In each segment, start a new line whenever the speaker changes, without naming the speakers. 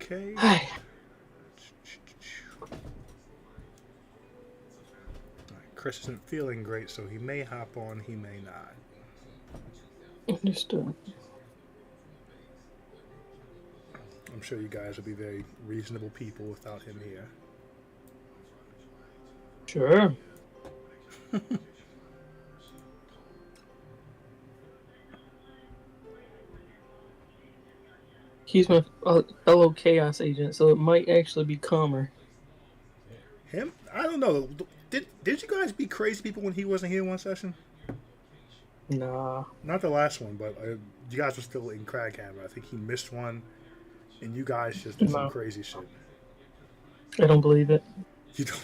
Okay.
Hi.
Alright, Chris isn't feeling great, so he may hop on, he may not.
Understood.
I'm sure you guys will be very reasonable people without him here.
Sure. He's my fellow chaos agent, so it might actually be calmer.
Him? I don't know. Did you guys be crazy people when he wasn't here one session?
Nah.
Not the last one, but you guys were still in Craghammer. I think he missed one, and you guys just did some
No.
crazy shit.
I don't believe it.
You don't.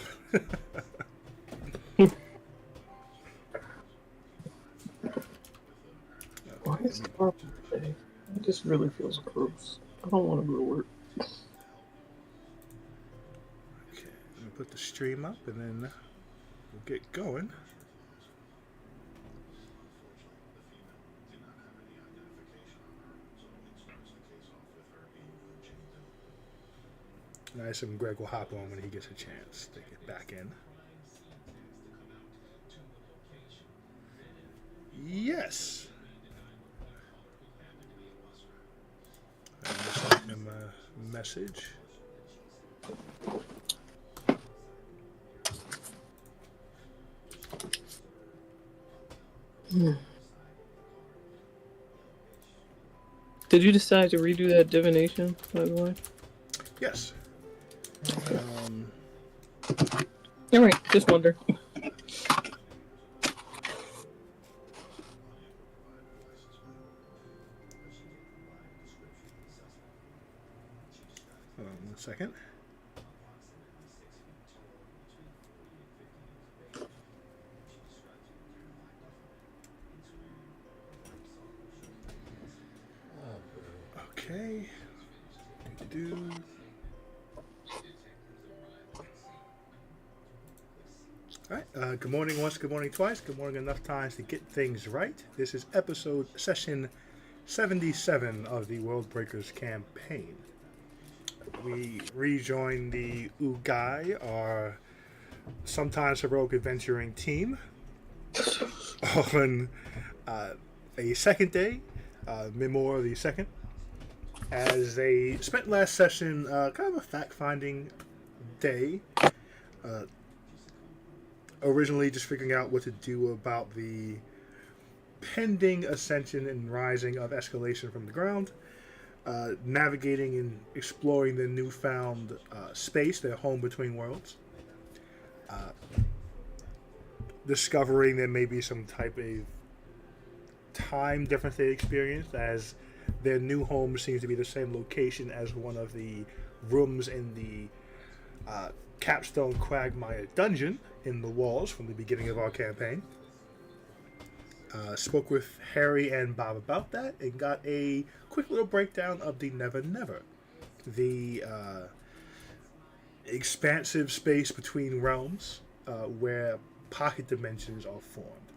Why is it purple today? It just really feels gross. I don't want to go to work.
Okay, let me put the stream up, and then we'll get going. Nice, and Greg will hop on when he gets a chance to get back in. Yes. I sent him a message.
Did you decide to redo that divination, by the way?
Yes.
Alright, just wonder.
Hold on 1 second. Okay. Do. Alright, good morning once, good morning twice, good morning enough times to get things right. This is session 77 of the World Breakers campaign. We rejoin the Ugai, our sometimes heroic adventuring team, on a second day, Mimor the second, as they spent last session kind of a fact-finding day. Originally just figuring out what to do about the pending ascension and rising of escalation from the ground, navigating and exploring the newfound space, their home between worlds, discovering there may be some type of time difference they experienced, as their new home seems to be the same location as one of the rooms in the Capstone Quagmire dungeon in the walls from the beginning of our campaign. Spoke with Harry and Bob about that and got a quick little breakdown of the Never Never, the expansive space between realms where pocket dimensions are formed.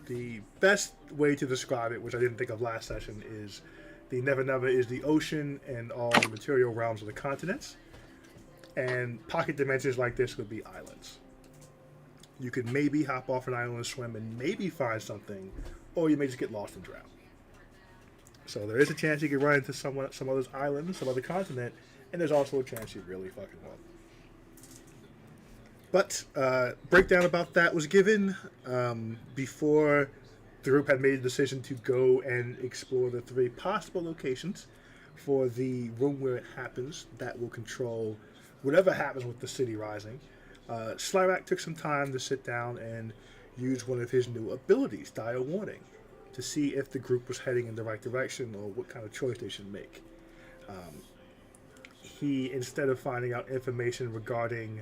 The best way to describe it, which I didn't think of last session, is the Never Never is the ocean and all the material realms of the continents, and pocket dimensions like this would be islands. You could maybe hop off an island and swim and maybe find something, or you may just get lost and drown. So there is a chance you could run into some other island, some other continent, and there's also a chance you really fucking won't. But breakdown about that was given before the group had made the decision to go and explore the 3 possible locations for the room where it happens that will control whatever happens with the city rising. Slyrak took some time to sit down and use one of his new abilities, Dire Warning, to see if the group was heading in the right direction or what kind of choice they should make. He, instead of finding out information regarding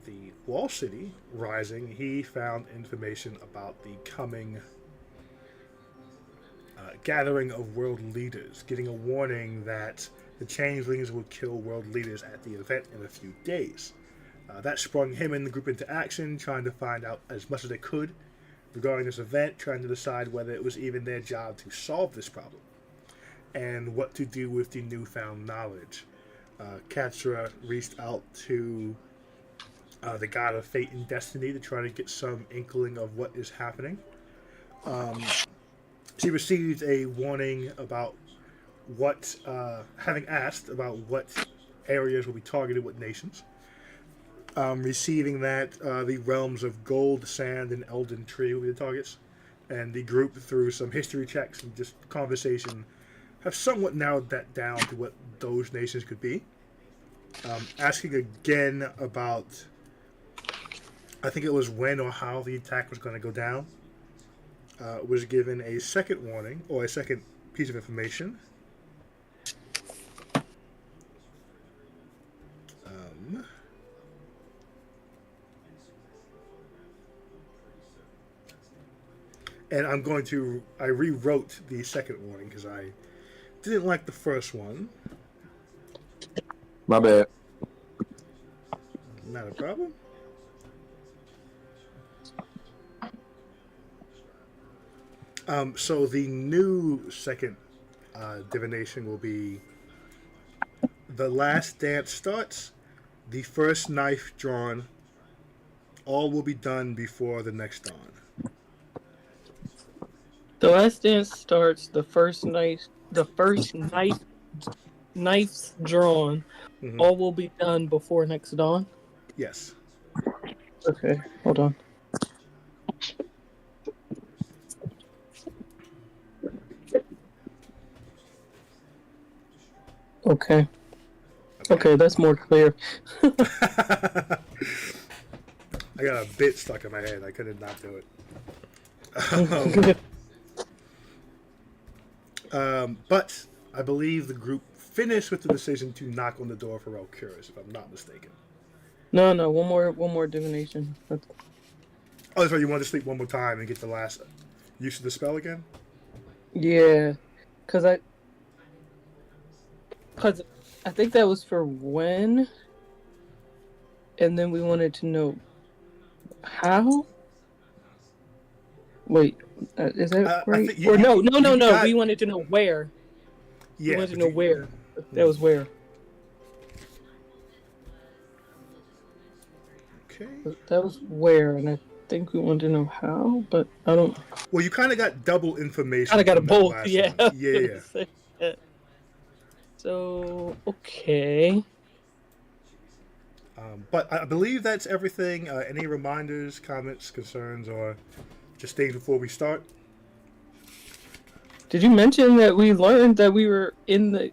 the Wall City rising, he found information about the coming gathering of world leaders, getting a warning that the changelings would kill world leaders at the event in a few days. That sprung him and the group into action, trying to find out as much as they could regarding this event, trying to decide whether it was even their job to solve this problem. and what to do with the newfound knowledge. Katra reached out to the god of fate and destiny to try to get some inkling of what is happening. Um, she received a warning about what, having asked about what areas will be targeted, what nations. Receiving that, the realms of gold, sand, and elden tree will be the targets. And the group, through some history checks and just conversation, have somewhat narrowed that down to what those nations could be. Asking again about, I think it was when or how the attack was going to go down. Was given a second warning or a second piece of information. And I rewrote the second warning because I didn't like the first one.
My bad.
Not a problem. So the new second divination will be: the last dance starts, the first knife drawn, all will be done before the next dawn.
The last dance starts. The first knife's drawn.
Mm-hmm.
All will be done before next dawn.
Yes.
Okay, hold on. Okay, that's more clear.
I got a bit stuck in my head. I couldn't not do it. But I believe the group finished with the decision to knock on the door for Elcuris, if I'm not mistaken.
No, one more divination.
Oh, that's right. You want to sleep one more time and get the last use of the spell again?
Yeah, because I think that was for when, and then we wanted to know how. Wait, is that right? Or no. We wanted to know where.
Yeah,
we wanted to know where. That was where.
Okay.
That was where, and I think we wanted to know how, but I don't.
Well, you kind of got double information.
Kind of got a both, yeah.
Yeah.
So okay.
But I believe that's everything. Any reminders, comments, concerns, or just things before we start?
Did you mention that we learned that we were in the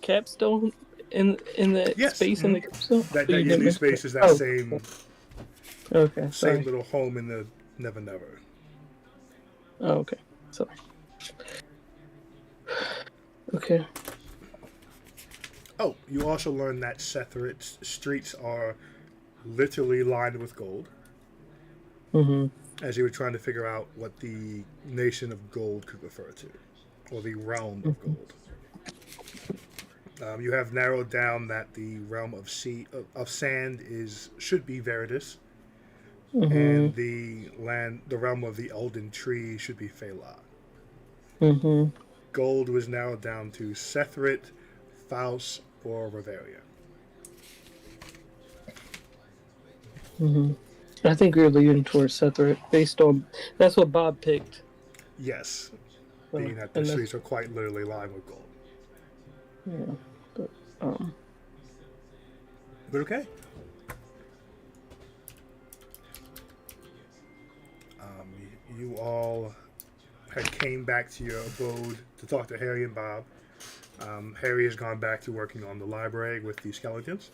capstone in the space in the capstone?
That new space is that same.
Okay.
Same little home in the Never Never.
Oh, okay. Sorry. Okay.
Oh, you also learned that Sethrit's streets are literally lined with gold.
Mm-hmm.
As you were trying to figure out what the nation of gold could refer to, or the realm of gold. You have narrowed down that the realm of sand should be Veridus, and the realm of the Elden Tree should be Phaela. Gold was narrowed down to Sethrit, Faust, or Reveria.
I think we were leaning towards Sethrit based on that's what Bob picked.
Yes, being that the streets are quite literally lined with gold.
Yeah,
but okay. You all had came back to your abode to talk to Harry and Bob. Harry has gone back to working on the library with the skeletons.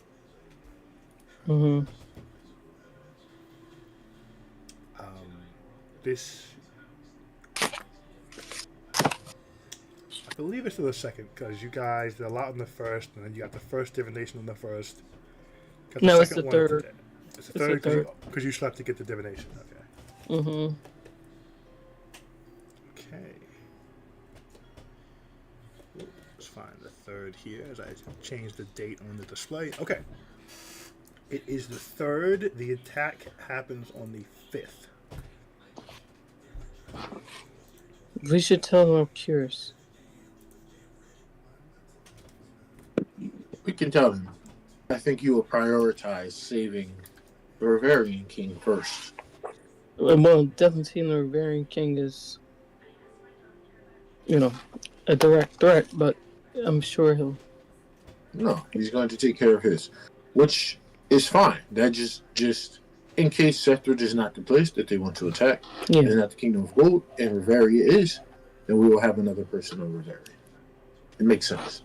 This, I believe it's to the second, because you guys did a lot on the first, and then you got the first divination on the first.
No, it's the third.
It's the third because you slept to get the divination. Okay. Okay. Let's find the third here as I change the date on the display. Okay. It is the third. The attack happens on the 5th.
We should tell them I'm curious.
can tell him. I think you will prioritize saving the Bavarian king first.
Well, definitely seeing the Bavarian king is, a direct threat, but I'm sure he'll.
No, he's going to take care of his, which is fine. That just in case Scepter is not the place that they want to attack,
Yeah.
is not the Kingdom of Gold, and Rivaria is, then we will have another person on Rivaria. It makes sense.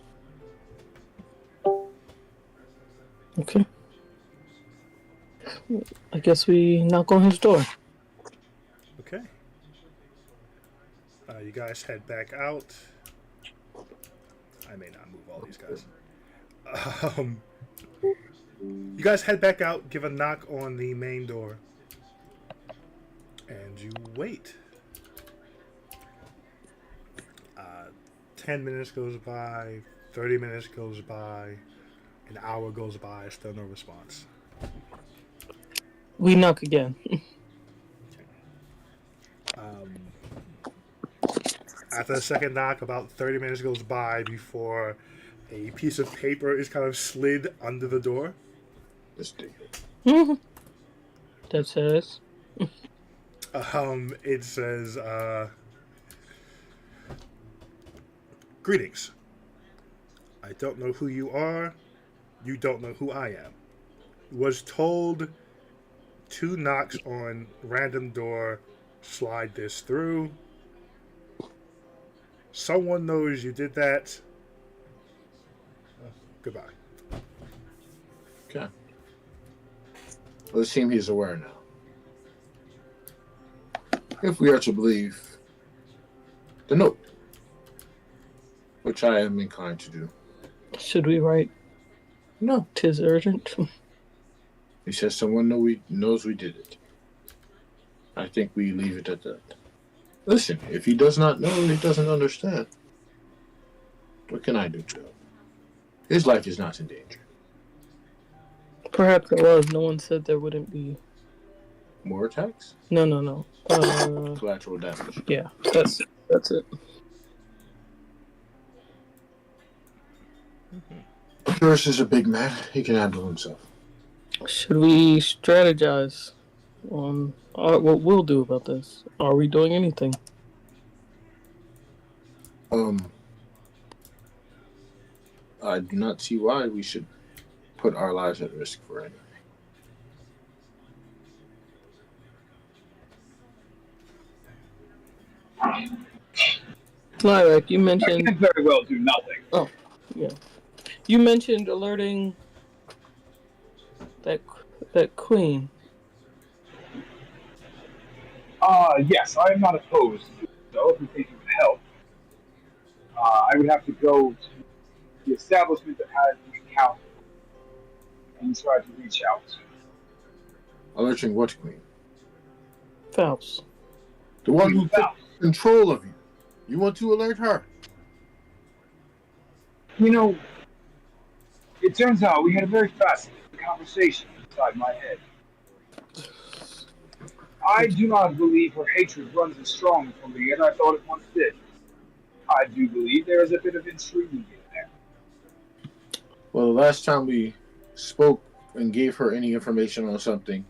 Okay. I guess we knock on his door.
Okay. You guys head back out. I may not move all these guys. You guys head back out, give a knock on the main door, and you wait. 10 minutes goes by, 30 minutes goes by, an hour goes by, still no response.
We knock again.
After the second knock, about 30 minutes goes by before a piece of paper is kind of slid under the door.
Let's take it.
That says.
It says, "Greetings. I don't know who you are. You don't know who I am. Was told 2 knocks on random door. Slide this through. Someone knows you did that. Goodbye."
Okay. Well, it seems he's aware now. If we are to believe the note, which I am inclined to do.
Should we write?
No.
'Tis urgent.
He says someone knows we did it. I think we leave it at that. Listen, if he does not know, he doesn't understand. What can I do to him? His life is not in danger.
Perhaps it was. No one said there wouldn't be.
More attacks?
No.
Collateral damage.
Yeah, that's it.
Curse is a big man. He can handle himself.
Should we strategize on what we'll do about this? Are we doing anything?
I do not see why we should put our lives at risk for anything.
Lyrak, you mentioned.
I can very well do nothing.
Oh, yeah. You mentioned alerting that queen.
Yes, I am not opposed to it, though, if you think it would help. I would have to go to the establishment that has the account and try to reach out.
Alerting what queen?
Faust.
The one who took
Faust.
control of you. You want to alert her?
You know, it turns out we had a very fascinating conversation inside my head. I do not believe her hatred runs as strong for me as I thought it once did. I do believe there is a bit of intrigue in there.
Well, the last time we spoke and gave her any information on something,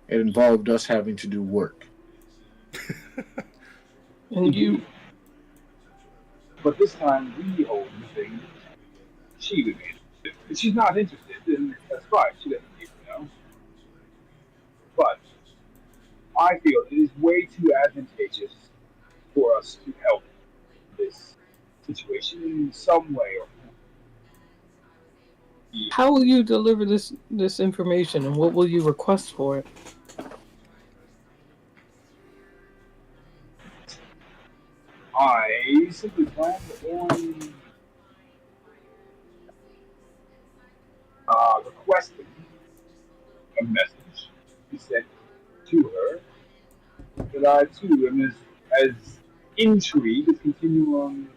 it involved us having to do work.
And you.
But this time we hold the thing she would be interested. If she's not interested, then that's fine. She doesn't need to know. But I feel it is way too advantageous for us to help this situation in some way or form.
How will you deliver this information, and what will you request for it?
I simply planned on requesting a message be sent to her that I too am as intrigued to continue on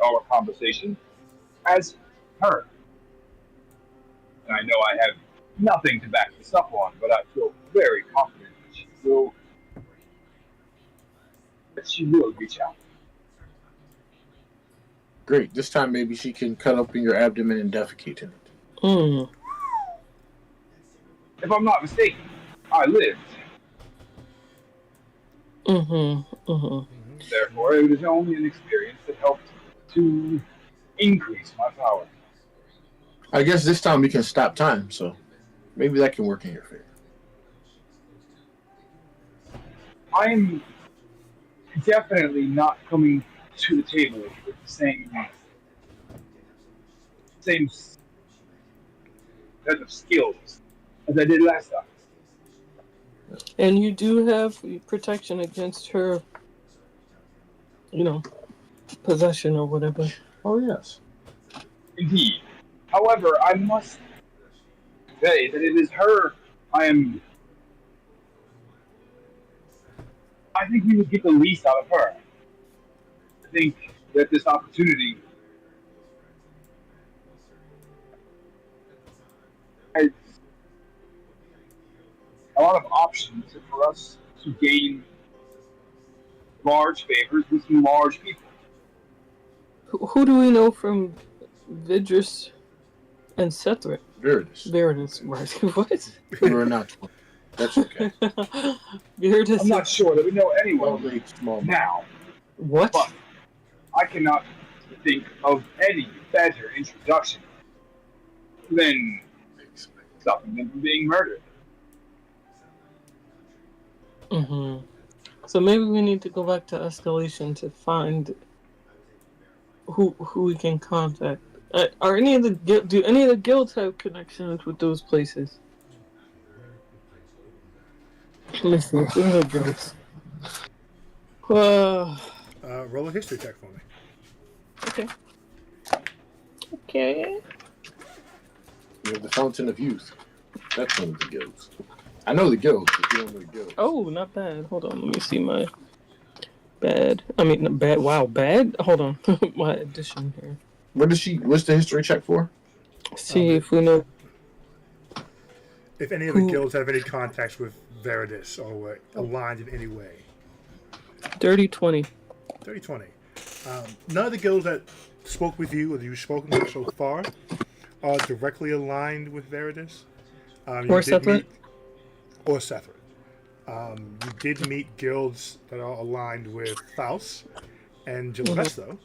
our conversation as her. And I know I have nothing to back this up on, but I feel very confident that she will reach out.
Great. This time maybe she can cut open your abdomen and defecate in it.
Mm.
If I'm not mistaken, I lived.
Mm-hmm. Mm-hmm.
Therefore, it was only an experience that helped to increase my power.
I guess this time we can stop time, so maybe that can work in your favor.
I'm definitely not coming to the table with the same set of skills as I did last time.
And you do have protection against her, possession or whatever.
Oh, yes.
Indeed. However, I must say that it is her I think we would get the least out of her. I think that this opportunity has a lot of options for us to gain large favors with some large people.
Who do we know from Vidrus and Sethra?
Viridis.
Right. What?
We're not. That's okay.
Viridis.
I'm not sure that we know anyone
Only small.
now,
What?
but I cannot think of any better introduction than stopping them from being murdered.
Mm-hmm. So maybe we need to go back to escalation to find who we can contact. Are any of the do any of the guilds have connections with those places? Let's see. Who are the guilds?
Roll a history check for me.
Okay. Okay.
You have the Fountain of Youth. That's one of the guilds. I know the guilds, but you don't know the guilds.
Oh, not bad. Hold on. Let me see my bad. I mean, not bad. Wow, bad. Hold on. My addition here.
What's the history check for?
See if we know.
If any of the guilds have any contacts with Viridis or were aligned in any way.
30-20.
30-20. None of the guilds that spoke with you or that you've spoken with so far are directly aligned with Viridis.
Or Sethra?
Or Sethra. You did meet guilds that are aligned with Faust and Gilavesto.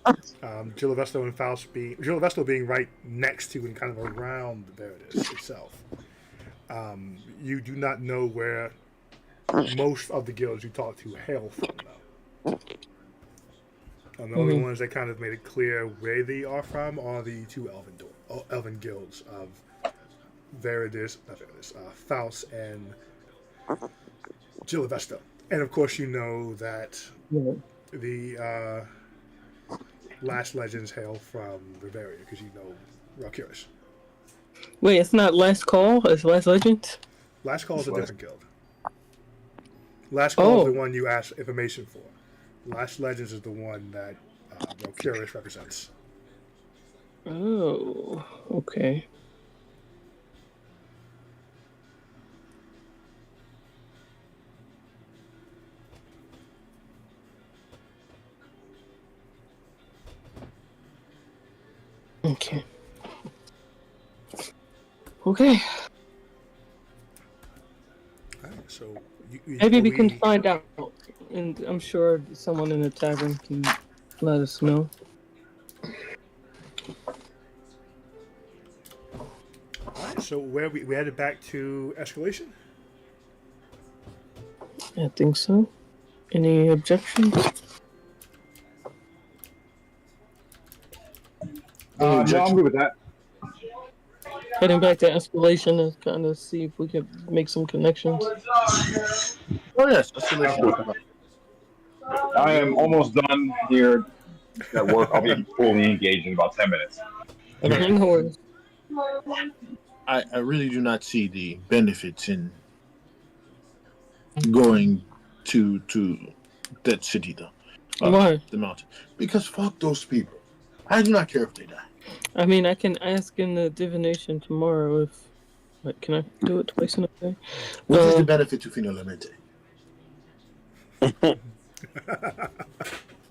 Gilavesto and Faust Gilavesto being right next to and kind of around Viridis itself. You do not know where most of the guilds you talk to hail from, though. The only ones that kind of made it clear where they are from are the two elven guilds of Faust and Gilavesto. And of course, you know that the Last Legends hail from Bavaria because you know Valkyries.
Wait, it's not Last Call? It's Last Legend?
Last Call is a different guild. Last Call is the one you ask information for. Last Legends is the one that Valkyries represents.
Oh, okay. Okay. Okay.
Alright, so
Maybe we can find out, and I'm sure someone in the tavern can let us know.
Alright, so where we headed back to escalation?
I think so. Any objections?
No, I'm good with that.
Heading back to escalation to kind of see if we can make some connections.
Oh, yes.
I am almost done here at work. I'll be fully engaged in about 10 minutes.
Okay, no worries.
I really do not see the benefits in going to that city, though.
Why?
The mountain. Because fuck those people. I do not care if they die.
I mean, I can ask in the divination tomorrow if... Wait, can I do it twice in a day?
What is the benefit to Finalmente?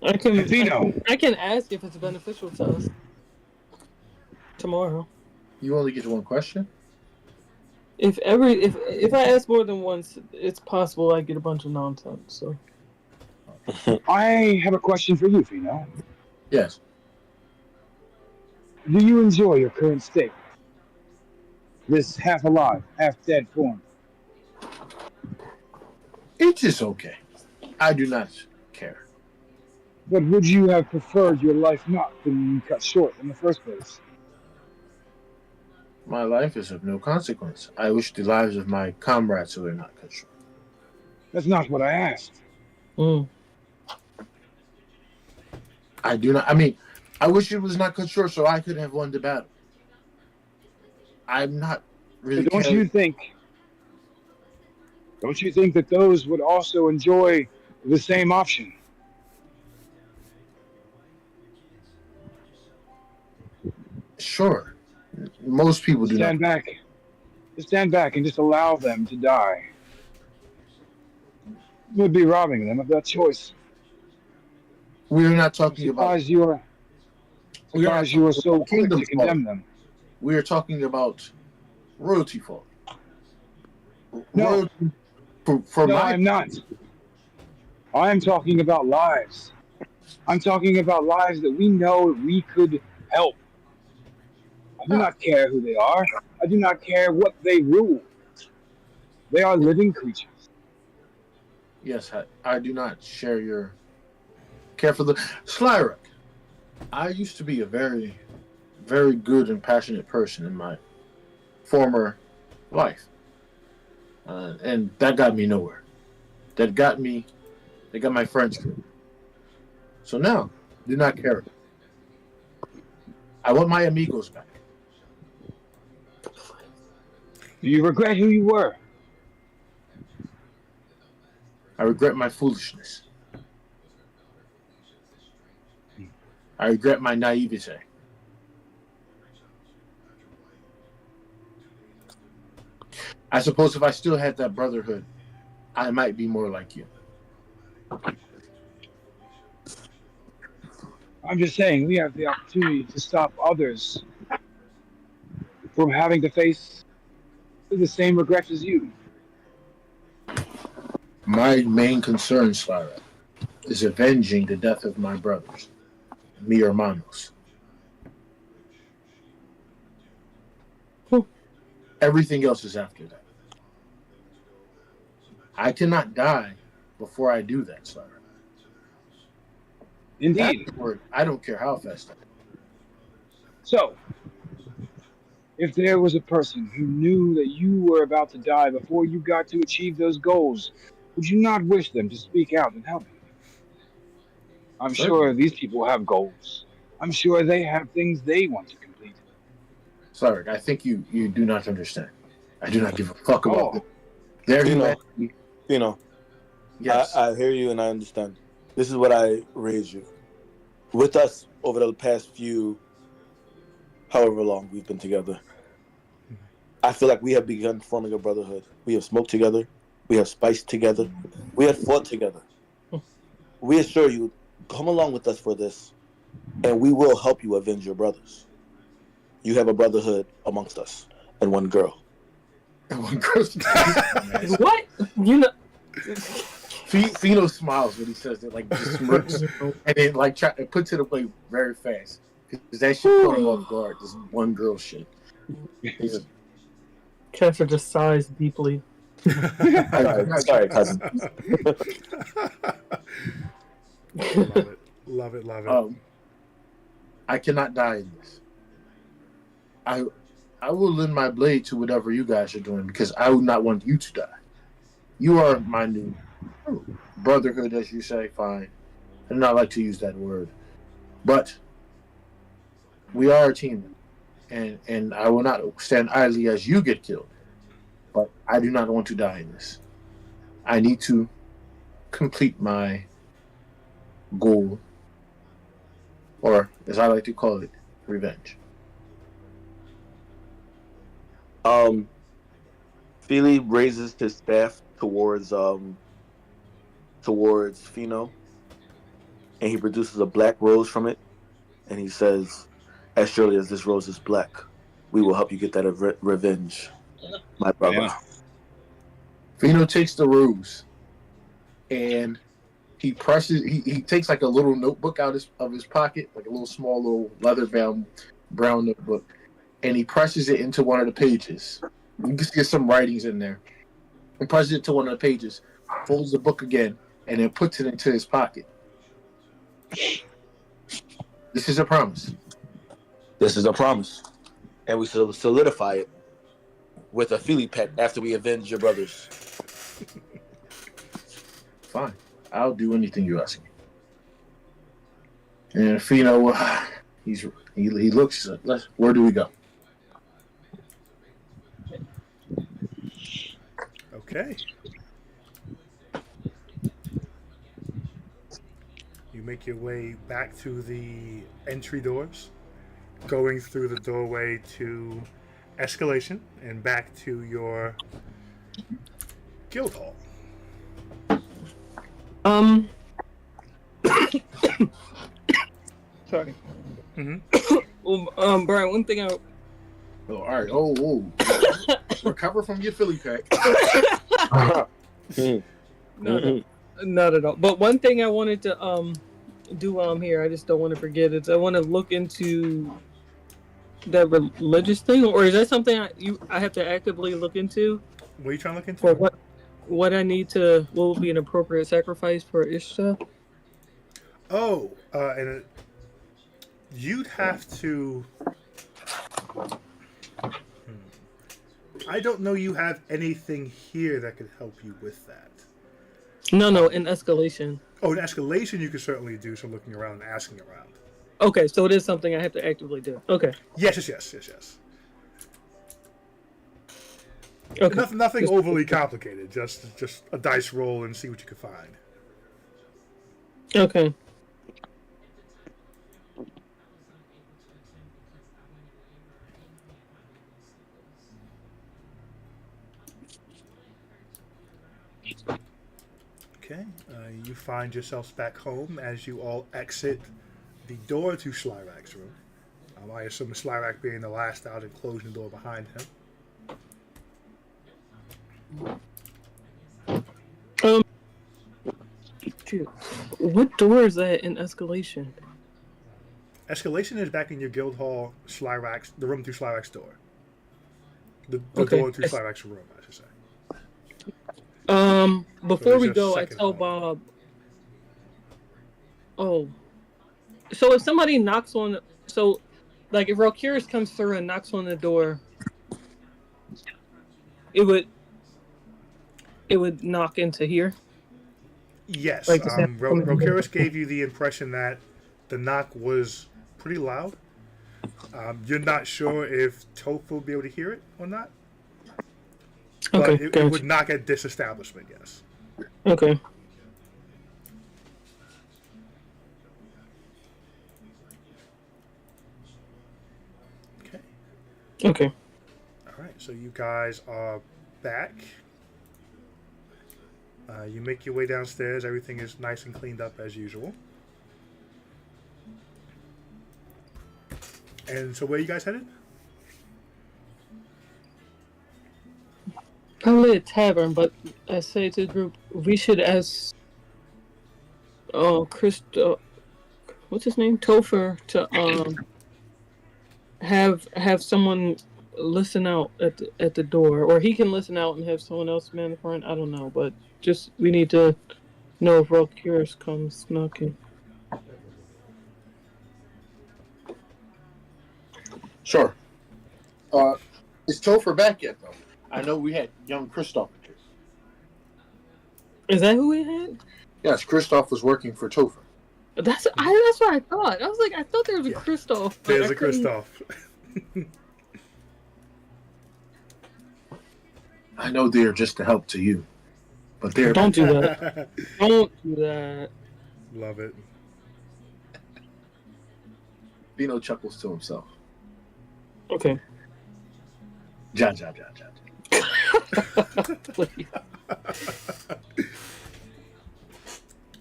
I can
Vino.
I can ask if it's beneficial to us tomorrow.
You only get one question.
If I ask more than once, it's possible I get a bunch of nonsense. So
I have a question for you, Vino.
Yes.
Do you enjoy your current state? This half alive, half dead form?
It is okay. I do not care.
But would you have preferred your life not been cut short in the first place?
My life is of no consequence. I wish the lives of my comrades were not cut short.
That's not what I asked.
mm.
I do not. I mean, I wish it was not cut short so I could have won the battle. I'm not really.
But don't you think that those would also enjoy the same option?
Sure. Most people do
Stand
not.
back. Just stand back and just allow them to die. You would be robbing them of that choice.
We are not
I'm
talking about.
surprised you are
We are
surprised you are so quick
kingdom
to condemn them.
We are talking about royalty fall.
No.
Royalty for
No,
my.
I'm not. I'm talking about lives. I'm talking about lives that we know we could help. I do not care who they are. I do not care what they rule. They are living creatures.
Yes, I do not share your care for the Slyrock. I used to be a very, very good and passionate person in my former life, and that got me nowhere. That got my friends killed. So now, do not care. I want my amigos back.
Do you regret who you were?
I regret my foolishness. I regret my naivete. I suppose if I still had that brotherhood, I might be more like you.
I'm just saying we have the opportunity to stop others from having to face the same regrets as you.
My main concern, Slyra, is avenging the death of my brothers, mi hermanos. Everything else is after that. I cannot die before I do that, Slyra.
Indeed.
I don't care how fast I do.
So, if there was a person who knew that you were about to die before you got to achieve those goals, would you not wish them to speak out and help you? I'm sure these people have goals. I'm sure they have things they want to complete.
Sorry, I think you do not understand. I do not give a fuck about them.
Oh,
Their
You know,
humanity.
you know,
Yes.
I hear you and I understand. This is what I raised you. With us over the past however long we've been together, I feel like we have begun forming a brotherhood. We have smoked together. We have spiced together. We have fought together. We assure you, come along with us for this, and we will help you avenge your brothers. You have a brotherhood amongst us and one girl.
And one person.
What? You know.
Fino smiles when he says that, like just smirks, and then like puts it away very fast because that shit caught him off guard. This one girl shit. He's
Catcher just sighs deeply.
Sorry, cousin.
Love it.
I cannot die in this. I will lend my blade to whatever you guys are doing because I would not want you to die. You are my new brotherhood, as you say. Fine, I do not like to use that word, but we are a team, and I will not stand idly as you get killed. But I do not want to die in this. I need to complete my goal, or as I like to call it, revenge.
Feely raises his staff towards Fino, and he produces a black rose from it, and he says, "As surely as this rose is black, we will help you get that revenge, my brother."
Yeah.
Fino takes the rose, and he presses. He takes like a little notebook out of his pocket, like a little small little leather bound brown notebook, and he presses it into one of the pages. You can get some writings in there. He presses it to one of the pages, folds the book again, and then puts it into his pocket. This is a promise.
This is a promise, and we solidify it with a Philly pet after we avenge your brothers.
Fine. I'll do anything you ask me. And Fino, he looks. Where do we go?
Okay. You make your way back to the entry doors, going through the doorway to escalation and back to your guild hall.
Sorry.
Mm-hmm.
Brian, one thing I
Oh, all right. Oh. Recover from your Philly pack.
no, not at all. But one thing I wanted to do while I'm here, I just don't want to forget it. I want to look into that religious thing, or is that something I have to actively look into
What are you trying to look into?
for what I need to? What would be an appropriate sacrifice for Ishta?
Oh, and you'd have to. I don't know you have anything here that could help you with that.
No, in escalation.
Oh, in escalation, you could certainly do some looking around and asking around.
Okay, so it is something I have to actively do. Okay.
Yes.
Okay.
Nothing overly complicated. Just a dice roll and see what you can find.
Okay.
Okay. You find yourselves back home as you all exit the door to Slyrak's room. I assume Slyrak being the last out and closing the door behind him.
Shoot. What door is that in escalation?
Escalation is back in your guild hall, the room to Slyrak's door. The
Okay.
door to Slyrak's room, I should say.
Before we
there's a
go, I
second
tell
hall.
Bob. Oh, so if somebody knocks on, so like if Ralkyrus comes through and knocks on the door, it would knock into here.
Yes,
Like the sound coming from
Ralkyrus gave you the impression that the knock was pretty loud. You're not sure if Toph will be able to hear it or not. But
Okay,
it would knock at this establishment, yes.
Okay.
Okay.
Okay.
All right, so you guys are back. You make your way downstairs. Everything is nice and cleaned up as usual. And so where are you guys headed?
Probably a tavern, but I say to the group, we should ask what's his name? Topher to have someone listen out at the door, or he can listen out and have someone else man in front. I don't know, but just we need to know if Ralkyrus comes knocking.
Sure. Is Topher back yet, though? I know we had young Kristoff here.
Is that who we had?
Yes, Kristoff was working for Topher.
That's what I thought. I was like, I thought there was a
Yeah.
Kristoff. but
There's
I
a
couldn't-
Kristoff.
I know they're just a help to you, but they're
Don't do that. Don't do that.
Love it.
Bino chuckles to himself.
Okay.
Ja.
Please.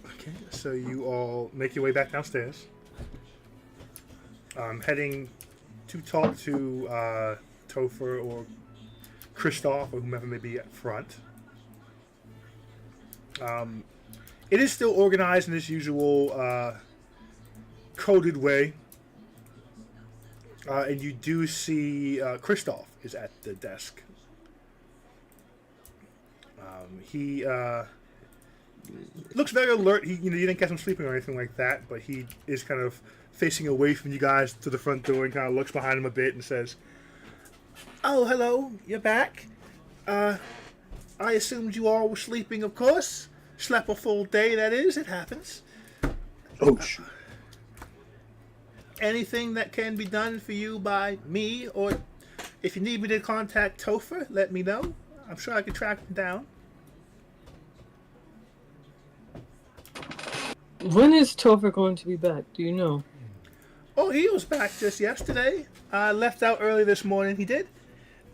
Okay, so you all make your way back downstairs. Heading to talk to Topher or Kristoff or whomever may be at front. It is still organized in its usual coded way. And you do see Kristoff is at the desk. He looks very alert. You didn't catch him sleeping or anything like that, but he is kind of facing away from you guys to the front door and kind of looks behind him a bit and says, "Oh, hello, you're back. I assumed you all were sleeping, of course. Slept a full day, that is. It happens.
Oh, shoot.
Anything that can be done for you by me, or if you need me to contact Topher, let me know. I'm sure I can track him down."
When is Topher going to be back? Do you know?
Oh, he was back just yesterday. Left out early this morning. He did,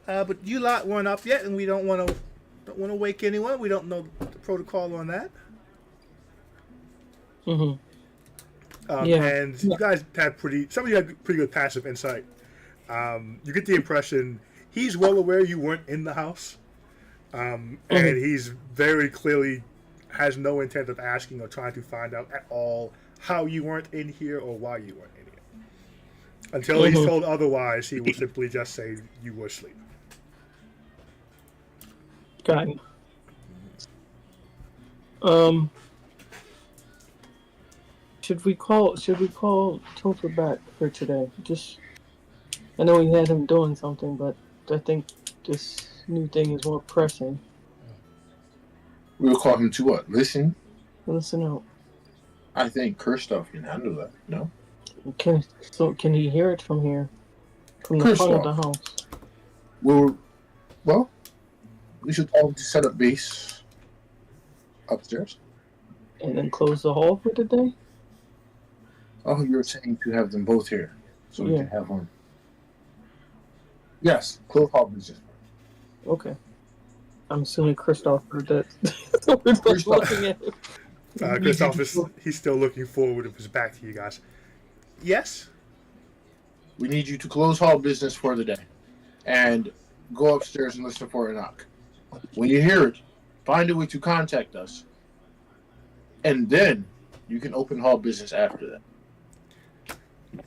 but you lot weren't up yet, and we don't want to wake anyone. We don't know the protocol on that.
Mm-hmm. Yeah.
And you guys had some of you had pretty good passive insight. You get the impression he's well aware you weren't in the house, and he's very clearly has no intent of asking or trying to find out at all how you weren't in here or why you weren't in here. Until he's told otherwise, he will simply just say you were asleep.
Got it. Should we call Topher back for today? I know we had him doing something, but I think this new thing is more pressing.
We'll call him to what? Listen?
Listen out.
I think Kristoff can handle that. No?
Can he hear it from here? From the front of the house?
Well, we should all set up base upstairs.
And then close the hall for the day?
Oh, you're saying to have them both here, so we
Yeah.
can have one. Yes, close hall business.
Okay. I'm assuming Kristoff heard that. We're both looking at him.
Kristoff he's still looking forward with his back to you guys. Yes?
We need you to close hall business for the day, and go upstairs and listen for a knock. When you hear it, find a way to contact us, and then you can open hall business after that.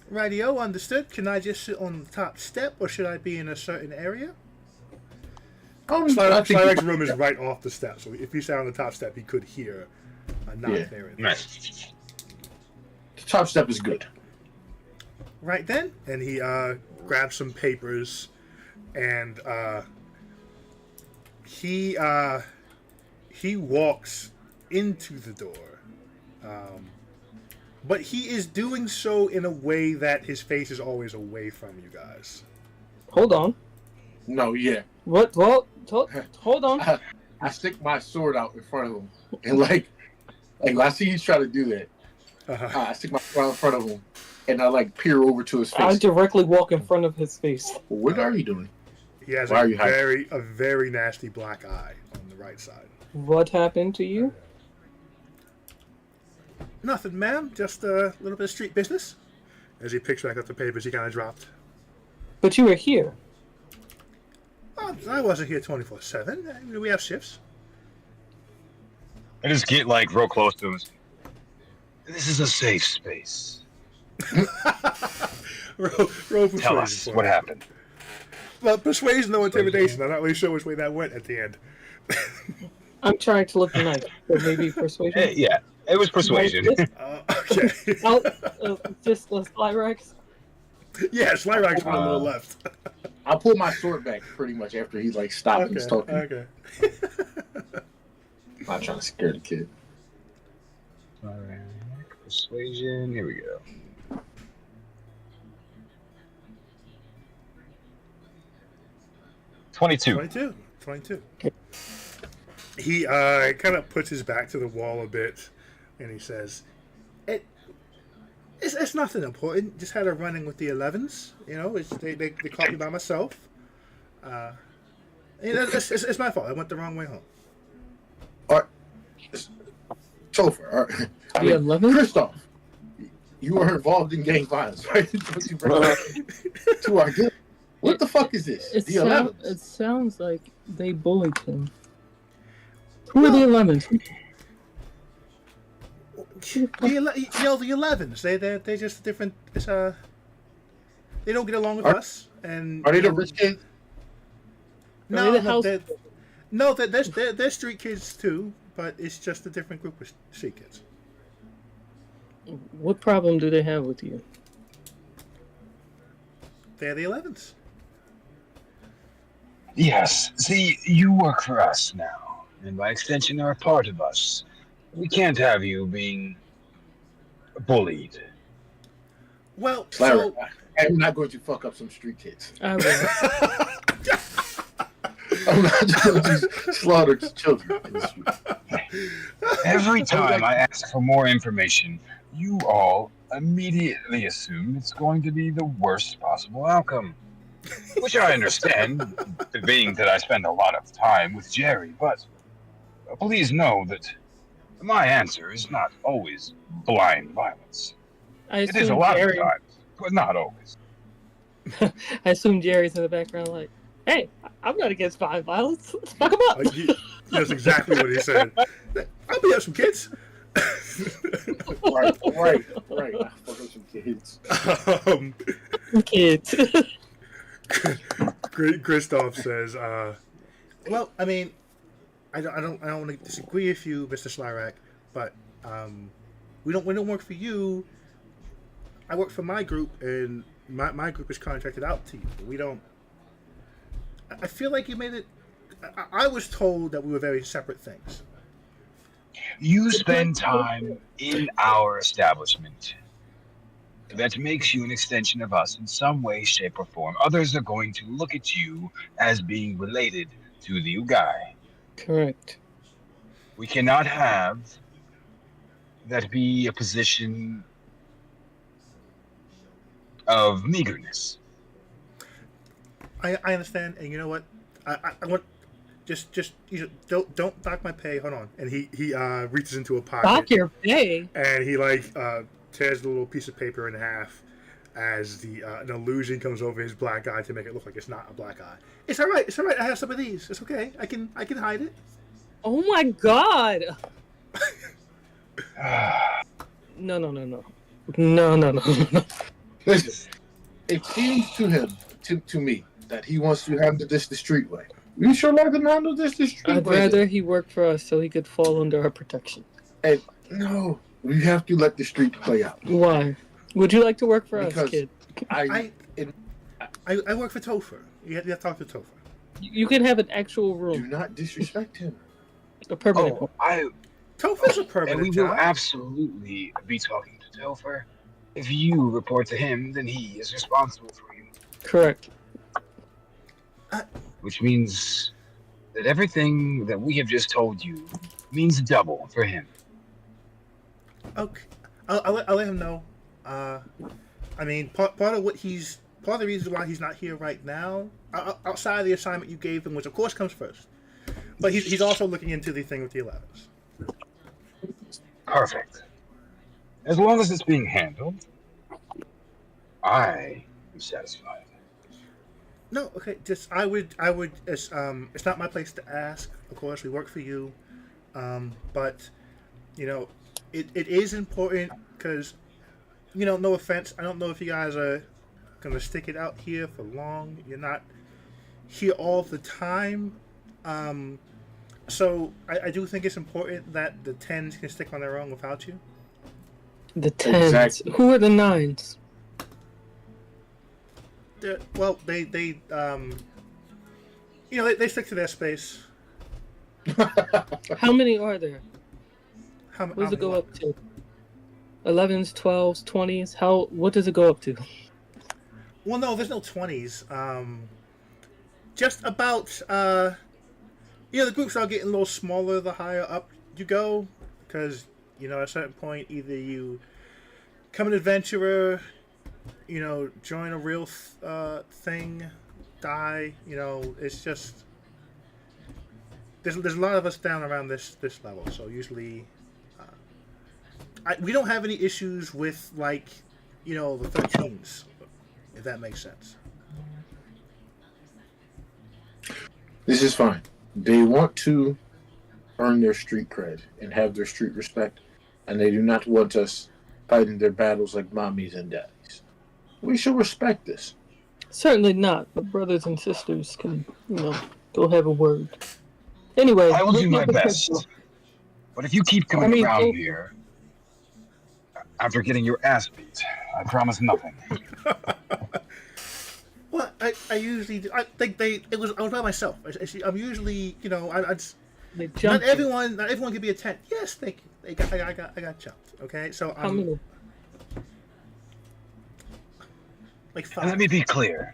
Radio, understood. Can I just sit on the top step, or should I be in a certain area? Slyrag's room is right off the step, so if he sat on the top step, he could hear a knock there.
Nice.
The top step is good.
Right then, and he grabs some papers, and he walks into the door, but he is doing so in a way that his face is always away from you guys.
Hold on.
No, yeah.
What? Hold on.
I stick my sword out in front of him, and like I see he's trying to do that. I stick my sword out in front of him, and I peer over to his face.
I directly walk in front of his face.
What are you doing?
He has
Why are
a
you hiding?
very nasty black eye on the right side.
What happened to you?
Nothing, ma'am. Just a little bit of street business. As he picks back up the papers he kind of dropped.
But you were here.
Oh, I wasn't here 24/7. We have shifts.
I just get real close to him. This is a safe space.
roll persuasion.
Tell us what happened.
Well, persuasion, no intimidation. I'm not really sure which way that went at the end.
I'm trying to look nice, but maybe persuasion.
Yeah, it was persuasion.
Like
Okay.
just Slyrax.
Yeah, Slyrag's went a little left.
I'll pull my sword back pretty much after he stopped and talking.
Okay.
I'm not trying to scare the kid.
Alright. Persuasion. Here we go. $22.
22. He kind of puts his back to the wall a bit, and he says, It's nothing important. Just had a run-in with the 11s. They caught me by myself. It's my fault. I went the wrong way home.
All right. Topher, all right. I
The
mean,
11th?
Christoph, you were involved in gang violence, right? Don't you bring that to our guild? What the fuck is this?
It,
The
sound,
11th.
it sounds like they bullied him. Who are the 11th?
The 11s. They're just different. It's they don't get along with us. And
Are they
you
the
know,
rich kids?
Are
No,
they the
no,
house?
they're street kids too, but it's just a different group of street kids.
What problem do they have with you?
They're the 11s.
Yes. See, you work for us now, and by extension are a part of us. We can't have you being bullied.
Well,
Larry,
so
I'm not going to fuck up some street kids.
I will.
I'm not going to slaughter children in the street.
Every time I ask for more information, you all immediately assume it's going to be the worst possible outcome. Which I understand, being that I spend a lot of time with Jerry, but please know that my answer is not always blind violence.
I
It is a
assume
lot
Jerry.
of times, but not always.
I assume Jerry's in the background, like, "Hey, I'm not against violence. Let's fuck him up."
That's exactly what he said. I'll be up some kids.
Right. I fuck up some kids.
um,
Kids.
Christoph says, "Well, I mean, I don't want to disagree with you, Mr. Slyrak, but we don't work for you. I work for my group, and my group is contracted out to you. We don't. I feel like you made it. I was told that we were very separate things.
You spend time in our establishment. That makes you an extension of us in some way, shape, or form. Others are going to look at you as being related to the Ugai.
Correct.
We cannot have that be a position of meagerness.
I understand, and you know what? I want just don't dock my pay. Hold on, and he reaches into a pocket.
Dock your pay.
And he tears the little piece of paper in half as an illusion comes over his black eye to make it look like it's not a black eye. It's all right. I have some of these. It's okay. I can hide it.
Oh my god. No.
Listen, it seems to him, to me, that he wants to handle this the street way. We sure let him handle this the street
I'd
way.
rather he worked for us so he could fall under our protection.
And no, we have to let the street play out.
Why? Would you like to work for
Because
us, kid?
I work for Topher. You have to talk to Topher.
You can have an actual
Do
room,
not disrespect him.
a permanent one.
Topher's a
And
permanent
we will
job.
absolutely be talking to Topher. If you report to him, then he is responsible for you.
Correct.
Which means that everything that we have just told you means double for him.
Okay, I'll let him know. I mean, part of the reason why he's not here right now, outside of the assignment you gave him, which of course comes first, but he's also looking into the thing with the 11s.
Perfect. As long as it's being handled, I am satisfied.
No, okay, just I would. It's not my place to ask. Of course, we work for you, but you know, it is important because, you know, no offense, I don't know if you guys are gonna stick it out here for long. You're not here all the time, so I do think it's important that the 10s can stick on their own without you.
The 10s.
Exactly.
Who are the 9s?
Well, they you know, they stick to their space.
How many are there?
How
What does it go
many-
up to? 11s, 12s, 20s? What does it go up to?
Well, no, there's no 20s. Just about, you know, the groups are getting a little smaller the higher up you go. Because, you know, at a certain point, either you become an adventurer, you know, join a real thing, die, you know, it's just... There's a lot of us down around this level, so usually we don't have any issues with like, the 13s, if that makes sense.
This is fine. They want to earn their street cred and have their street respect, and they do not want us fighting their battles like mommies and daddies. We should respect this.
Certainly not, but brothers and sisters can, go have a word. Anyway,
I will do my
looking at the
best.
picture.
But if you keep coming around
it-
here after getting your ass beat, I promise nothing.
Well, I usually do. I think I was by myself. I'm usually, I just,
They
not
jumped you.
everyone can be a 10. Yes, thank you. I got jumped. Okay, so
How
I'm
many?
like
And let
5.
me be clear.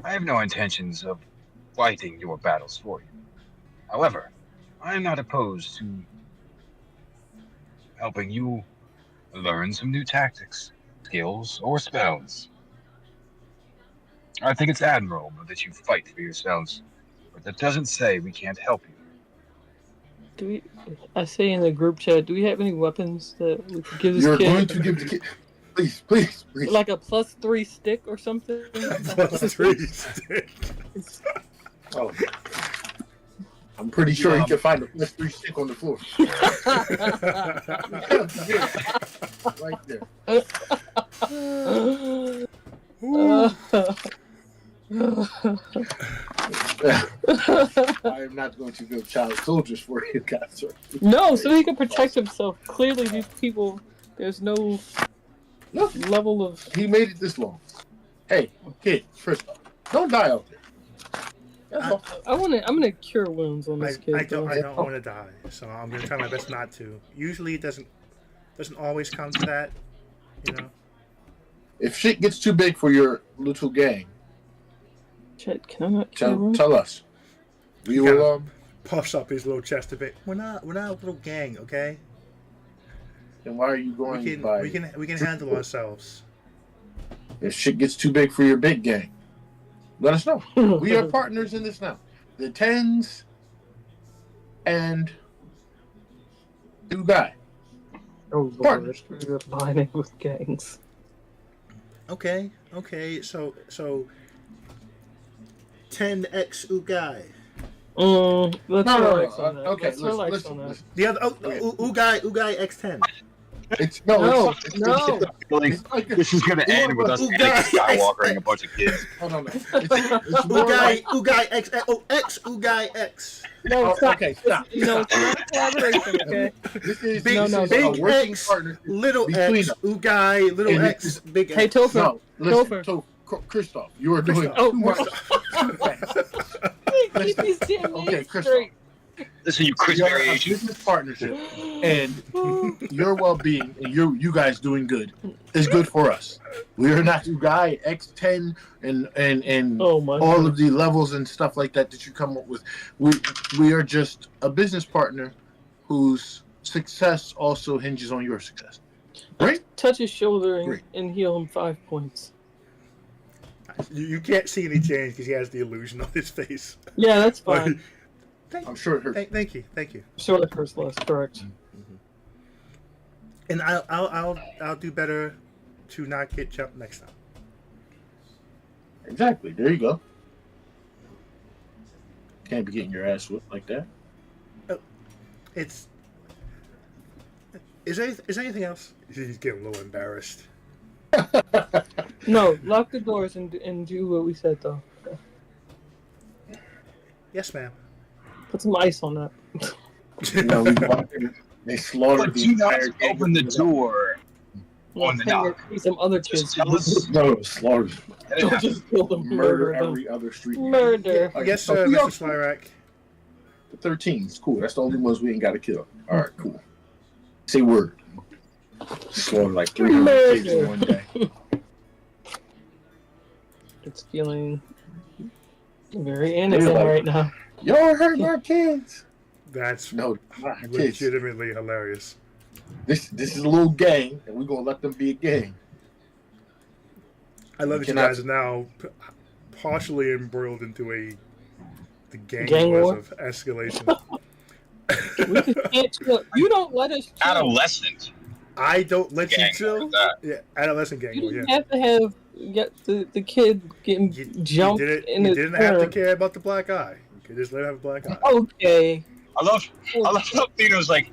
I have no intentions of fighting your battles for you. However, I am not opposed to helping you learn some new tactics, skills, or spells. I think it's admirable that you fight for yourselves, but that doesn't say we can't help you.
Do we? I say in the group chat. Do we have any weapons that we could give this
You're
kid?
going to give the kid. Please, please, please.
Like a +3 stick or something?
+3 stick.
Oh. I'm pretty sure he can find a +3 stick on the floor. Right there. I am not going to build child soldiers for you guys.
No, so he can protect himself. Clearly, these people, there's no
Look,
level of.
he made it this long. Hey, kid, first off, don't die out there. That's all.
I'm gonna cure wounds on this kid.
I don't
though.
want to die, so I'm gonna try my best not to. Usually, it doesn't always come to that,
If shit gets too big for your little gang,
Chet, can I not cure
tell
wounds?
us. We will
Puffs up his little chest a bit. We're not a little gang, okay?
then why are you going
We
by
can handle ourselves.
if shit gets too big for your big gang? Let us know. We are partners in this now. The 10s and two guy.
Oh Lord,
Partners.
we're aligning with gangs.
Okay, so 10x Ugai.
Let's
No,
relax on that.
okay,
Let's relax
listen.
on that.
The other Ugai X10.
It's
No,
it's
no.
It's like
This is going to end with us
Ooh,
Anakin
guys.
Skywalker and a bunch of kids.
hold on, man. It's more like,
Ugai X X Ugai X.
No,
oh,
stop.
okay, stop.
No, it's not a collaboration, okay?
This is,
Big,
No, no,
this is
big
a working
X,
partnership
little
between
X,
us.
Ugai, little
And it
X,
is-
big
Hey,
X.
Topher.
No, listen,
Topher.
Christoph, you are doing
Christoph.
too much.
Oh,
Too fast.
Keep these damn
Okay,
names
Christoph.
straight.
Listen, you Chris
We are a
variation.
business partnership, and your well-being and you guys doing good is good for us. We are not you guy X10 and
Oh my
all
God.
of the levels and stuff like that you come up with. We are just a business partner whose success also hinges on your success. Right?
Touch his shoulder
Great.
and heal him 5 points.
You can't see any change because he has the illusion on his face.
Yeah, that's fine.
I'm sure it hurts.
Thank you.
Sure, that hurts less, correct.
And I'll do better to not get jumped next time.
Exactly. There you go. Can't be getting your ass whipped like that.
It's. Is there anything else? He's getting a little embarrassed.
No, lock the doors and do what we said, though.
Yes, ma'am.
Put some ice on that.
You know, we walked in, they slaughtered
But
the
do not
entire gang.
open the door on the knock.
Some other kids.
Just tell us.
No, slaughtered.
Don't just kill them.
Murder
them.
every other street.
Murder.
Like,
Yes,
so
sir,
we
Mr.
are-
Slyrak.
13 is cool. That's the only ones we ain't got to kill. All right, cool. Say word. Slaughtered like 300 kids in one day.
It's feeling very Anakin
like-
right now.
Y'all hurt my kids.
That's
No, not kids.
legitimately hilarious.
This is a little gang, and we're gonna let them be a gang.
I love that you
Cannot-
guys are now partially embroiled into the gang
Gang
wars
war?
of escalation.
We just can't chill. You don't let us chill.
Adolescent.
I don't let you
Gang
chill.
with that.
Yeah, adolescent gang.
You
war,
didn't
yeah.
have to have the kid getting
You
jumped in
you
his
didn't have to
hair.
care about the black eye. You could just let him have a black eye.
Okay.
I love how Theodore's like,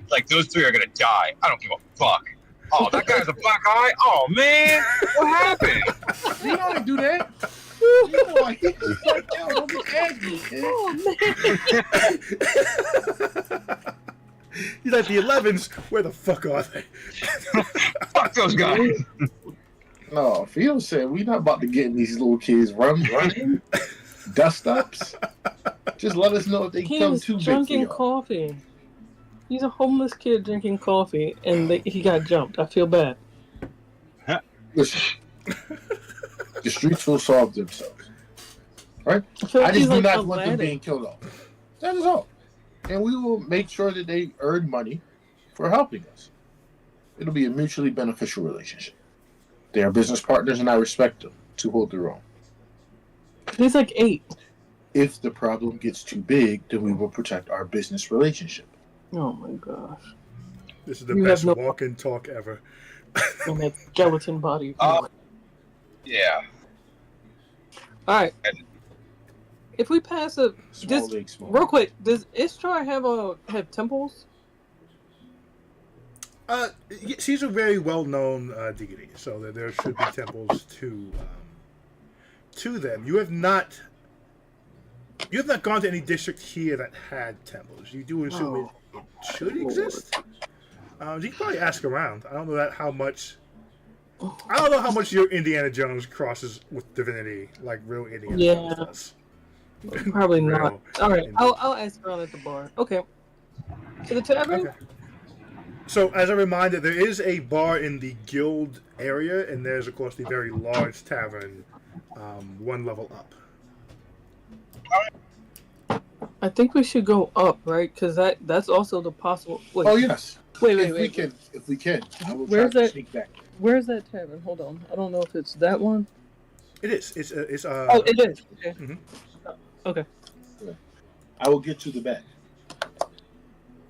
like those three are gonna die. I don't give a fuck. Oh, that guy has a black eye. Oh man, what happened?
You know I do that. You know I hit you like that. Don't get angry, kid.
Oh man.
He's like, the 11s, where the fuck are they?
Fuck those guys.
No, Theo said we not about to get in these little kids running, dust ups. Just let us know if they
He
come
was
too big for
drinking
y'all.
coffee. He's a homeless kid drinking coffee, and he got jumped. I feel bad.
Listen, the streets will solve themselves.
I feel
I
like
just
he's
do
like
not want them
Aladdin.
being killed off. That is all. And we will make sure that they earn money for helping us. It'll be a mutually beneficial relationship. They are business partners, and I respect them to hold their own.
He's like 8.
If the problem gets too big, then we will protect our business relationship.
Oh my gosh.
This is the
You
best
have no-
walk and talk ever.
And that skeleton body.
Yeah.
Alright. If we pass a
Small
Just
league, small.
real quick, does Ishtar have temples?
She's a very well-known deity, so that there should be temples to them. You have not gone to any district here that had temples. You do assume it should exist. You can probably ask around. I don't know how much your Indiana Jones crosses with divinity, like real Indiana Jones does.
Probably
Real
not. Alright,
Indian.
I'll ask around at the bar. Okay. To the tavern?
Okay. So, as a reminder, there is a bar in the guild area, and there's, of course, the very large tavern, one level up.
I think we should go up, right? Because that's also the possible. Wait,
Oh yes.
wait,
If we can, I will
Where's
try to
that-
sneak back.
Where's that tavern? Hold on. I don't know if it's that one.
It is. It's
Oh, it is. Okay.
Mhm.
Okay.
I will get to the back.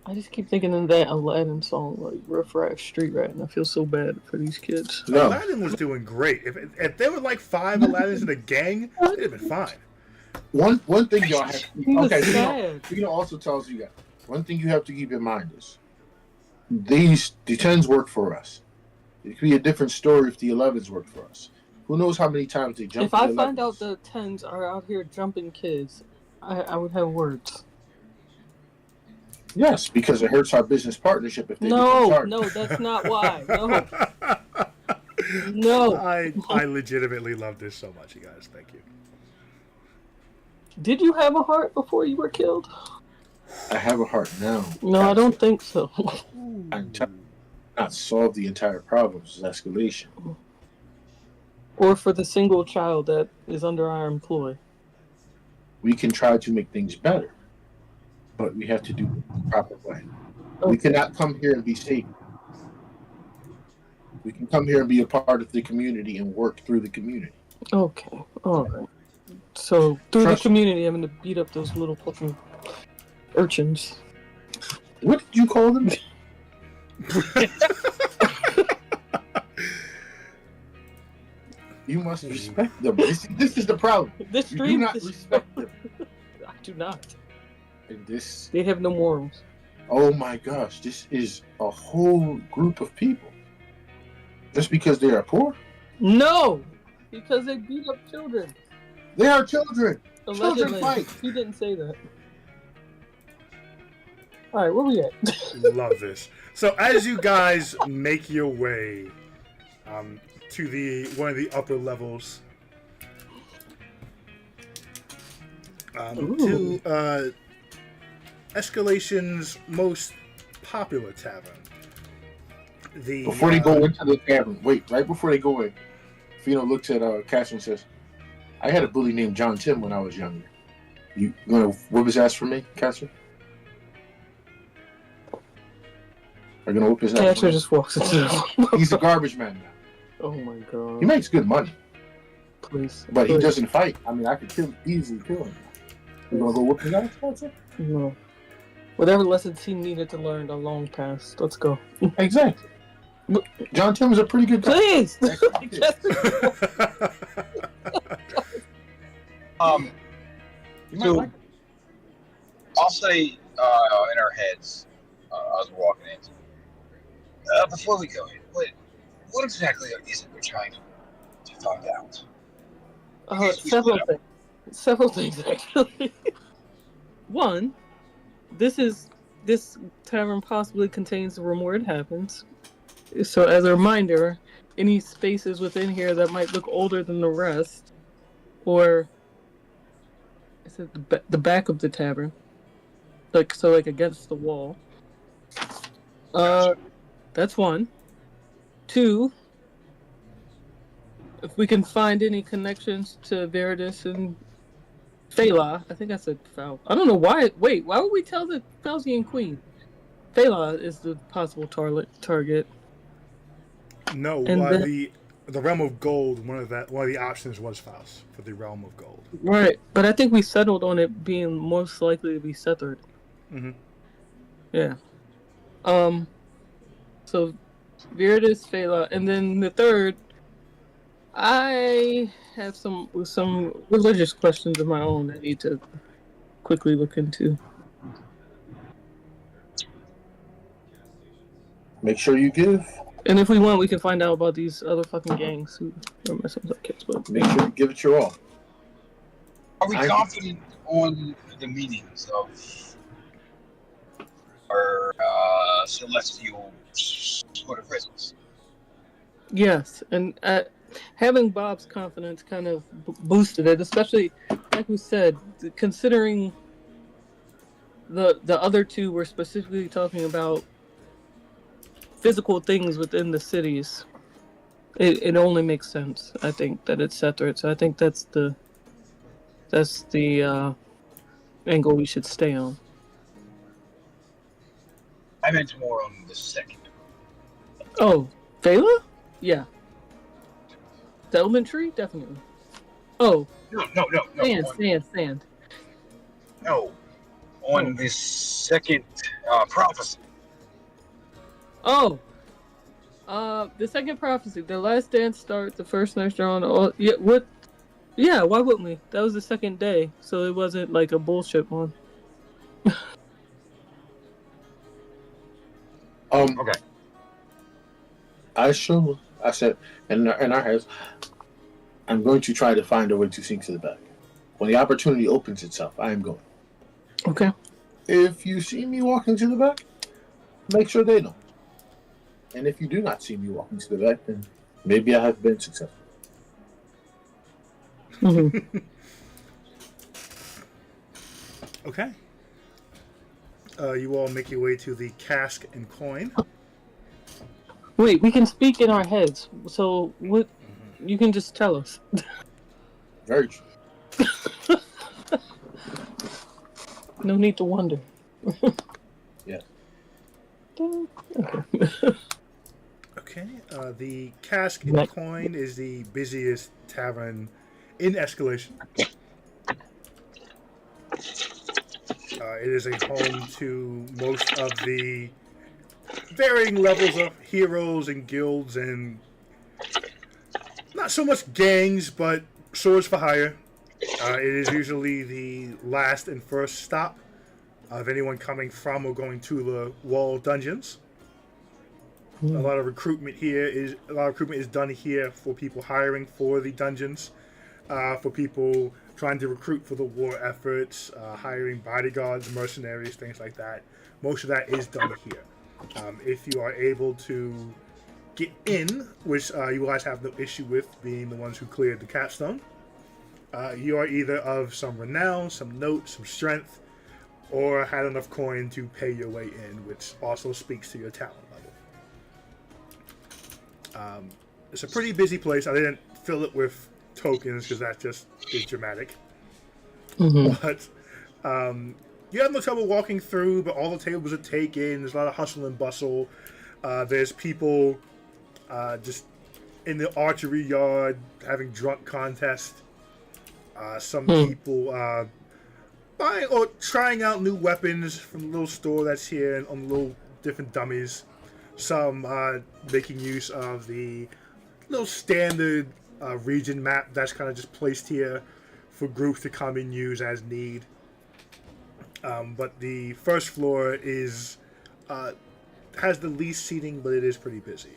I just keep thinking of that Aladdin song, like Rough Raff Street Rat, and I feel so bad for these kids.
No,
Aladdin was doing great. If there were like 5 Aladdins in a gang, it'd have been fine.
one thing y'all have.
He was
Okay,
sad.
also tells you that one thing you have to keep in mind is the 10s work for us. It could be a different story if the 11s worked for us. Who knows how many times they jump?
If I find out the 10s are out here jumping kids, I would have words.
Yes, because it hurts our business partnership if they become
No,
targets.
no, that's not why. No, no.
I legitimately love this so much, you guys. Thank you.
Did you have a heart before you were killed?
I have a heart now.
No, I don't think so.
I'm not solve the entire problem. It's escalation.
Or for the single child that is under our employ.
We can try to make things better, but we have to do it the proper way. We
Okay.
cannot come here and be safe. We can come here and be a part of the community and work through the community.
Okay, alright. So, through
Trust-
the community, I'm gonna beat up those little fucking urchins.
What did you call them? You must respect them. This is the problem.
This
You do
stream,
not respect them.
I do not.
And this,
They have no morals.
oh my gosh, this is a whole group of people. Just because they are poor?
No! Because they beat up children.
They are children.
Allegedly.
fight.
He didn't say that. Alright, where we at?
Love this. So as you guys make your way to one of the upper levels, to Escalation's most popular tavern.
Before they go into the tavern, wait, right before they go in, Fino looks at Casper and says, I had a bully named John Tim when I was younger. You gonna whip his ass for me, Casper? Are you gonna whip his ass for
Catcher
me?
just walks into the
He's a garbage man now.
Oh my god.
He makes good money,
Please.
but he
please.
doesn't fight. I mean, I could easily kill him. You gonna go whip his ass, Casper?
No. Whatever lessons he needed to learn are long past. Let's go.
Exactly. John Tim is a pretty good guy.
Please!
Excellent kid. You might
So-
like him.
I'll say in our heads as we're walking in. Before we go in, what exactly is it we're trying to find out?
Several things, actually. One, this tavern possibly contains the room where it happens. So, as a reminder, any spaces within here that might look older than the rest, or is it the back of the tavern, like against the wall. That's one. Two, if we can find any connections to Veritas and Phala. I think I said Phal. I don't know why. Wait, why would we tell the Falzian Queen? Phala is the possible target.
No,
And
the realm of gold. One of the options was Faust for the realm of gold.
Right, but I think we settled on it being most likely to be Sethard.
Mm-hmm.
Yeah. So Veritas, Phala, and then the third. I have some religious questions of my own I need to quickly look into.
Make sure you give.
And if we want, we can find out about these other fucking gangs who are messing with our kids. But
Make sure you give it your all.
Are we confident on the meanings of our celestial sort of presence?
yes, and having Bob's confidence kind of boosted it, especially like we said, considering the other two were specifically talking about physical things within the cities. It only makes sense. I think that it's separate. So I think that's the angle we should stay on.
I meant more on the second.
Oh, Phala? Yeah. Settlement tree? Definitely. Oh,
No.
sand.
No. On this second prophecy.
Oh. The second prophecy. The last dance starts, the first night's drawn. Oh, yeah, what? Yeah, why wouldn't we? That was the second day, so it wasn't like a bullshit one.
Okay.
I said, in our heads, I'm going to try to find a way to sneak to the back. When the opportunity opens itself, I am going.
Okay.
If you see me walking to the back, make sure they know. And if you do not see me walking to the back, then maybe I have been successful.
Mm-hmm.
Okay. You all make your way to the cask and coin.
Wait, we can speak in our heads. So what? You can just tell us.
Very true.
No need to wonder.
Yeah.
Okay.
Okay. The cask and coin is the busiest tavern in Escalation. It is a home to most of the varying levels of heroes and guilds and not so much gangs, but swords for hire. It is usually the last and first stop of anyone coming from or going to the wall dungeons. A lot of recruitment is done here for people hiring for the dungeons, for people trying to recruit for the war efforts, hiring bodyguards, mercenaries, things like that. Most of that is done here. If you are able to get in, which you guys have no issue with being the ones who cleared the capstone, you are either of some renown, some note, some strength, or had enough coin to pay your way in, which also speaks to your talent level. It's a pretty busy place. I didn't fill it with tokens because that just is dramatic.
Mm-hmm.
But you have no trouble walking through, but all the tables are taken. There's a lot of hustle and bustle. There's people just in the archery yard having drunk contests. Some people buying or trying out new weapons from the little store that's here and on little different dummies. Some making use of the little standard region map that's kind of just placed here for groups to come and use as need. But the first floor is has the least seating, but it is pretty busy.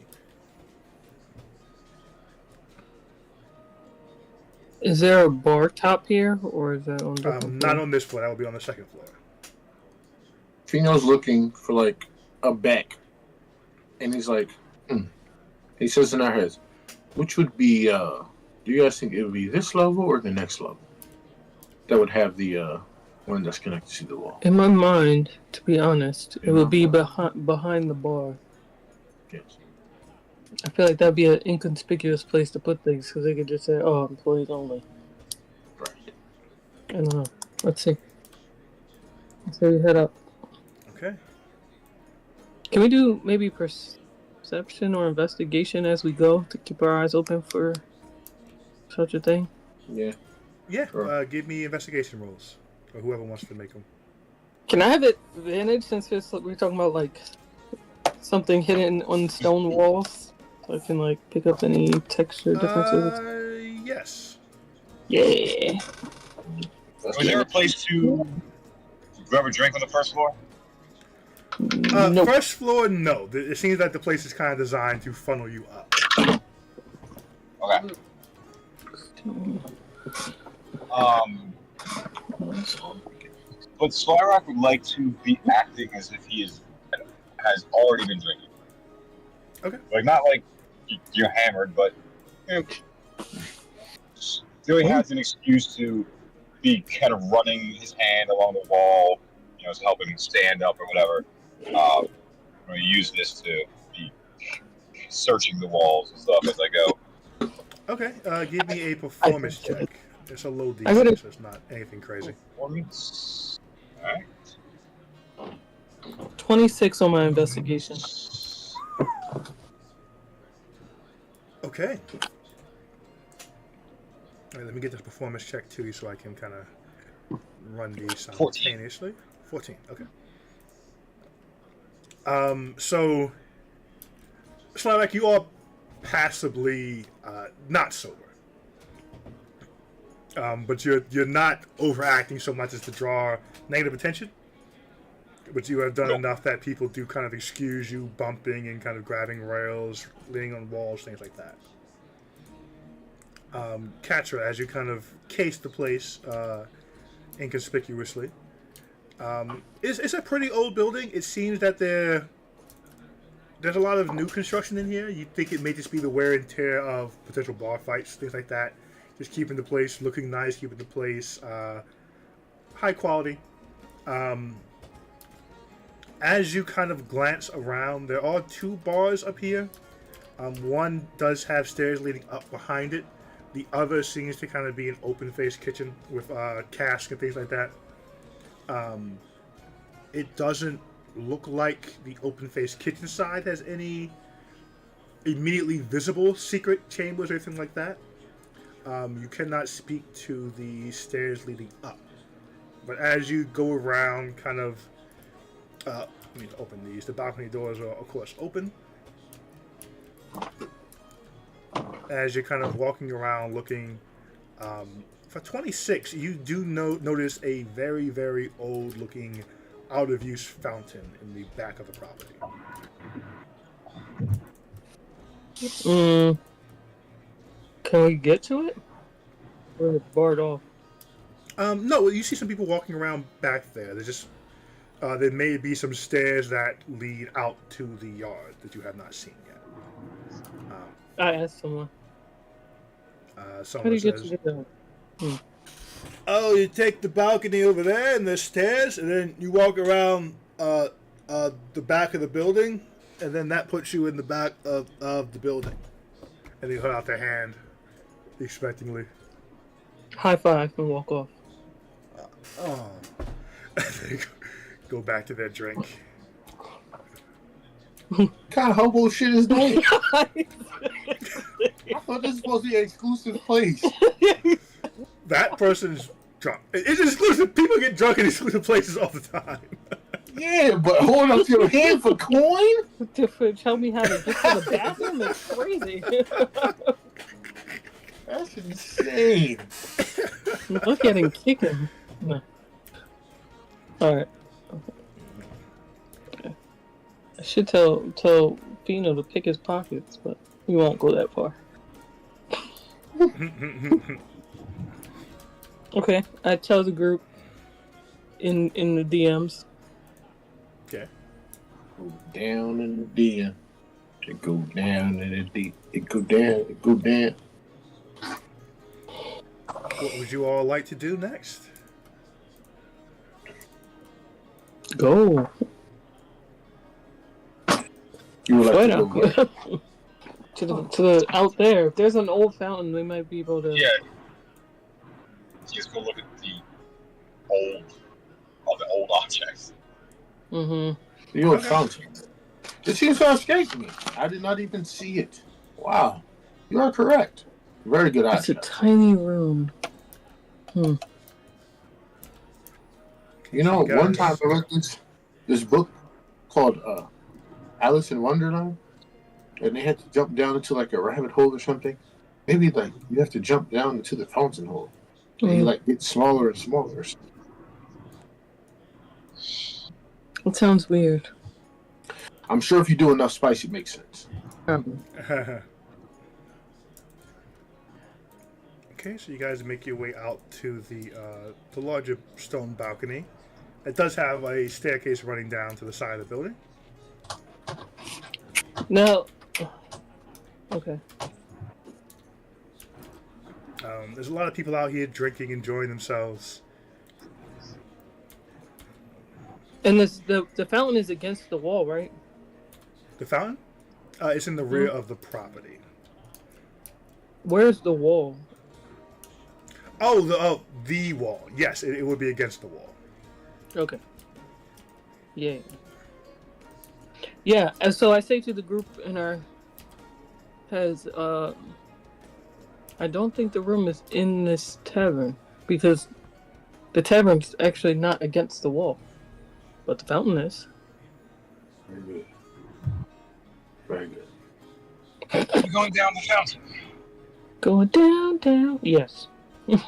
Is there a bar top here, or is that on the
Not on this floor. That will be on the second floor.
Fino's looking for like a bank, and he's like, he says in our heads, which would be, do you guys think it would be this level or the next level that would have the one that's connected to the wall?
In my mind, to be honest, it would be behind the bar.
Yes.
I feel like that'd be an inconspicuous place to put things, because they could just say, "Oh, employees only."
Right.
I don't know. Let's see. Let's say we head up.
Okay.
Can we do maybe perception or investigation as we go to keep our eyes open for such a thing?
Yeah.
Yeah.
Sure.
Give me investigation rolls, or whoever wants to make them.
Can I have advantage since we're talking about like something hidden on stone walls? So I can like pick up any texture differences.
Yes.
Yeah.
Was there a place to grab a drink on the first floor?
Nope.
First floor, no. It seems like the place is kind of designed to funnel you up.
Okay. But Slyrock would like to be acting as if he has already been drinking.
Okay.
Like, not like you're hammered, but you know, so he has an excuse to be kind of running his hand along the wall, you know, to help him stand up or whatever. I'm going to use this to be searching the walls and stuff as I go.
Okay. Give me a performance check. It's a low
I would've-
DC, so it's not anything crazy.
Performance. Alright.
26 on my investigation.
Okay. All right, let me get this performance check to you so I can kind of run these simultaneously. 14. Okay. So, it's not like you are passably not sober. But you're not overacting so much as to draw negative attention. But you have done enough that people do kind of excuse you bumping and kind of grabbing rails, leaning on walls, things like that. Katra, as you kind of case the place inconspicuously, it's a pretty old building. It seems that there's a lot of new construction in here. You think it may just be the wear and tear of potential bar fights, things like that. Just keeping the place looking nice, keeping the place high quality. As you kind of glance around, there are two bars up here. One does have stairs leading up behind it. The other seems to kind of be an open-faced kitchen with casks and things like that. It doesn't look like the open-faced kitchen side has any immediately visible secret chambers or anything like that. You cannot speak to the stairs leading up. But as you go around, kind of, let me open these. The balcony doors are, of course, open. As you're kind of walking around looking, for 26, you do notice a very, very old-looking, out-of-use fountain in the back of the property.
Can we get to it? Or is it barred off?
No, you see some people walking around back there. There's just there may be some stairs that lead out to the yard that you have not seen yet.
I asked someone. How do
Someone
you get
says,
to that?
"Oh, you take the balcony over there and there's stairs, and then you walk around the back of the building, and then that puts you in the back of the building." And they hold out their hand, expectingly.
High five and walk off.
Oh. They go back to their drink.
What kind of hobo shit is that? I thought this was supposed to be an exclusive place.
That person's drunk. It's exclusive. People get drunk in exclusive places all the time.
Yeah, but hold up your hand for coin?
To tell me how to get to the bathroom is crazy.
That's insane.
Look at him kicking. No. Alright. Okay. I should tell Fino to pick his pockets, but we won't go that far. Okay, I tell the group in the DMs.
Okay.
Go down in the DM. It go down in the D. It go down. It go down.
What would you all like to do next?
Go.
You would like
Why
to go
not?
where?
to the out there. If there's an old fountain, we might be able to.
Yeah. Just go look at all the old objects.
Mm-hmm.
The old
Okay.
fountain. It seems to escape me. I did not even see it. Wow. You are correct. Very good
It's a
idea.
tiny room.
You know,
Guys.
one time I read this book called Alice in Wonderland, and they had to jump down into like a rabbit hole or something. Maybe like you have to jump down into the fountain hole, and you like get smaller and smaller.
It sounds weird.
I'm sure if you do enough spice, it makes sense.
Okay, so you guys make your way out to the larger stone balcony. It does have a staircase running down to the side of the building.
No. Okay.
There's a lot of people out here drinking, enjoying themselves.
And the fountain is against the wall, right?
The fountain? It's in the rear of the property.
Where's the wall?
Oh, the wall. Yes, it would be against the wall.
Okay. Yeah. Yeah, and so I say to the group in our heads, I don't think the room is in this tavern, because the tavern's actually not against the wall, but the fountain is.
Very good. Very good.
You're going down the fountain.
Going down. Yes.
No,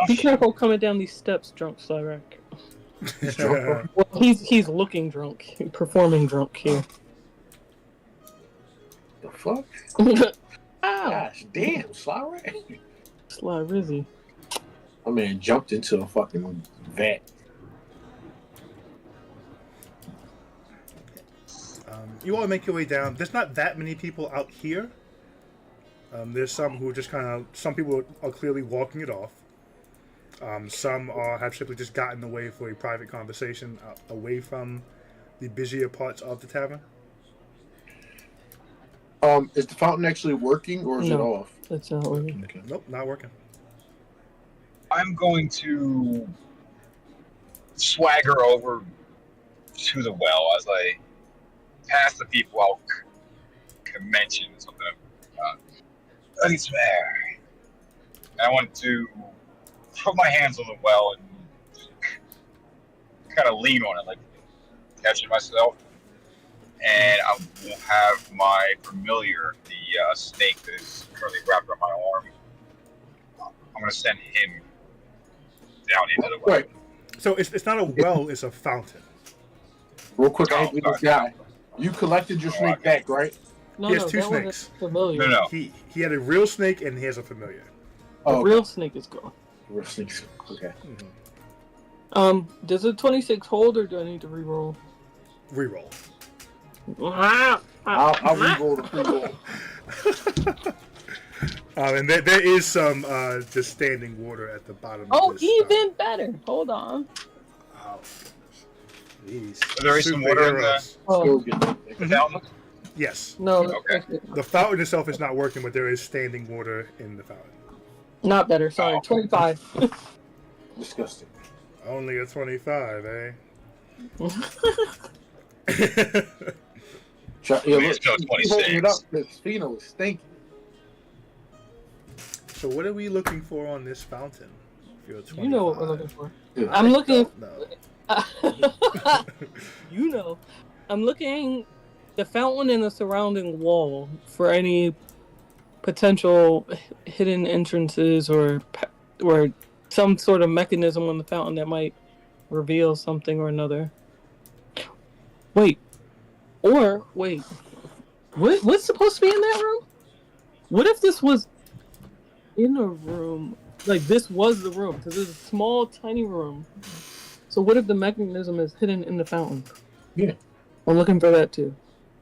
Be careful coming down these steps, drunk Cyrac. Well, he's looking drunk, performing drunk here.
The fuck?
Ow!
Gosh damn, sorry.
Sly Rizzy.
My man jumped into a fucking vat.
You all make your way down. There's not that many people out here. There's some who are just some people are clearly walking it off. Some have simply just gotten away for a private conversation away from the busier parts of the tavern.
Is the fountain actually working or is it
No.
off?
That's not working.
Okay.
Nope, not working.
I'm going to swagger over to the well as I pass the people. I'll mention something. I need some air. And I want to put my hands on the well and kind of lean on it, like catching myself. And I will have my familiar, the snake that is currently wrapped around my arm. I'm going to send him down into the well.
Right.
So it's not a well, it's a fountain.
Real quick, I
Oh,
hate with this guy. You collected your snake back, right?
No,
He has
no,
two
that wasn't
snakes.
familiar.
No.
He had a real snake and he has a familiar.
The
Oh,
real snake is gone.
real snakes. Okay.
Does a 26 hold or do I need to reroll?
Reroll.
I'll re-roll the pre-roll.
And there is some just standing water at the bottom.
Oh,
of this,
even better. Hold on.
Wow. These
There is some water in the-
superheroes.
Oh,
Still good.
The fountain?
Yes.
no.
Okay.
The fountain itself is not working, but there is standing water in the fountain.
Not better. Sorry.
Oh.
25.
Disgusting.
Only a 25, eh?
Yeah,
Please
look,
go
he's holding it
26.
up because Fino is stinking.
So what are we looking for on this fountain? If you're
You know what we're
25?
looking for.
Yeah.
I'm looking.
No.
You know, I'm looking the fountain and the surrounding wall for any potential hidden entrances or some sort of mechanism on the fountain that might reveal something or another. Wait, what's supposed to be in that room? What if this was in a room? Like this was the room because it's a small, tiny room. So what if the mechanism is hidden in the fountain?
Yeah.
I'm looking for that too.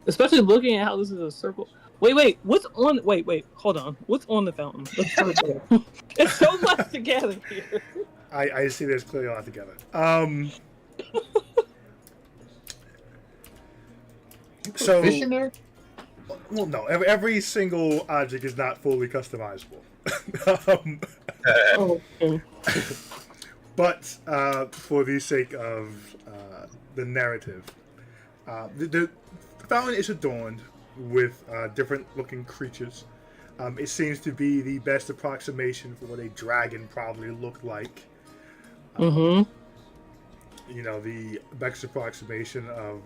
Especially looking at how this is a circle. Wait, what's on? Wait, hold on. What's on the fountain? Let's start there. It's so much together here.
I see there's clearly a lot together. So,
Fish in there?
well, no, every single object is not fully customizable.
Oh, okay.
But for the sake of the narrative, the fountain is adorned with different looking creatures. It seems to be the best approximation for what a dragon probably looked like.
Mm-hmm.
You know, the best approximation of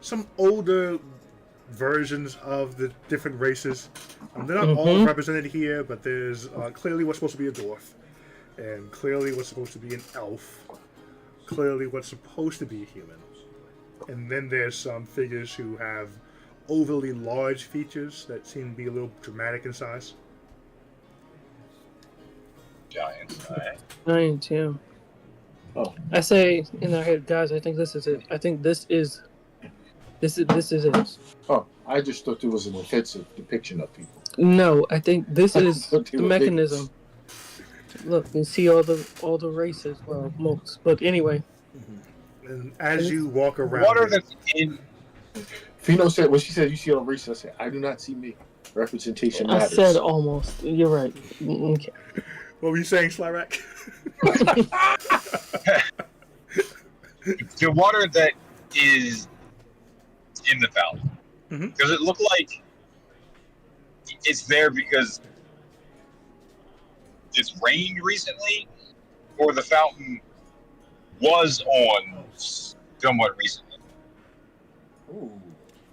some older versions of the different races. They're not all represented here, but there's clearly what's supposed to be a dwarf, and clearly what's supposed to be an elf, clearly what's supposed to be a human. And then there's some figures who have overly large features that seem to be a little dramatic in size.
Giants.
Giant, yeah.
Oh.
I say in our head, guys. I think this is it. I think this is it.
Oh, I just thought there was an offensive depiction of people.
No, I think this is
thought they
the
were
mechanism. Look, you see all the races. Well, most, but anyway.
And as you walk around,
Water that's in.
Fino said, when she said you see all races, I said, I do not see me. Representation
I
matters.
said almost. You're right. Okay.
what were you saying, Slyrak?
The water that is in the fountain.
Mhm.
Does it look like it's there because it's rained recently, or the fountain was on somewhat recently?
Ooh.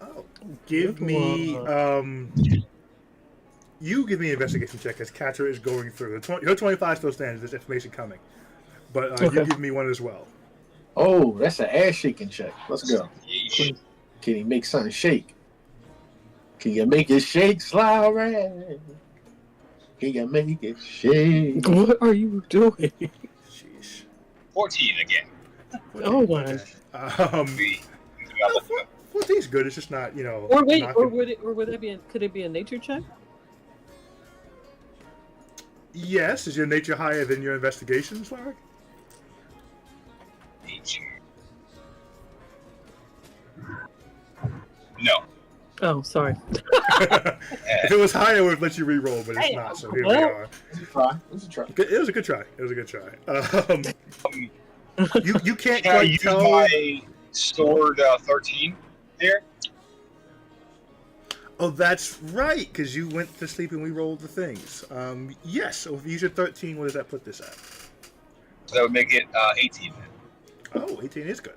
Oh, give me you give me an investigation check as Katra is going through. Your 25 still stands. There's information coming, but you
Okay.
give me one as well.
Oh, that's an ass shaking check. Let's go.
Yeesh.
Can he make something shake? Can you make it shake, Sly? Can you make it shake?
What are you doing?
Sheesh.
14 again.
Oh my.
Okay.
We-
14's good. It's just not, you know.
Or wait,
not
or
good.
would that be? Could it be a nature check?
Yes. Is your nature higher than your investigation, Slyrak?
No.
Oh, sorry.
If it was higher, I would have let you re-roll, but it's
Hey,
not. So here we
well-
are.
Let's try. Let's try.
It was a good try. It was a good try. You can't
Can I
quite
use
tell.
my stored 13 here?
Oh, that's right, because you went to sleep and we rolled the things. Yes. So if you use your 13, what does that put this at?
So that would make it 18 then.
Oh, 18 is good.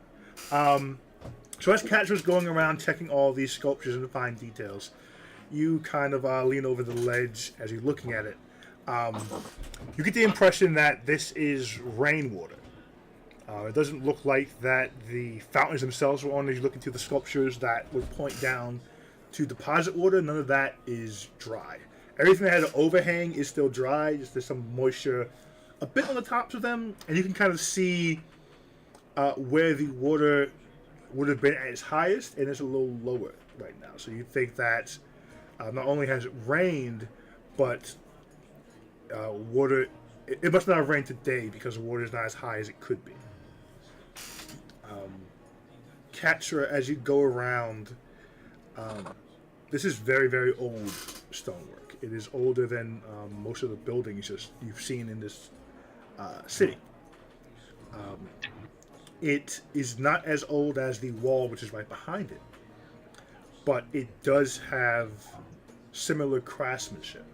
So as Katz was going around checking all these sculptures and the fine details, you kind of lean over the ledge as you're looking at it. You get the impression that this is rainwater. It doesn't look like that the fountains themselves were on as you look into the sculptures that would point down to deposit water. None of that is dry. Everything that had an overhang is still dry. Just there's some moisture a bit on the tops of them, and you can kind of see where the water would have been at its highest, and it's a little lower right now. So you think that not only has it rained, but water. It must not have rained today because the water is not as high as it could be. Katra, as you go around, this is very, very old stonework. It is older than most of the buildings you've seen in this city. It is not as old as the wall, which is right behind it, but it does have similar craftsmanship.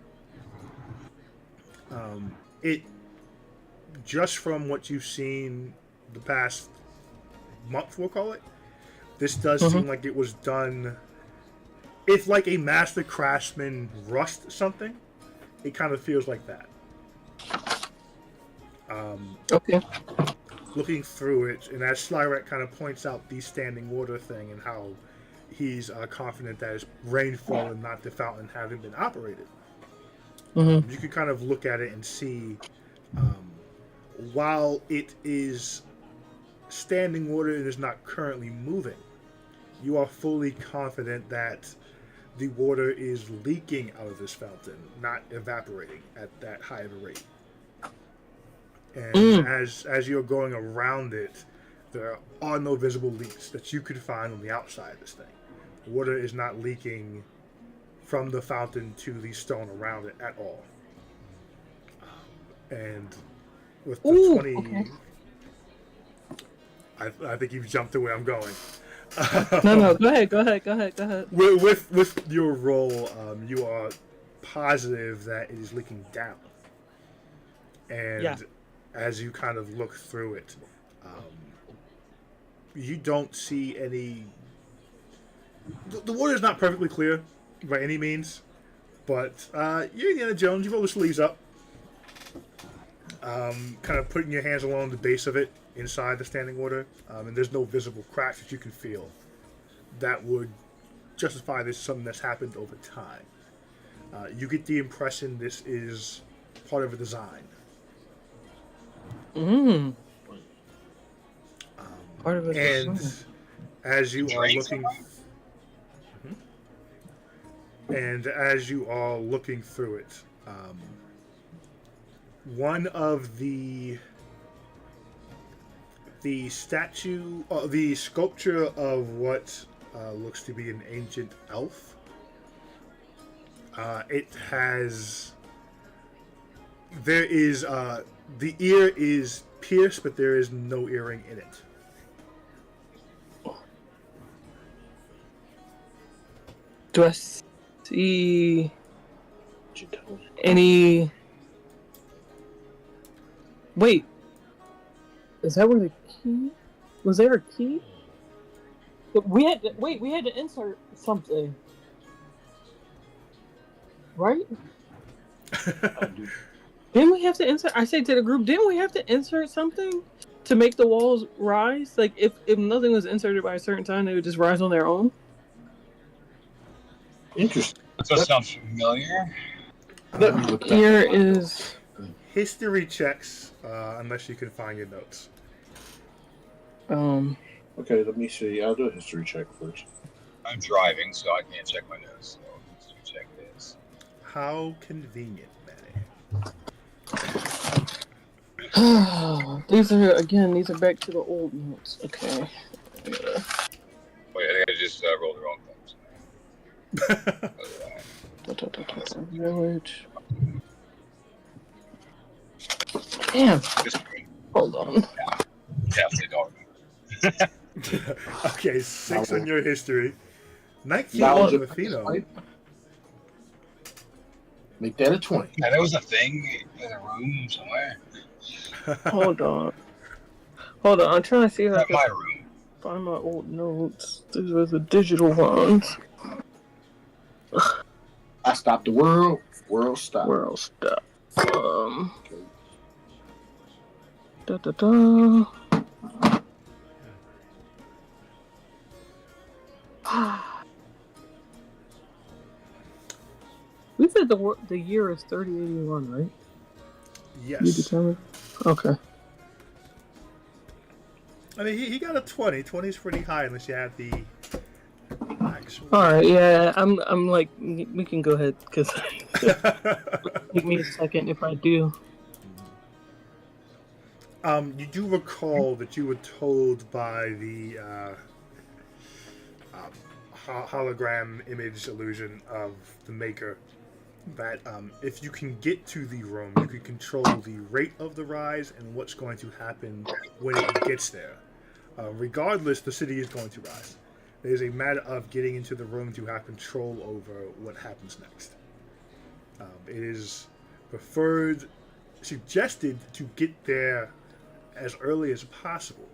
It just from what you've seen the past month, we'll call it. This does seem like it was done. If like a master craftsman rushed something, it kind of feels like that.
Okay.
Looking through it, and as Slyrek kind of points out the standing water thing and how he's confident that it's rainfall and not the fountain having been operated. You can kind of look at it and see, while it is standing water and is not currently moving, you are fully confident that the water is leaking out of this fountain, not evaporating at that high of a rate. And as you're going around it, there are no visible leaks that you could find on the outside of this thing. The water is not leaking from the fountain to the stone around it at all. And with the 20...
Okay.
I think you've jumped to where I'm going.
No, go ahead.
With your roll, you are positive that it is leaking down. And as you kind of look through it, you don't see any... The water is not perfectly clear by any means, but you're Indiana Jones. You roll the sleeves up, kind of putting your hands along the base of it inside the standing water, and there's no visible cracks that you can feel that would justify this as something that's happened over time. You get the impression this is part of a design.
Part of it.
And as you are looking... And as you are looking through it, one of the statue, the sculpture of what looks to be an ancient elf, it has... There is... the ear is pierced, but there is no earring in it.
Do I see any... Wait. Is that where the key... Was there a key? We had to insert something. Right? Didn't we have to insert... I say to the group, didn't we have to insert something to make the walls rise? Like, if nothing was inserted by a certain time, they would just rise on their own?
Interesting.
Does that sound familiar?
Let me look back.
Here is...
History checks, unless you can find your notes.
Okay, let me see. I'll do a history check first.
I'm driving, so I can't check my notes. So let's check this.
How convenient, Manny.
These are back to the old notes. Okay.
Wait, I think I just rolled the wrong things.
Village. Damn. Hold on.
Definitely don't.
Okay, 6 on your history. 19
Knowledge
on
of
the Pheno.
Make that a 20.
Yeah, there was a thing in a room somewhere.
Hold on. I'm trying to see if I
Not
can
my room.
find my old notes. These were the digital ones.
I stopped the world. World stopped.
World stuff. Da. We said the year is 3081, right? You
Yes.
determined? Okay.
I mean, he got a 20. 20 is pretty high unless you have the actual.
All right. Yeah, I'm like, we can go ahead because give me a second if I do.
You do recall that you were told by the hologram image illusion of the Maker that if you can get to the room, you can control the rate of the rise and what's going to happen when it gets there. Regardless, the city is going to rise. It is a matter of getting into the room to have control over what happens next. It is preferred suggested to get there as early as possible,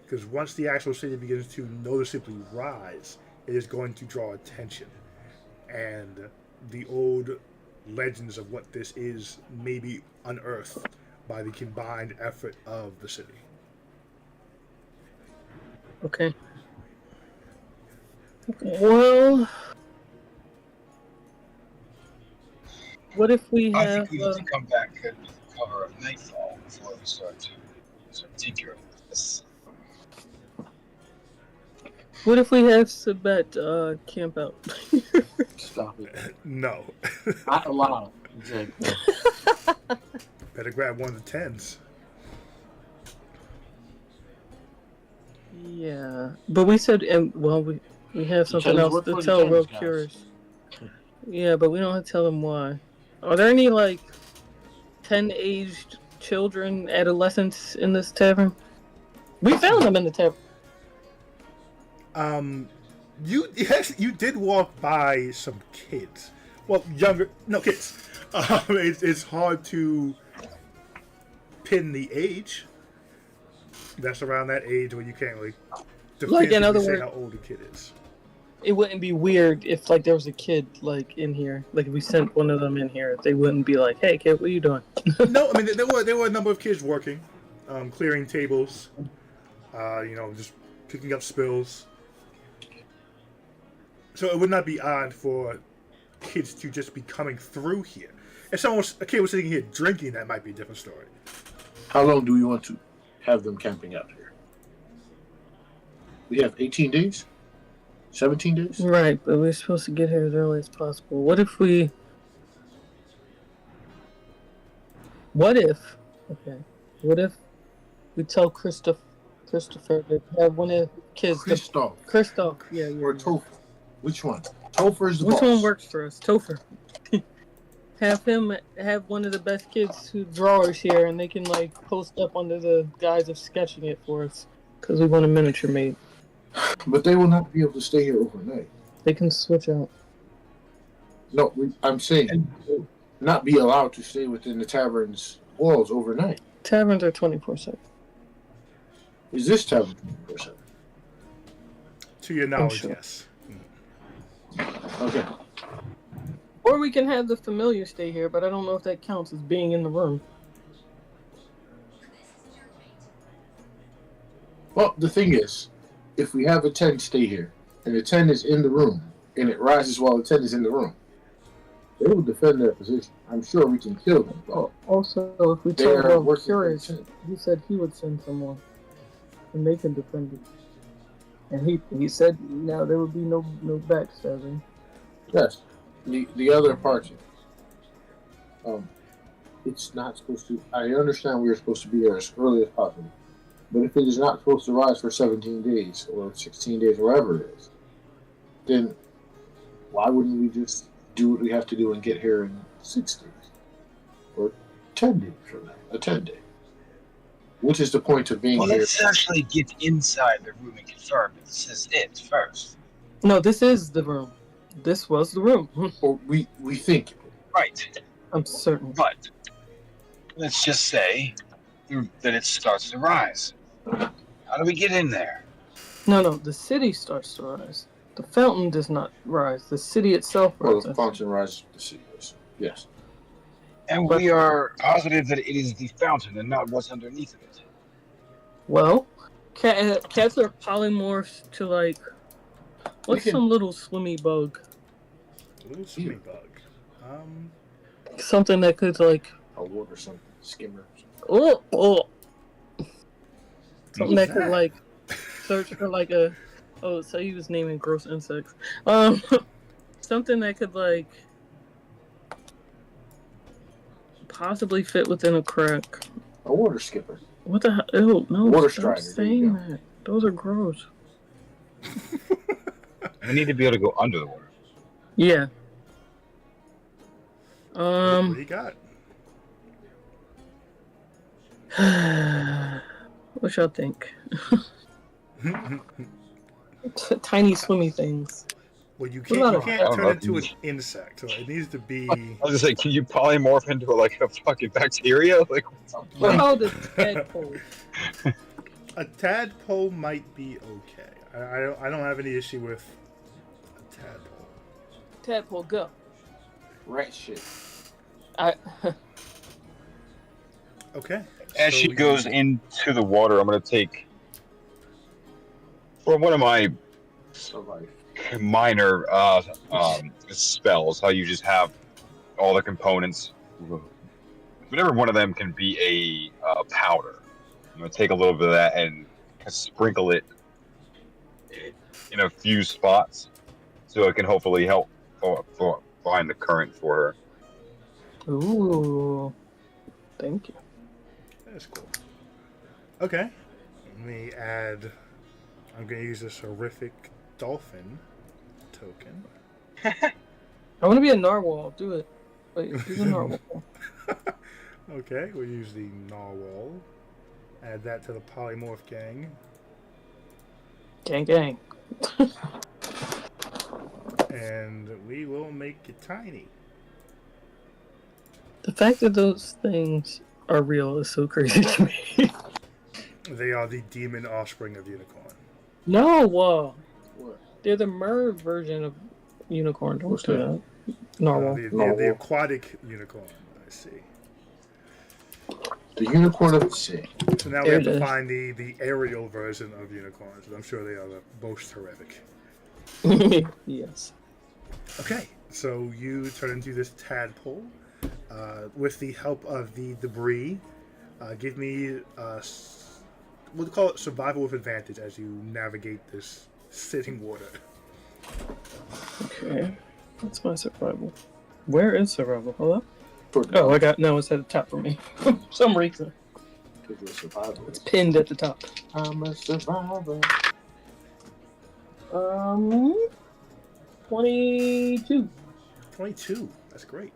because once the actual city begins to noticeably rise, it is going to draw attention, and the old legends of what this is may be unearthed by the combined effort of the city.
Okay. Well, what if we
I
have?
think we need to come back with the cover of nightfall before we start to tinker with this.
What if we have Sabet camp out?
Stop it.
No.
Not allowed. Exactly.
Better grab one of the tens.
Yeah, but we said, well, we have something
Tens
else
work
to
for the
tell
tens,
World
guys.
Curious. Yeah, but we don't have to tell them why. Are there any 10-aged children, adolescents in this tavern? We found them in the tavern.
You did walk by some kids. Well, younger, no kids. It's hard to pin the age. That's around that age where you can't really
In other
say
words,
how old a kid is.
it wouldn't be weird if there was a kid in here. If we sent one of them in here, they wouldn't be like, "Hey kid, what are you doing?"
No, I mean there were a number of kids working, clearing tables, just picking up spills. So it would not be odd for kids to just be coming through here. If a kid was sitting here drinking, that might be a different story.
How long do we want to have them camping out here? We have 18 days? 17 days?
Right, but we're supposed to get here as early as possible. What if we tell Christopher to have one of the kids. Christoph, yeah.
Or Topher. Which one? Topher is the
Which
boss.
one works for us? Topher. Have one of the best kids who drawers here, and they can post up under the guise of sketching it for us, because we want a miniature made.
But they will not be able to stay here overnight.
They can switch out.
No, I'm saying not be allowed to stay within the tavern's walls overnight.
Taverns are 24/7.
Is this tavern 24/7?
To your knowledge,
sure.
yes.
Okay.
Or we can have the familiar stay here, but I don't know if that counts as being in the room.
Well, the thing is, if we have a 10 stay here, and the 10 is in the room, and it rises while the 10 is in the room, they will defend their position. I'm sure we can kill them. But
Also, if we
they
tell
are
World
working
Curious,
for the 10.
he said he would send someone, and they can defend it. And he said now there would be no backstabbing.
Yes. The other part, it's not supposed to. I understand we are supposed to be there as early as possible, but if it is not supposed to rise for 17 days or 16 days, or whatever it is, then why wouldn't we just do what we have to do and get here in 6 days or 10 days from now? A 10-day. Which is the point of being
Well,
here?
let's actually get inside the room and confirm if this is it first.
No, this is the room. This was the room.
Or we think.
Right.
I'm certain.
But let's just say that it starts to rise. How do we get in there?
No, the city starts to rise. The fountain does not rise. The city itself
Well,
rises.
the fountain rises with the sea. Yes.
And we are positive that it is the fountain and not what's underneath of it.
Well, cats are polymorphs to what's some little swimmy bug?
Little sweet bug.
Something that could
A water something. Skimmer.
oh. Something that
What's
could search for so he was naming gross insects. Something that could possibly fit within a crack.
A water skipper.
What the hell? Ew, no,
Water
stop
strider, there you
saying
go.
that. Those are gross.
We need to be able to go under the water.
Yeah.
What do you got?
What y'all think? Tiny swimmy things.
Well, you
What about
can't
I don't
turn
know.
into an insect, so it needs to be.
I was just like, can you polymorph into like a fucking bacteria? Like,
What about the tadpole?
A tadpole might be okay. I don't have any issue with a tadpole.
Tadpole, go.
Rat shit.
I.
Okay.
as
so
she
you-
goes into the water, I'm gonna take for one of my
Survive.
minor spells. How you just have all the components. Whatever one of them can be a powder. I'm gonna take a little bit of that and sprinkle it in a few spots, so it can hopefully help find the current for her.
Ooh. Thank you.
That's cool. Okay. Let me add. I'm gonna use this horrific dolphin token.
I want to be a narwhal. Do it. Wait, do the narwhal.
Okay, we'll use the narwhal. Add that to the polymorph gang.
Gang, gang.
And we will make it tiny.
The fact that those things are real is so crazy to me.
They are the demon offspring of unicorn.
No,
What?
they're the mer version of unicorn. Don't
What's
do
that?
that. Narwhal.
The
Narwhal.
aquatic unicorn. I see.
The unicorn of the sea.
So now
There
we have
it
to
is.
find the aerial version of unicorns, and I'm sure they are the most horrific.
Yes.
Okay, so you turn into this tadpole with the help of the debris. Give me, we'll call it survival with advantage as you navigate this sitting water.
Okay. That's my survival. Where is survival? Hello?
For
Oh, I got no. It's at the top for me. For some reason,
Because we're survivors.
it's pinned at the top.
I'm a survivor.
22.
22. That's great.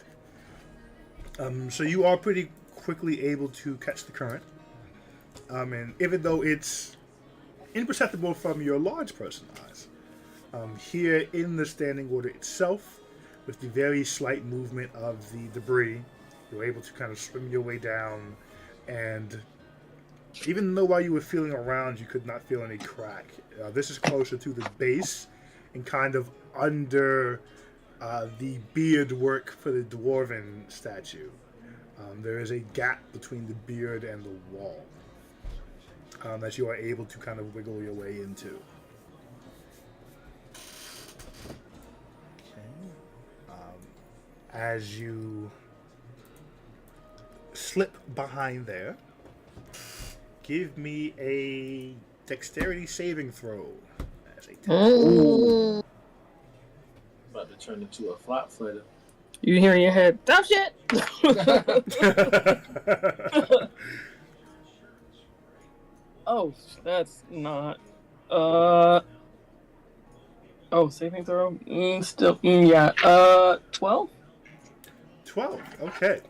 So you are pretty quickly able to catch the current. And even though it's imperceptible from your large person eyes, here in the standing water itself, with the very slight movement of the debris, you're able to kind of swim your way down. And even though while you were feeling around, you could not feel any crack. This is closer to the base and kind of under the beard work for the dwarven statue. There is a gap between the beard and the wall that you are able to kind of wiggle your way into. Okay. As you slip behind there, give me a dexterity saving throw. As a
Mm.
About to turn into a flat footer.
You hear in your head, "Stop shit!" Oh, that's not. Oh, saving throw. Still, yeah. 12.
12. Okay.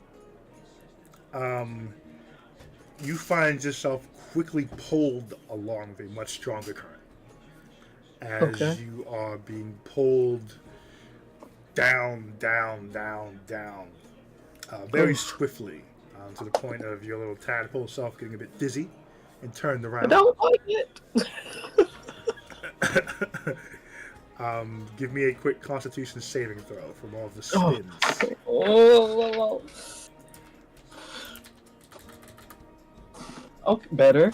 You find yourself quickly pulled along with a much stronger current as
Okay.
you are being pulled down, down, down, down, very swiftly, to the point of your little tadpole self getting a bit dizzy and turned
I
around.
don't like it.
Give me a quick Constitution saving throw from all of the
Oh.
spins.
Oh. Okay, better.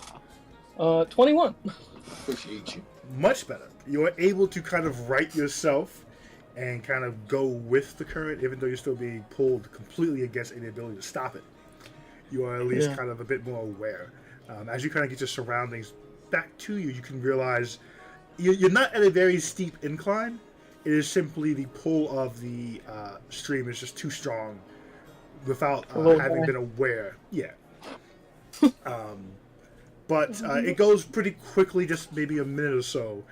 21.
Appreciate you.
Much better. You are able to kind of right yourself and kind of go with the current, even though you're still being pulled completely against any ability to stop it. You are at least
Yeah.
kind of a bit more aware. As you kind of get your surroundings back to you, you can realize you're not at a very steep incline. It is simply the pull of the stream is just too strong without
A little
having
high.
been aware. Yeah. But it goes pretty quickly, just maybe a minute or so,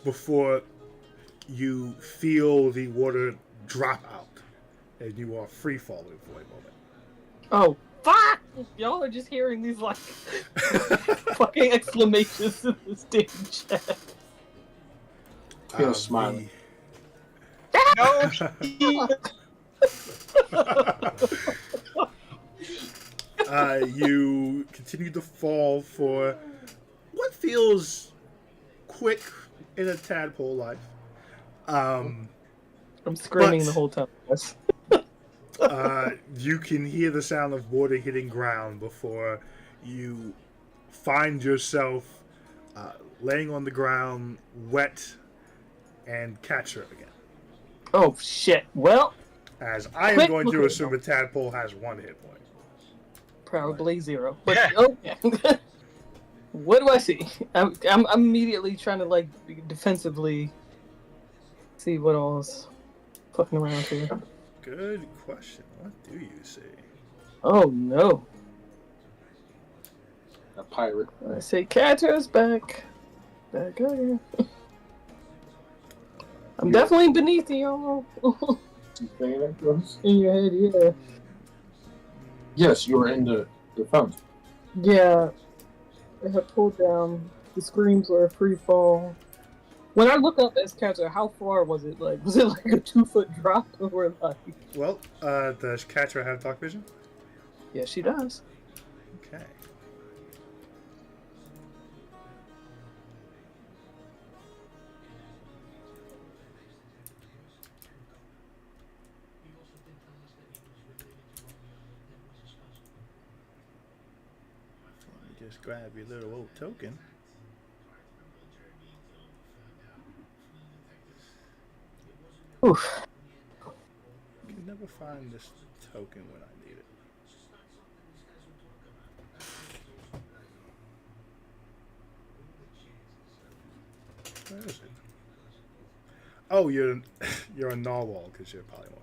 before you feel the water drop out and you are free falling for a moment.
Oh, fuck! Y'all are just hearing these, like, fucking exclamations in the stage chat.
Feel smiling.
No.
You continue to fall for what feels quick in a tadpole life.
I'm screaming
But-
the whole time. Yes.
You can hear the sound of water hitting ground before you find yourself laying on the ground, wet, and catch her again.
Oh shit. Well,
As I am
Quick,
going to
look-
assume a tadpole has 1 hit point.
probably 0. But okay. What do I see? I'm immediately trying to like defensively see what all's fucking around here.
Good question. What do you see?
Oh no.
A pirate.
I say Catter's back. Back out here. I'm definitely beneath y'all.
You saying that to us?
In your head, yeah.
Yes, you were in the fountain.
Yeah. I had pulled down. The screams were a free fall. When I look up as Catter, how far was it? Like, was it like a 2-foot drop or like?
Well, does Catra have dark vision?
Yeah, she does.
Okay. Let me just grab your little old token.
Oof.
I can never find this token when I need it. Where is it? Oh, you're you're a narwhal because you're polymorph.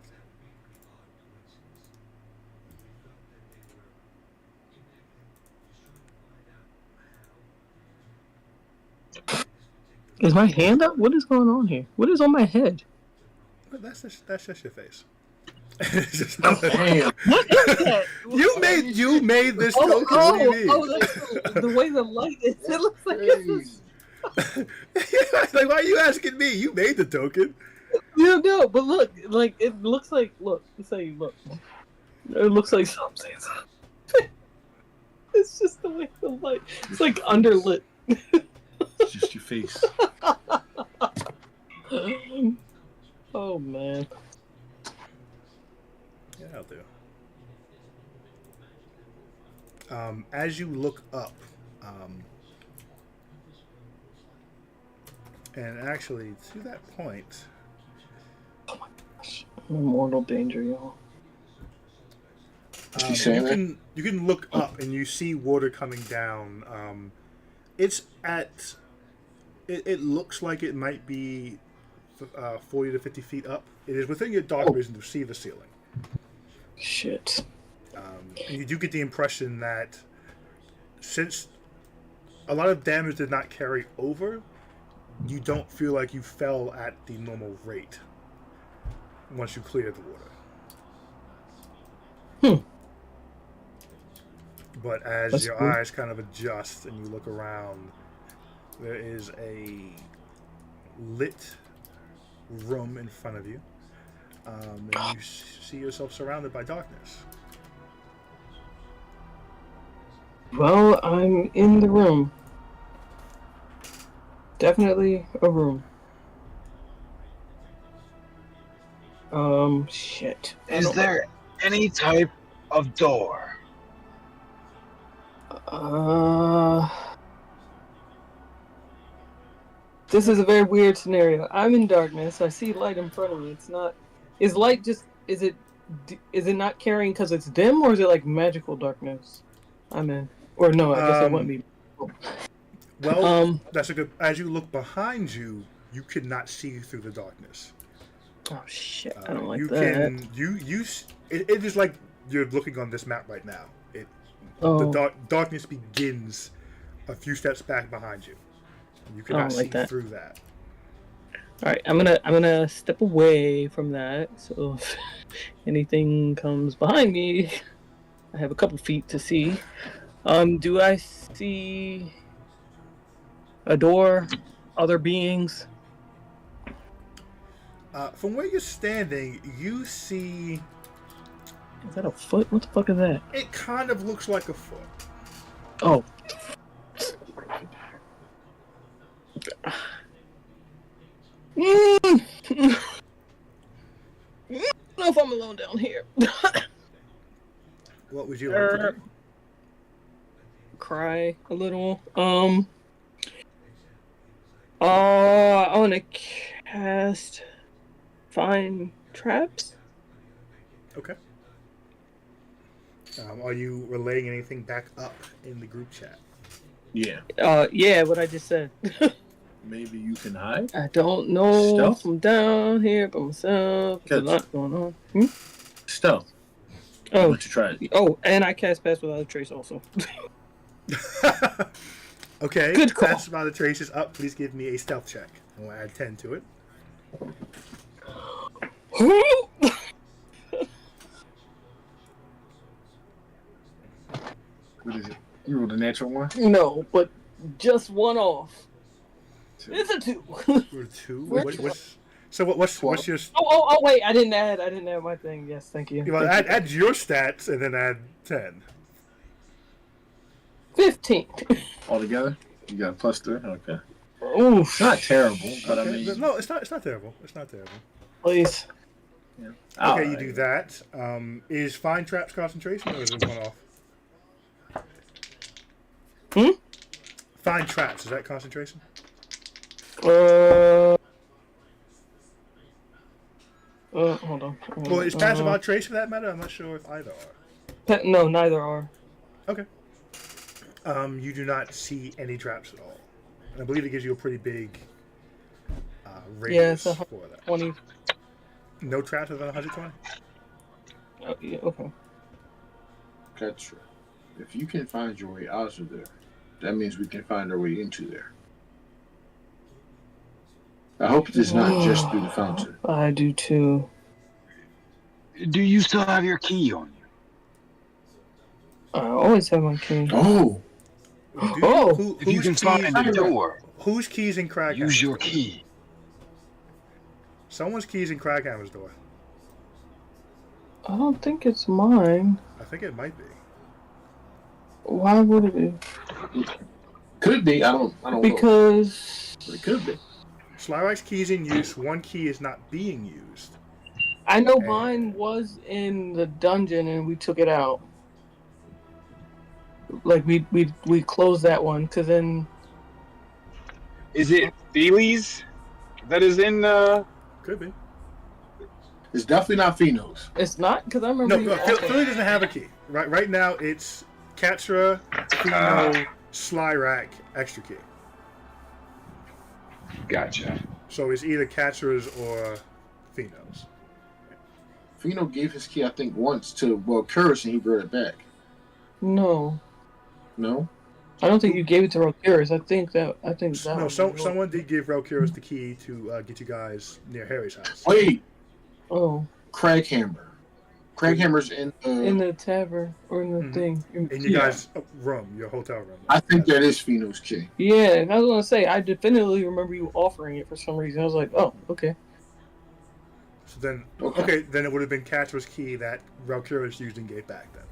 Is my hand up? What is going on here? What is on my head?
But that's just your face. It's just
Damn.
What is that?
you made this token. What do you mean?
That's the way the light is. It looks like it's
Like, why are you asking me? You made the token.
no, but look, like it looks like say look. It looks like something. It's just the way the light. It's like underlit.
It's just your face.
Oh man.
Yeah, I'll do. As you look up, and actually to that point,
I'm in mortal danger, y'all.
Is he saying that?
you can look up and you see water coming down. It's at. It looks like it might be 40 to 50 feet up. It is within your dark vision to see the ceiling.
Shit.
And you do get the impression that since a lot of damage did not carry over, you don't feel like you fell at the normal rate once you cleared the water. But as
That's
your
cool.
eyes kind of adjust and you look around, there is a lit room in front of you, and you see yourself surrounded by darkness.
Well, I'm in the room. Definitely a room. Shit.
Is there any type of door?
This is a very weird scenario. I'm in darkness. I see light in front of me. It's not. Is light just? Is it not carrying because it's dim, or is it like magical darkness? I'm in. Or no, I guess it wouldn't be.
Well, that's a good. As you look behind you, you could not see through the darkness.
Oh shit! I don't like
you
that.
can it is like you're looking on this map right now.
Oh.
The darkness begins a few steps back behind you. You
I
cannot
don't
see
like that.
through that.
All right, I'm gonna step away from that. So if anything comes behind me, I have a couple feet to see. Do I see a door? Other beings?
From where you're standing, you see
Is that a foot? What the fuck is that?
it kind of looks like a foot.
Oh. I don't know if I'm alone down here.
What would you like to do?
Cry a little. I want to cast Find Traps.
Okay. Are you relaying anything back up in the group chat?
Yeah.
Yeah, what I just said.
Maybe you can hide.
I don't know
Stealth?
if I'm down here by myself. There's a lot going on.
Stealth.
Oh,
Why don't you try it?
oh, and I cast Pass Without a Trace also.
Okay.
Good call.
Pass by the traces up. Please give me a stealth check. I'll add 10 to it.
What is it? You rolled a natural one?
No, but just one off. It's a 2.
Or 2.
Where's
What's your...
Oh, wait, I didn't add my thing. Yes, thank you.
Well, add your stats and then add 10.
15.
Altogether? You got a +3? Okay.
Oof.
It's not terrible, but
Okay.
I mean...
No, it's not terrible. It's not terrible.
Please.
Yeah.
Okay, you do that. Is Find Traps concentration or is it one off? Find Traps, is that concentration?
Hold on.
Well, is Passive Odd Trace for that matter? I'm not sure if either are.
No, neither are.
Okay. You do not see any traps at all. And I believe it gives you a pretty big radius
it's
for that.
20.
No traps within 120?
Oh, yeah, okay.
That's true. If you can find your way out of there, that means we can find our way into there. I hope it is not just through the fountain.
I do too.
Do you still have your key on you?
I always have my key.
Oh!
If you can find the door,
Whose keys in Craghammer's
use your
door?
key.
Someone's keys in Craghammer's door.
I don't think it's mine.
I think it might be.
Why would it be?
Could be. I don't know.
Because
But it could be.
Slyrite's key's in use. One key is not being used.
I know mine was in the dungeon and we took it out. Like we closed that one because then
Is it Feely's that is in
Could be.
It's definitely not Pheno's.
it's not because I remember.
No, Philly doesn't have a key. Right now, it's Katra, Pheno, Slyrack, extra key.
Gotcha.
So it's either Katra's or Pheno's.
Pheno gave his key, I think, once to Curus and he brought it back.
No,
No?
I don't think you gave it to Rokiris. I think that
No,
was yours.
someone did give Relkiris the key to get you guys near Harry's house.
Wait!
Oh,
Craghammer. Craghammer's in
in the tavern or in the
Mhm.
thing.
In your guys' room, your hotel room.
I think that is Pheno's key.
Yeah, I was gonna say I definitively remember you offering it for some reason. I was like, oh, okay.
So then,
Okay.
then it would have been Katra's key that Relkiris used and gave back then.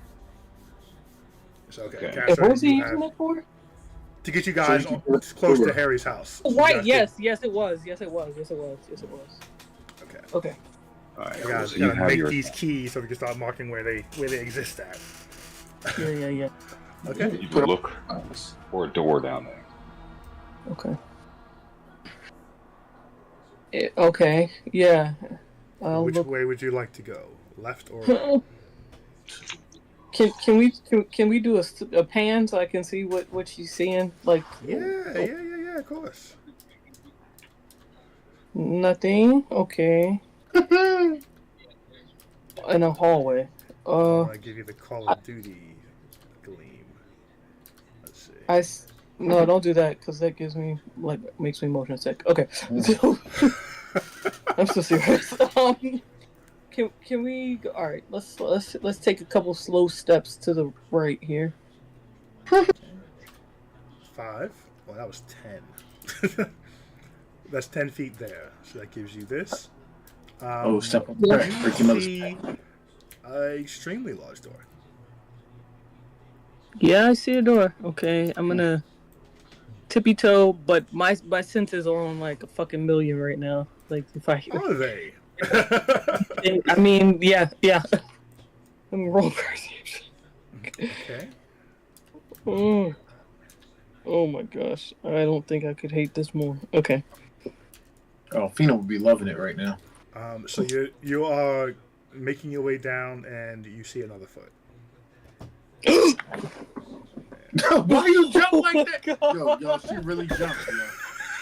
So
Okay.
And
Katra,
what was he
you
using
have-
it for?
to get you guys
So you can-
close to Harry's house.
Oh,
So you
right.
guys
Yes, it was. Yes, it was.
Okay.
Okay.
All right.
You guys
so you
gotta
have
make
your.
these keys so we can start marking where they exist at.
Yeah.
Okay.
You can look for a door down there.
Okay. Okay. Yeah. I'll
Which
look.
way would you like to go? Left or right?
Can we do a pan so I can see what she's seeing? Like
Yeah, of course.
nothing. Okay. In a hallway.
I want to give you the Call of Duty gleam. Let's see.
No, don't do that because that gives me makes me motion sick. Okay. So, I'm so serious. Can we go, all right, let's take a couple slow steps to the right here.
5. Well, that was 10. That's 10 feet there. So that gives you this.
Step on
Yeah.
the crack. Break your mother's
see
back.
an extremely large door.
Yeah, I see a door. Okay, I'm gonna tippy toe, but my senses are on like a fucking million right now. Like if I hear,
Are they?
I mean, yeah. Let me roll perception.
Okay.
Oh, oh my gosh, I don't think I could hate this more. Okay.
Oh, Fina would be loving it right now.
So you are making your way down, and you see another foot.
Why you jump
Oh
like
my
that?
God.
Yo, she really jumped, yo.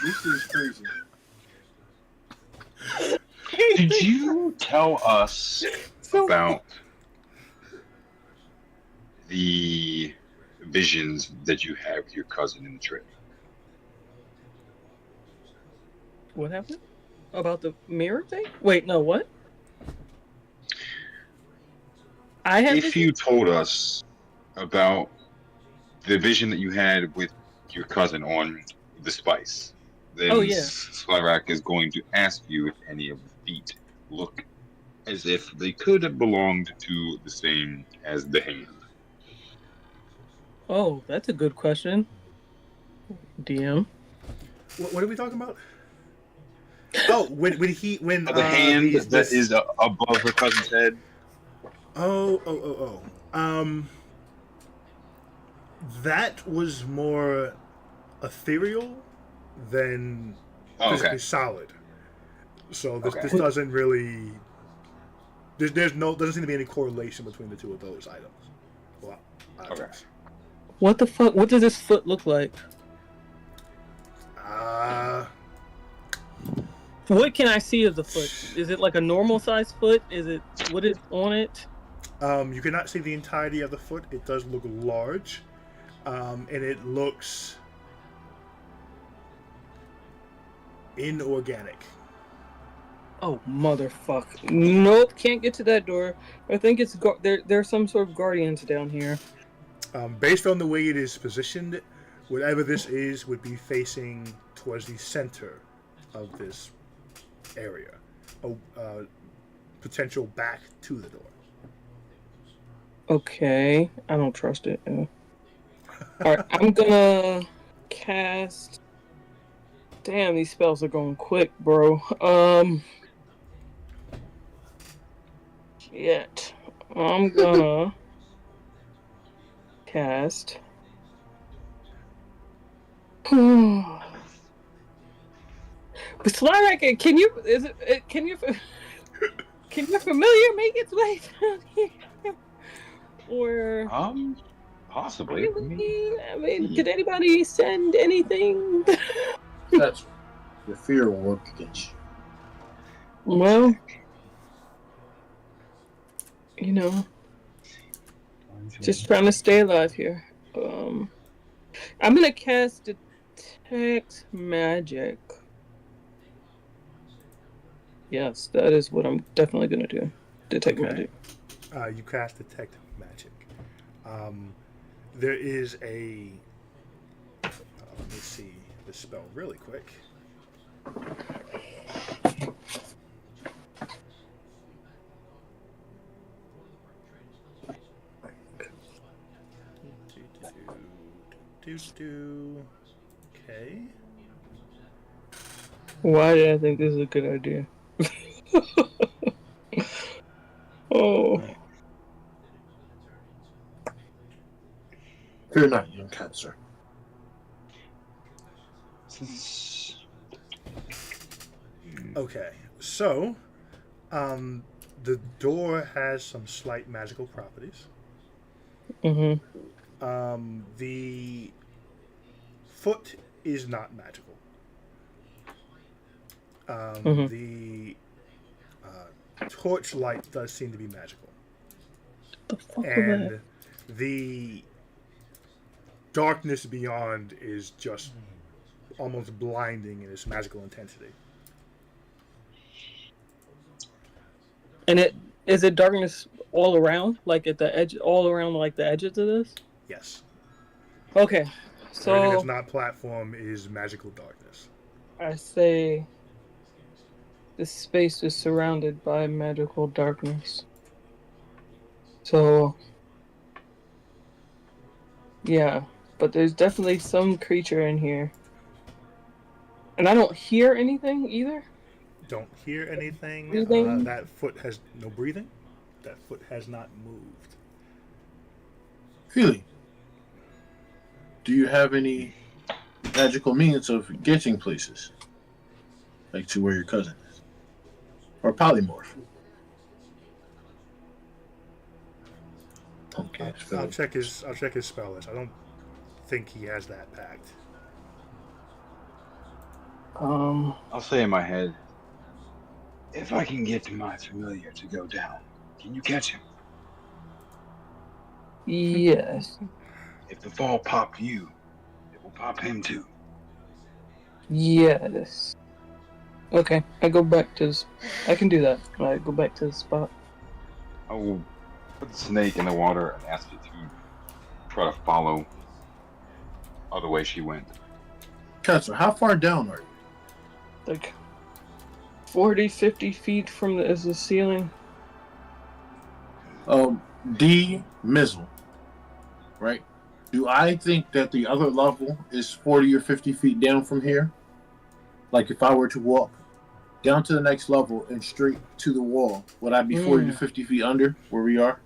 This is crazy.
Did you tell us about the visions that you had with your cousin in the trip?
What happened? About the mirror thing? Wait, no, what? I had
If you told us about the vision that you had with your cousin on the spice, then
Oh, yeah.
Slyrak is going to ask you if any of the feet look as if they could have belonged to the same as the hand.
Oh, that's a good question. DM.
What are we talking about? Oh, when
The hand that is above her cousin's head.
Oh. That was more ethereal than
Oh,
physically
okay.
solid. So this
Okay.
doesn't really. Doesn't seem to be any correlation between the two of those items. Well, objects.
What the fuck? What does this foot look like? What can I see of the foot? Is it like a normal size foot? Is it what is on it?
You cannot see the entirety of the foot. It does look large, and it looks inorganic.
Oh motherfuck! Nope, can't get to that door. I think it's there's some sort of guardians down here.
Based on the way it is positioned, whatever this is would be facing towards the center of this area. Potential back to the door.
Okay, I don't trust it. Alright, I'm gonna cast. Damn, these spells are going quick, bro. Shit. I'm gonna cast. But Slyrak, can you? Can you? Can your familiar make its way down here? Or
Possibly.
I mean, could anybody send anything?
That's your fear will work against you.
Well, you know, just trying to stay alive here. I'm gonna cast Detect Magic. Yes, that is what I'm definitely gonna do. Detect Magic.
You cast Detect Magic. There is a. Let me see the spell really quick. Okay.
Why did I think this is a good idea? Oh.
Fear not, young cancer.
Okay. So, the door has some slight magical properties.
Mm-hmm.
The foot is not magical. The torchlight does seem to be magical.
The fuck was that?
And the darkness beyond is just almost blinding in its magical intensity.
And is it darkness all around, like at the edge, all around like the edges of this?
Yes.
Okay,
Everything
so
that's not platform is magical darkness.
I say, this space is surrounded by magical darkness. So, yeah, but there's definitely some creature in here. And I don't hear anything either.
Don't hear anything.
Breathing?
That foot has no breathing. That foot has not moved.
Feely, do you have any magical means of getting places? Like to where your cousin is? Or polymorph? Okay,
I'll check his spell list. I don't think he has that packed.
I'll say in my head, if I can get my familiar to go down, can you catch him?
Yes.
If the fall popped you, it will pop him too.
Yes. Okay, I go back to I can do that. I go back to the spot.
I will put the snake in the water and ask it to try to follow the way she went.
Catcher, how far down are you?
Like 40, 50 feet from the ceiling.
D Mizzle, right? Do I think that the other level is 40 or 50 feet down from here? Like if I were to walk down to the next level and straight to the wall, would I be 40 to 50 feet under where we are?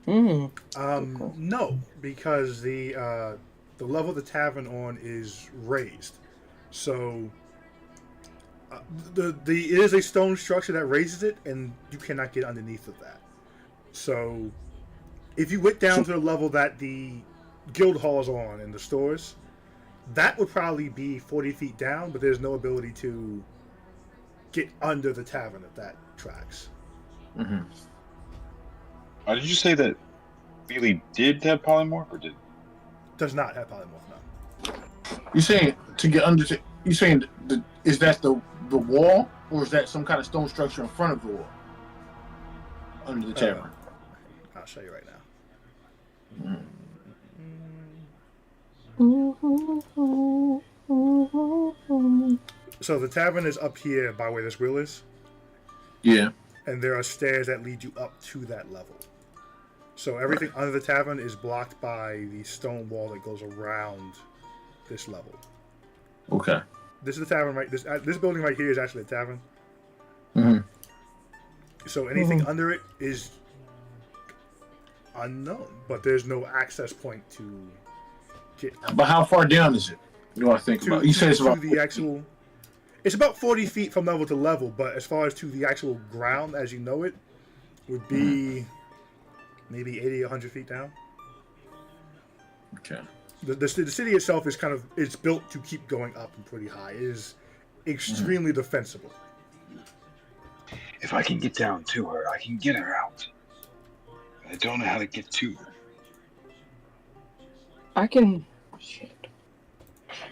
No, because the level the tavern on is raised, so it is a stone structure that raises it, and you cannot get underneath of that. So, if you went down to the level that the guild hall is on and the stores, that would probably be 40 feet down, but there's no ability to get under the tavern if that tracks.
Mm-hmm.
Did you say that Feely did have polymorph, or did?
Does not have polymorph, no.
You saying to get under? You saying is that the wall, or is that some kind of stone structure in front of the wall under the tavern?
I'll show you right now. So the tavern is up here by where this wheel is.
Yeah.
And there are stairs that lead you up to that level. So everything under the tavern is blocked by the stone wall that goes around this level.
Okay.
This is the tavern, right? This building right here is actually a tavern.
Mm-hmm.
So anything under it is unknown, but there's no access point to get.
But how far down is it? Do I think about? You said it's about
the actual. It's about 40 feet from level to level, but as far as to the actual ground as you know it, would be maybe 80, 100 feet down.
Okay.
The city itself is it's built to keep going up and pretty high. It is extremely defensible.
If I can get down to her, I can get her out. I don't know how to get to her.
I can. Shit.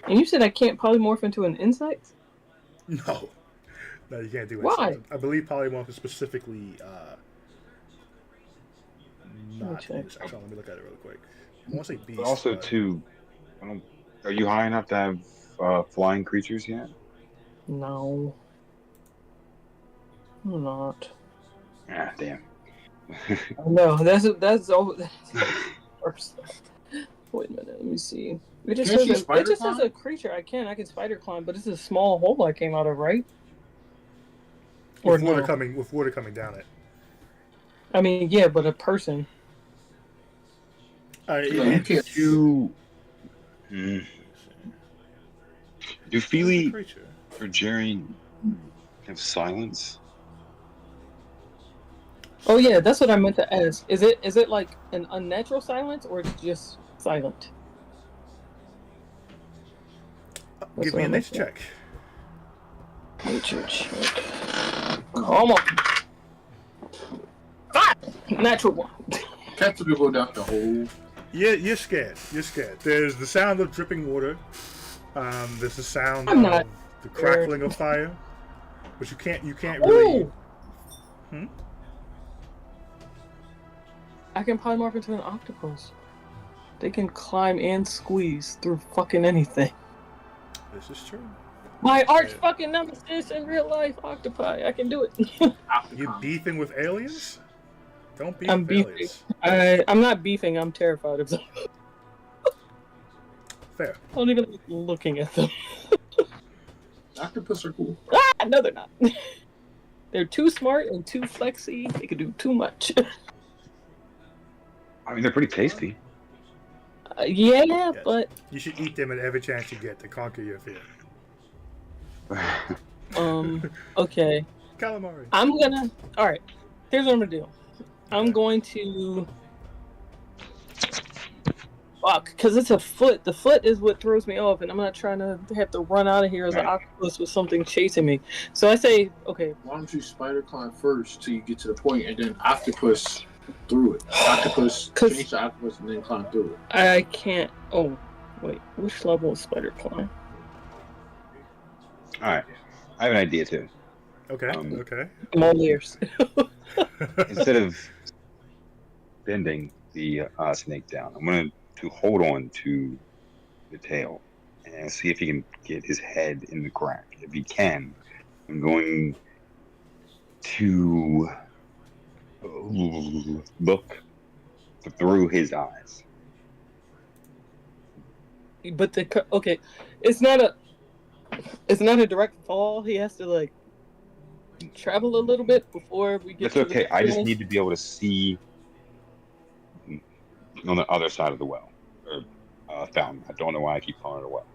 And you said I can't polymorph into an insect?
No, you can't do it.
Why?
I believe polymorph is specifically not.
check.
Actually, let me look at it real quick. I want to say beast.
But also, too, are you high enough to have flying creatures yet?
No. I'm not.
Ah, damn.
No, that's all. First. Wait a minute, let me see. It just
Can't she
says
spider
a creature. I can spider climb, but it's a small hole I came out of, right? Or
with water
no?
coming down it.
I mean, yeah, but a person.
you can't.
Do Feely
Creature.
or Jerry have silence?
Oh yeah, that's what I meant to ask. Is it like an unnatural silence or just silent?
Give me a nature check.
Nature check. Come on. 5! Natural 1.
Cats will go down the hole.
Yeah, you're scared. You're scared. There's the sound of dripping water. There's the sound
I'm
of
not
the crackling of fire, but you can't really.
Ooh!
Hmm?
I can polymorph into an octopus. They can climb and squeeze through fucking anything.
This is true.
My arch fucking nemesis in real life, octopi. I can do it.
You beefing with aliens? Don't beef
I'm
with
beefing.
aliens.
I'm not beefing. I'm terrified of them.
Fair.
I don't even like looking at them.
Octopus are cool.
Ah, no, they're not. They're too smart and too flexy. They can do too much.
I mean, they're pretty tasty.
Yeah,
Yes.
but
You should eat them at every chance you get to conquer your fear.
okay.
Calamari.
All right. Here's what I'm gonna do. I'm going to. Fuck, because it's a foot. The foot is what throws me off, and I'm not trying to have to run out of here as an
Right.
octopus with something chasing me. So I say, okay,
Why don't you spider climb first till you get to the point, and then octopus through it? Octopus,
'Cause-
finish the octopus, and then climb through it.
I can't. Oh, wait, which level is spider climb?
All right, I have an idea too.
Okay.
Um,
Okay.
I'm all ears.
Instead of bending the snake down, I'm going to hold on to the tail and see if he can get his head in the crack. If he can, I'm going to look through his eyes.
But okay, it's not a direct fall. He has to like travel a little bit before we get.
That's
to
okay.
the
I just
finish.
need to be able to see on the other side of the well or fountain. I don't know why I keep calling it a well.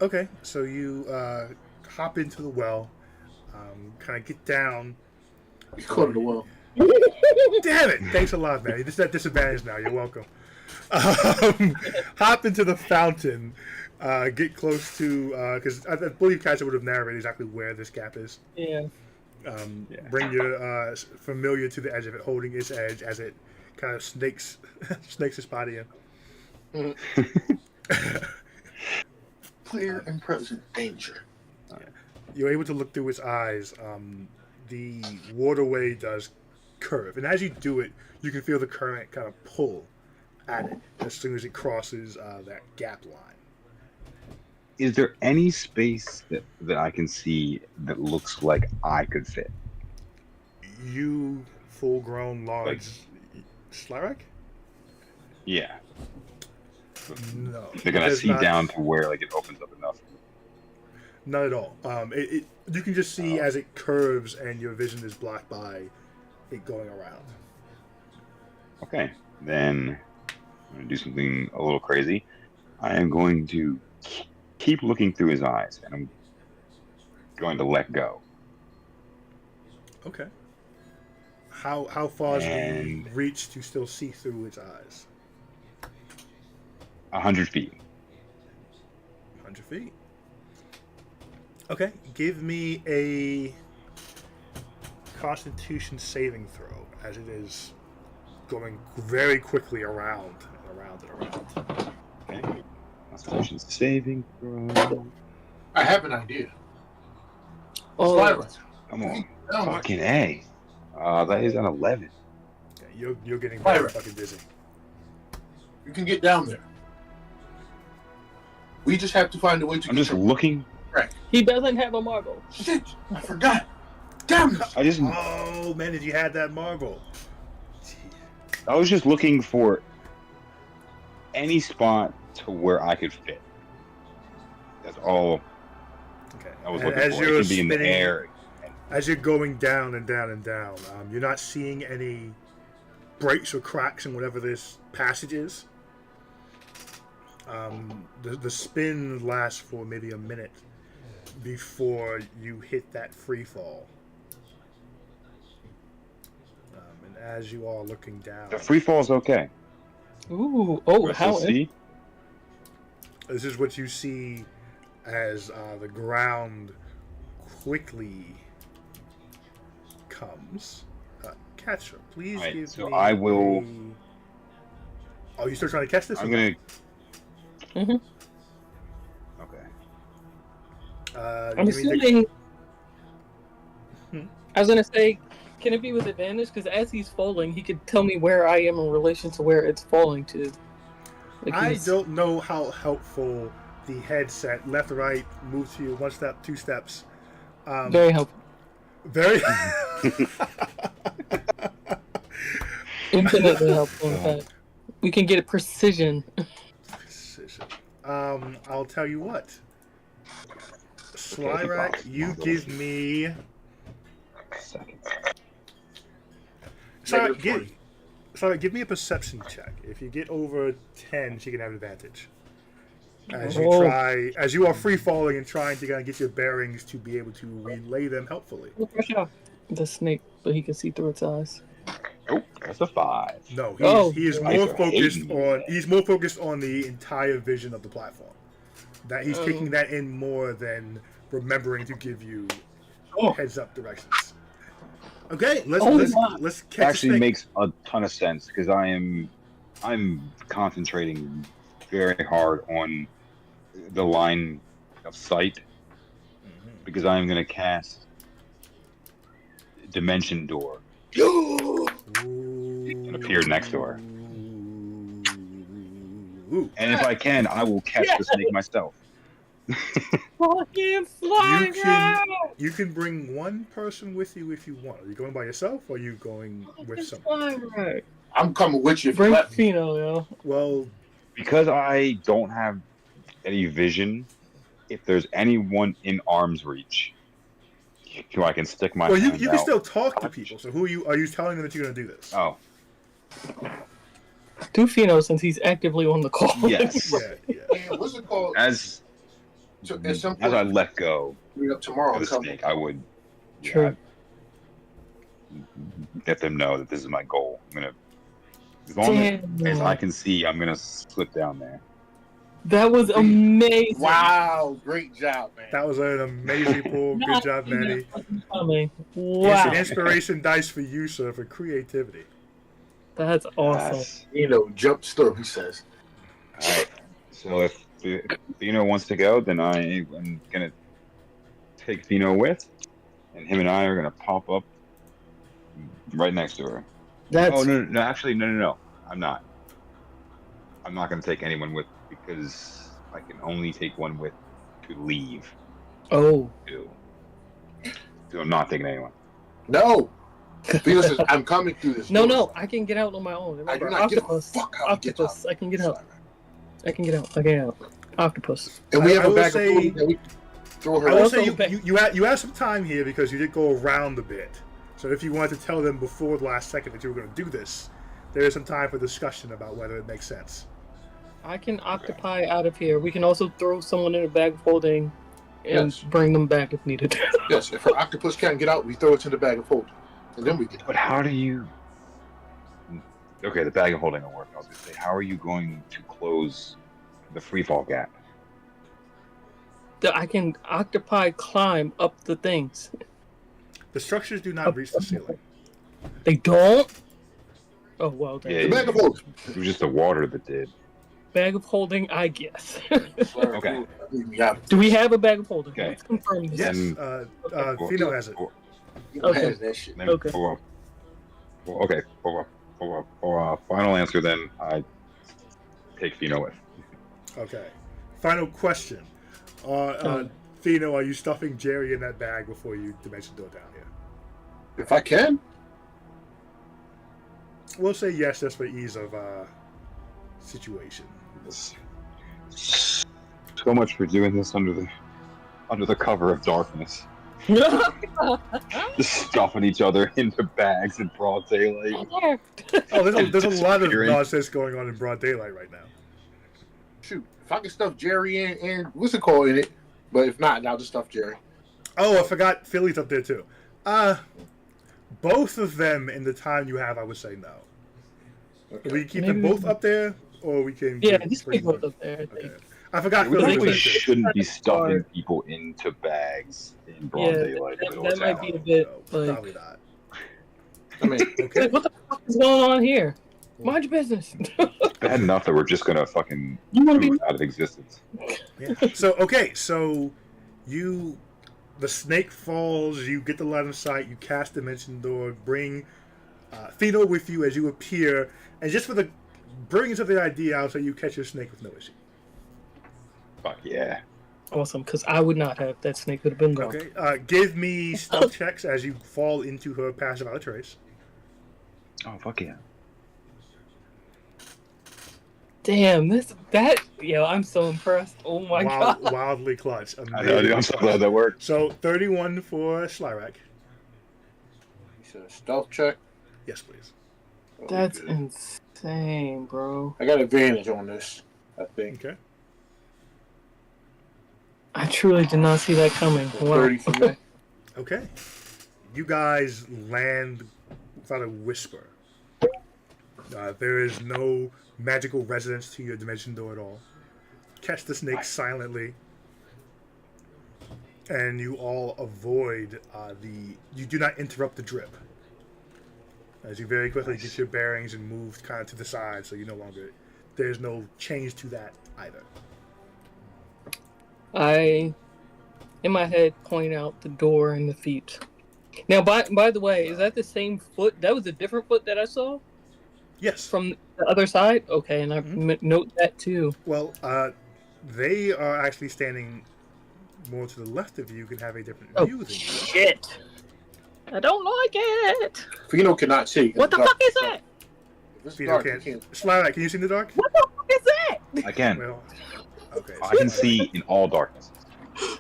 Okay, so you hop into the well, kind of get down.
You caught it a well.
Damn it! Thanks a lot, man. This is at disadvantage now. You're welcome. Hop into the fountain. Get close to because I believe Kaiser would have narrated exactly where this gap is.
Yeah.
Bring your familiar to the edge of it, holding its edge as it kind of snakes its body in.
Clear and present danger.
You're able to look through its eyes. The waterway does curve, and as you do it, you can feel the current kind of pull at it as soon as it crosses that gap line.
Is there any space that I can see that looks like I could fit?
You, full-grown, large Slyrak?
Yeah.
No.
They're gonna
There's
see
not-
down to where like it opens up enough.
Not at all. You can just see as it curves, and your vision is blocked by it going around.
Okay, then I'm gonna do something a little crazy. I am going to keep looking through his eyes, and I'm going to let go.
Okay. How far is the
And-
reach to still see through its eyes?
100 feet.
100 feet. Okay, give me a Constitution saving throw, as it is going very quickly around and around and around.
Okay. Constitution saving throw.
I have an idea.
Oh,
Slyrak,
Come on.
down there.
Fucking A. That is an 11.
Okay, you're getting very
Pirate.
fucking busy.
You can get down there. We just have to find a way to
I'm
get
just
your
looking.
he doesn't have a marble.
Shit! I forgot. Damn it!
I
Oh man, did you have that marble?
was just looking for any spot to where I could fit. That's all
Okay.
I was
And
looking
as
for. It
you're
can be in the
spinning-
air.
As you're going down and down and down, you're not seeing any breaks or cracks in whatever this passage is. The spin lasts for maybe a minute before you hit that free fall. And as you are looking down,
The free fall's okay.
Ooh, oh,
Rest
how?
of the sea,
this is what you see as the ground quickly comes. Catcher, please
Alright,
give
so
me
I will-
Oh, you still trying to catch this?
I'm gonna.
Mhm.
Okay.
I'm
give me the-
assuming.
Hmm?
I was gonna say, can it be with advantage? Because as he's falling, he could tell me where I am in relation to where it's falling to. Like
I
he's-
don't know how helpful the headset left to right, move to you 1 step, 2 steps.
Very helpful.
Very.
Infinitely helpful, in fact. We can get precision.
Precision. I'll tell you what. Slyrak, you give me.
Second.
Slyrak, give me a perception check. If you get over 10, she can have advantage. As you are free falling and trying to kind of get your bearings to be able to relay them helpfully.
The snake, but he can see through its eyes.
Oh, that's a 5.
No, he is
Nice
more
for
focused
hating
on
me.
he's more focused on the entire vision of the platform. That he's taking that in more than remembering to give you heads up directions. Okay, let's catch
Actually
the snake.
makes a ton of sense because I'm concentrating very hard on the line of sight because I'm going to cast Dimension Door.
Ooh.
Appear next door.
Ooh.
And if I can, I will catch the snake myself.
Fucking fly
You can bring one person with you if you want. Are you going by yourself or are you going with someone?
I'm coming with you. If you
Bring
let me.
Fino, yo.
Well,
Because I don't have any vision, if there's anyone in arm's reach, so I can stick my
you
hand
can
out.
still talk to people. So who are you telling them that you're going to do this?
Oh,
Do Fino since he's actively on the call.
yes.
Yeah.
Man, what's it called?
As
At some
as I
point,
let go
tomorrow,
of the
I'm coming.
snake, I would
True.
let them know that this is my goal. I'm gonna, as long as I
Damn.
can see, I'm gonna slip down there.
That was amazing.
Wow, great job, man.
That was an amazing pull. Good
Not
job,
even
Manny.
fucking coming.
It's
Wow.
an inspiration dice for you, sir, for creativity.
That's awesome.
Yes.
You know, jump through, he says.
All right. So if Thino wants to go, then I am gonna take Thino with, and him and I are gonna pop up right next to her.
That's
Oh no! Actually, no. I'm not. I'm not gonna take anyone with because I can only take one with to leave.
oh.
So I'm not taking anyone.
No. Venus says, I'm coming through this.
No,
door.
no, I can get out on my own.
I do
Remember,
not give a
octopus.
fuck how I get out.
Octopus. I can get out. I can get out. I can get out. Octopus.
And we
I
have a
will
bag
say-
of food that we throw her
I will
out.
say
Also,
you have some time here because you did go around a bit. So if you wanted to tell them before the last second that you were going to do this, there is some time for discussion about whether it makes sense.
I can octopi out of here. We can also throw someone in a bag of holding and
Yes.
bring them back if needed.
Yes, if her octopus can't get out, we throw it in the bag of holding. And then we get
But how do you? Okay, the bag of holding will work. I was gonna say, how are you going to close the free fall gap?
I can octopi climb up the things.
The structures do not reach the ceiling.
They don't? Oh, well, then.
Yeah,
the bag of holding.
It was just the water that did.
Bag of holding, I guess.
Okay.
Do we have a bag of holding?
Okay.
Let's confirm this.
Yes,
And-
Fino has it.
Okay.
Has that shit.
Then
Okay.
For final answer, then I take Fino with.
Okay. Final question. Fino, are you stuffing Jerry in that bag before you dimension door down here?
If I can,
We'll say yes, just for ease of situation.
So much for doing this under the cover of darkness. Just stuffing each other into bags in broad daylight.
Oh, there's a lot of
Disappearing.
nonsense going on in broad daylight right now.
shoot. If I can stuff Jerry in and what's it called in it, but if not, I'll just stuff Jerry.
Oh, I forgot Philly's up there too. Both of them in the time you have, I would say no.
Okay.
We keep
Maybe
them both up there, or we can.
Yeah,
bring
just pick
one.
both up there, I think.
Okay. I forgot
I
Philly
think
was
we
there too.
shouldn't be stuffing people into bags in broad
Yeah,
daylight.
that might be a bit,
No,
like,
probably not.
I mean,
Okay.
like, what the fuck is going on here? Mind your business.
Bad enough that we're just gonna fucking
You want to
move
be
out of existence.
Yeah. So the snake falls. You get the line of sight. You cast Dimension Door. Bring Fino with you as you appear, and just for the bringing of the idea out, so you catch your snake with no issue.
Fuck yeah.
Awesome, because I would not have. That snake would have been gone.
Okay. Give me stealth checks as you fall into her pass without a trace.
Oh, fuck yeah.
Damn, yo, I'm so impressed. Oh my god.
Wildly clutch.
I'm so glad that worked.
So 31 for Slyrak.
You said a stealth check.
Yes, please.
That's
Okay.
insane, bro.
I got advantage on this, I think.
Okay.
I truly did not see that coming. Wow.
30 for me.
Okay. You guys land without a whisper. There is no magical resonance to your dimension door at all. Catch the snake silently. And you all avoid you do not interrupt the drip. As you very quickly get your bearings and move kind of to the side, so you no longer, there's no change to that either.
I, in my head, point out the door and the feet. Now, by the way, is that the same foot? That was a different foot that I saw
Yes.
from the other side? Okay, and I note that too.
Well, they are actually standing more to the left of you. You can have a different
Oh,
view than you.
shit. I don't like it.
Fino cannot see.
What the fuck is that?
If it's
Vito
dark,
can't.
you can't.
Slyrak, can you see in the dark?
What the fuck is that?
I can.
Well, okay.
I can see in all darkness.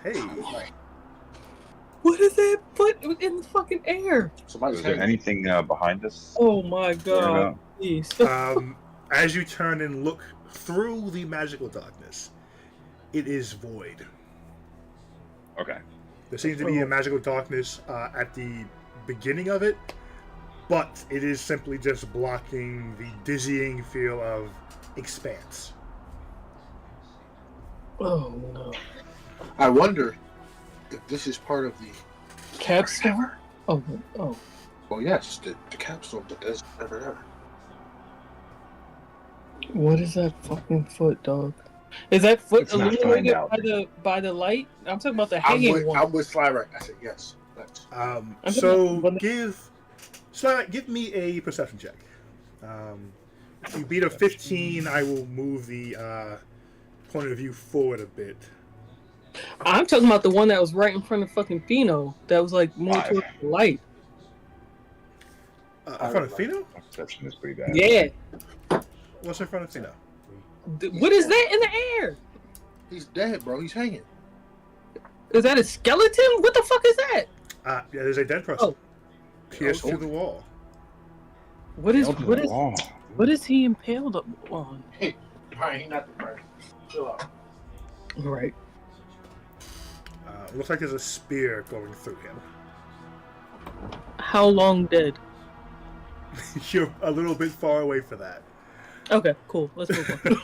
Hey,
What is that foot in the fucking air?
Somebody's
Is there
hanging.
anything behind us?
Oh my god.
no.
Please.
as you turn and look through the magical darkness, it is void.
Okay.
There seems to be a magical darkness at the beginning of it, but it is simply just blocking the dizzying feel of expanse.
Oh no.
I wonder if this is part of the
Capstone? Oh.
well, yes, the capsule, but there's never ever.
What is that fucking foot, dog? Is that foot
Let's not find
illuminated
out.
by the light? I'm talking about the hanging one.
I'm with Slyrak. I said yes. Thanks.
So give me a perception check. If you beat a 15, I will move the point of view forward a bit.
I'm talking about the one that was right in front of fucking Fino. That was like more
5.
towards the light.
In front of Fino?
My perception is pretty bad.
Yeah.
What's in front of Fino?
What is that in the air?
He's dead, bro. He's hanging.
Is that a skeleton? What the fuck is that?
Yeah, there's a dead person.
Oh.
Pierced through the wall.
What is
Oh.
what is he impaled up on?
Hey, Brian, he's not the Brian. Chill out.
Right.
Looks like there's a spear going through him.
How long dead?
You're a little bit far away for that.
Okay, cool. Let's move on.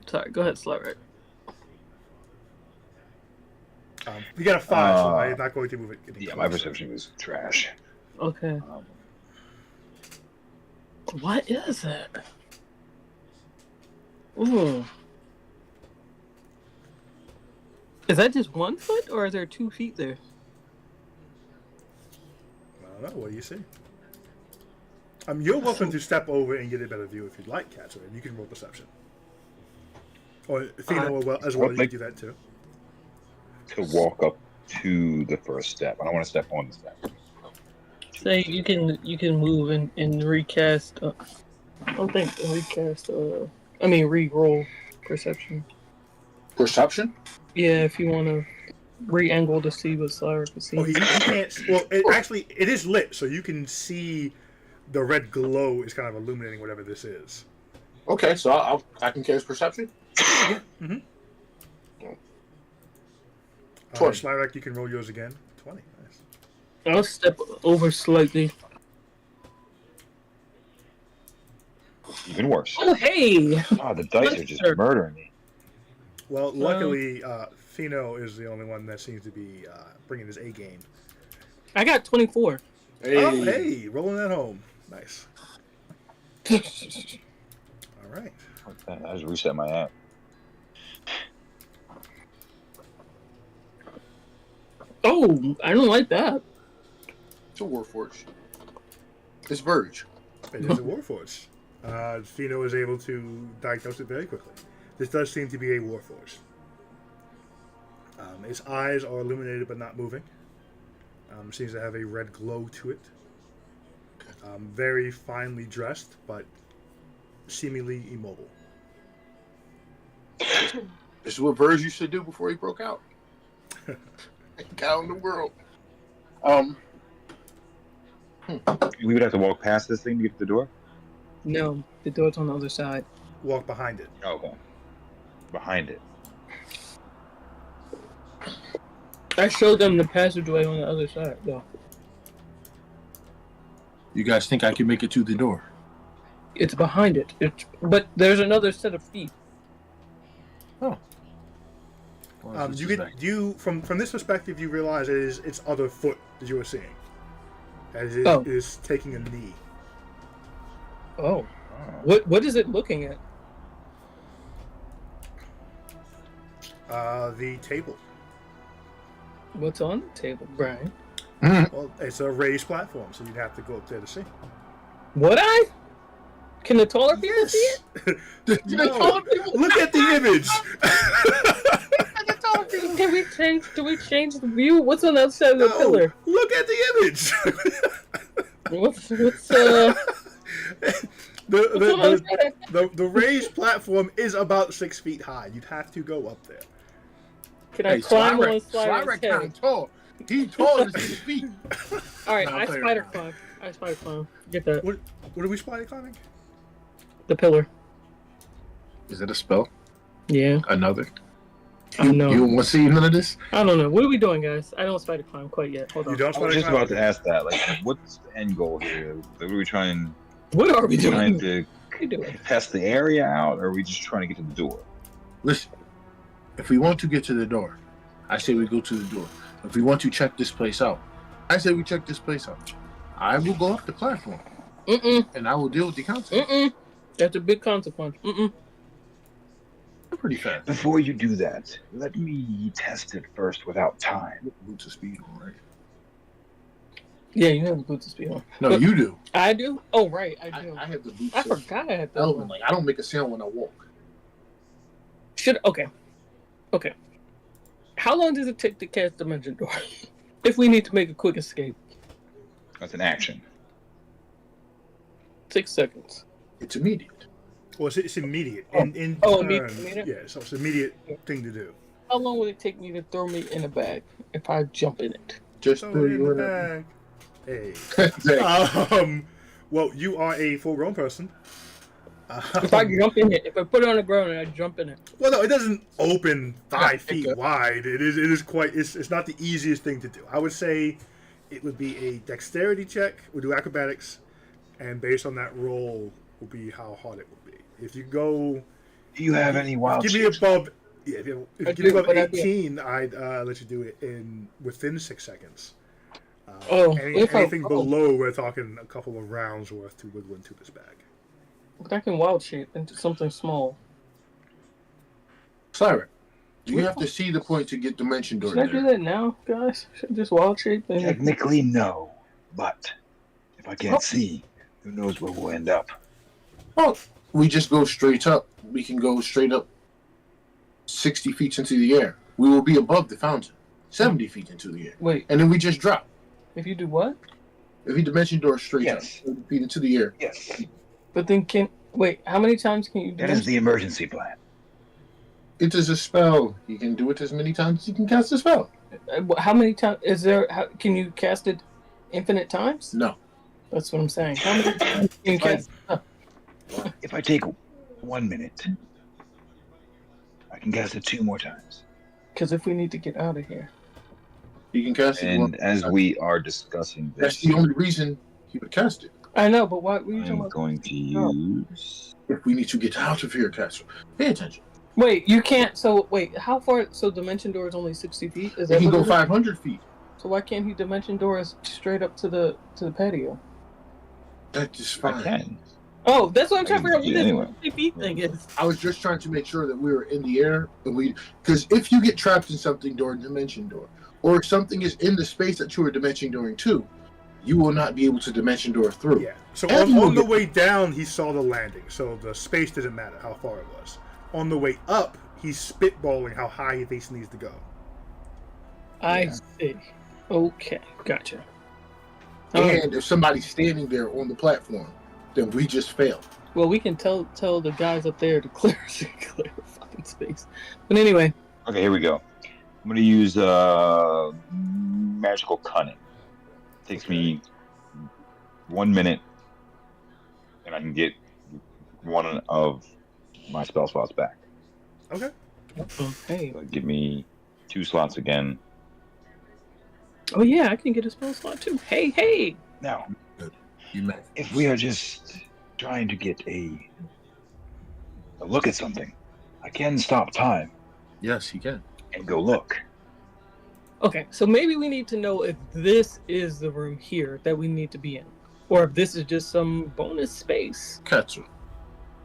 Sorry, go ahead, Slyrak.
You got a 5, so I'm not going to move it. any
Yeah, my
closer.
perception is trash.
Okay. What is it? Ooh. Is that just one foot, or are there 2 feet there?
I don't know. What do you see? You're welcome to step over and get a better view if you'd like, Catherine. You can roll perception. Or Fino as well. You can do that too.
To walk up to the first step. I don't want to step on the step.
Say you can move and recast. I don't think recast. Re-roll perception.
Perception?
Yeah, if you want to re-angle to see what Slyrak can see.
Oh, he can't. Well, it is lit, so you can see the red glow is kind of illuminating whatever this is.
Okay, so I can cast perception?
Mm-hmm.
20.
Slyrak, you can roll yours again. 20. Nice.
I'll step over slightly.
Even worse.
Oh, hey!
Oh, the dice are just murdering me.
Well, luckily, Fino is the only one that seems to be bringing his A game.
I got 24.
Hey.
Oh, hey, rolling that home. Nice. All right.
I just reset my app.
Oh, I don't like that.
It's a Warforged. It's Verge.
It is a Warforged. Fino is able to diagnose it very quickly. This does seem to be a Warforged. Its eyes are illuminated but not moving. Seems to have a red glow to it. Very finely dressed, but seemingly immobile.
This is what Verge used to do before he broke out. Out in the world.
We would have to walk past this thing to get to the door?
No, the door's on the other side.
Walk behind it.
Okay. Behind it.
I showed them the passageway on the other side, though.
You guys think I can make it to the door?
It's behind it. But there's another set of feet.
Oh.
From this perspective, you realize it is its other foot that you are seeing, as it is taking a knee.
Oh. What is it looking at?
The table.
What's on the table, Brian?
Well, it's a raised platform, so you'd have to go up there to see.
Would I? Can the taller people see it?
No. Look at the image.
Do we change the view? What's on the other side of the pillar?
Look at the image.
What's
the raised platform is about 6 feet high. You'd have to go up there.
Can I climb on Slider's
kind
head?
of tall. He's taller than 6 feet.
All right,
No,
I spider climb. Get that.
What are we spider climbing?
The pillar.
Is it a spell?
Yeah.
Another?
I don't know.
You want to see none of this?
I don't know. What are we doing, guys? I don't spider climb quite yet. Hold on.
You don't
I was
spider
just
climb?
about to ask that. Like, what's the end goal here? Are we trying
What are we doing?
to
What are we doing?
test the area out, or are we just trying to get to the door?
Listen, if we want to get to the door, I say we go to the door. If we want to check this place out, I say we check this place out. I will go up the platform, and I will deal with the consequence.
That's a big consequence.
I'm pretty fast.
Before you do that, let me test it first without time.
Boots of speed on, right?
Yeah, you have the boots of speed on.
No,
But-
you do.
I do? Oh, right. I do.
I have the boots.
I
of
forgot I had that
Elven.
one.
Like I don't make a sound when I walk.
Okay. How long does it take to cast Dimension Door? If we need to make a quick escape.
That's an action.
6 seconds.
It's immediate.
Well, it's immediate.
Oh.
In
Oh,
turn,
immediate?
yeah, so it's an immediate thing to do.
How long would it take me to throw me in a bag if I jump in it?
Just
So
throw
in
you
the
in
bag. Hey.
there.
Well, you are a full-grown person.
If I jump in it, if I put it on the ground and I jump in it.
Well, no, it doesn't open 5 feet
Okay.
wide. It is quite. It's not the easiest thing to do. I would say it would be a dexterity check. We'll do acrobatics, and based on that roll, will be how hard it will be. If you go,
Do you have any wild
give me
shapes?
above. Yeah, if you
I
give me
do,
above
but I do.
18, I'd let you do it within 6 seconds.
if
Anything
I-
below, we're talking a couple of rounds worth to wiggle into this bag.
But I can wild shape into something small.
Siren, you have to see the point to get Dimension Door
Should I do
there.
that now, guys? Should I just wild shape and
Technically, no. But if I can't see, who knows where we'll end up?
Well, we just go straight up. We can go straight up 60 feet into the air. We will be above the fountain, 70 feet into the air.
wait?
And then we just drop.
If you do what?
If you Dimension Door straight up,
Yes.
70 feet into the air.
Yes.
But then how many times can you do
That is the emergency plan.
It is a spell. You can do it as many times as you can cast a spell.
How many times can you cast it infinite times?
No.
That's what I'm saying. How many times can you cast
If I take 1 minute, I can cast it 2 more times.
Because if we need to get out of here.
You can cast it.
And
one-
as we are discussing
That's
this,
the only reason he would cast it.
I know, but why were you talking
I'm
about?
going to use...
If we need to get out of here, Castle. Pay attention.
Wait, you can't. So wait, how far? So Dimension Door is only 60 feet. Is
He
that
can
what
go
it is?
500 feet.
So why can't he Dimension Door us straight up to the patio?
That is
I
fine.
can.
Oh, that's what I'm
I
trying to figure out.
can
What
do
this
anyway.
60 feet thing is.
I was just trying to make sure that we were in the air, and because if you get trapped in something during Dimension Door, or if something is in the space that you are Dimension Dooring to, you will not be able to dimension door through.
Yeah. So
As you
on the
get-
way down, he saw the landing, so the space didn't matter how far it was. On the way up, he's spitballing how high he thinks he needs to go.
I see. Okay, gotcha. All right.
And if somebody's standing there on the platform, then we just failed.
Well, we can tell the guys up there to clear fucking space. But anyway,
Okay, here we go. I'm gonna use magical cunning. Takes me 1 minute, and I can get one of my spell slots back.
Okay.
hey,
So give me 2 slots again.
oh yeah, I can get a spell slot too. Hey,
Now,
You may.
if we are just trying to get a look at something, I can stop time
Yes, you can.
and go look.
okay. So maybe we need to know if this is the room here that we need to be in, or if this is just some bonus space.
Katsu,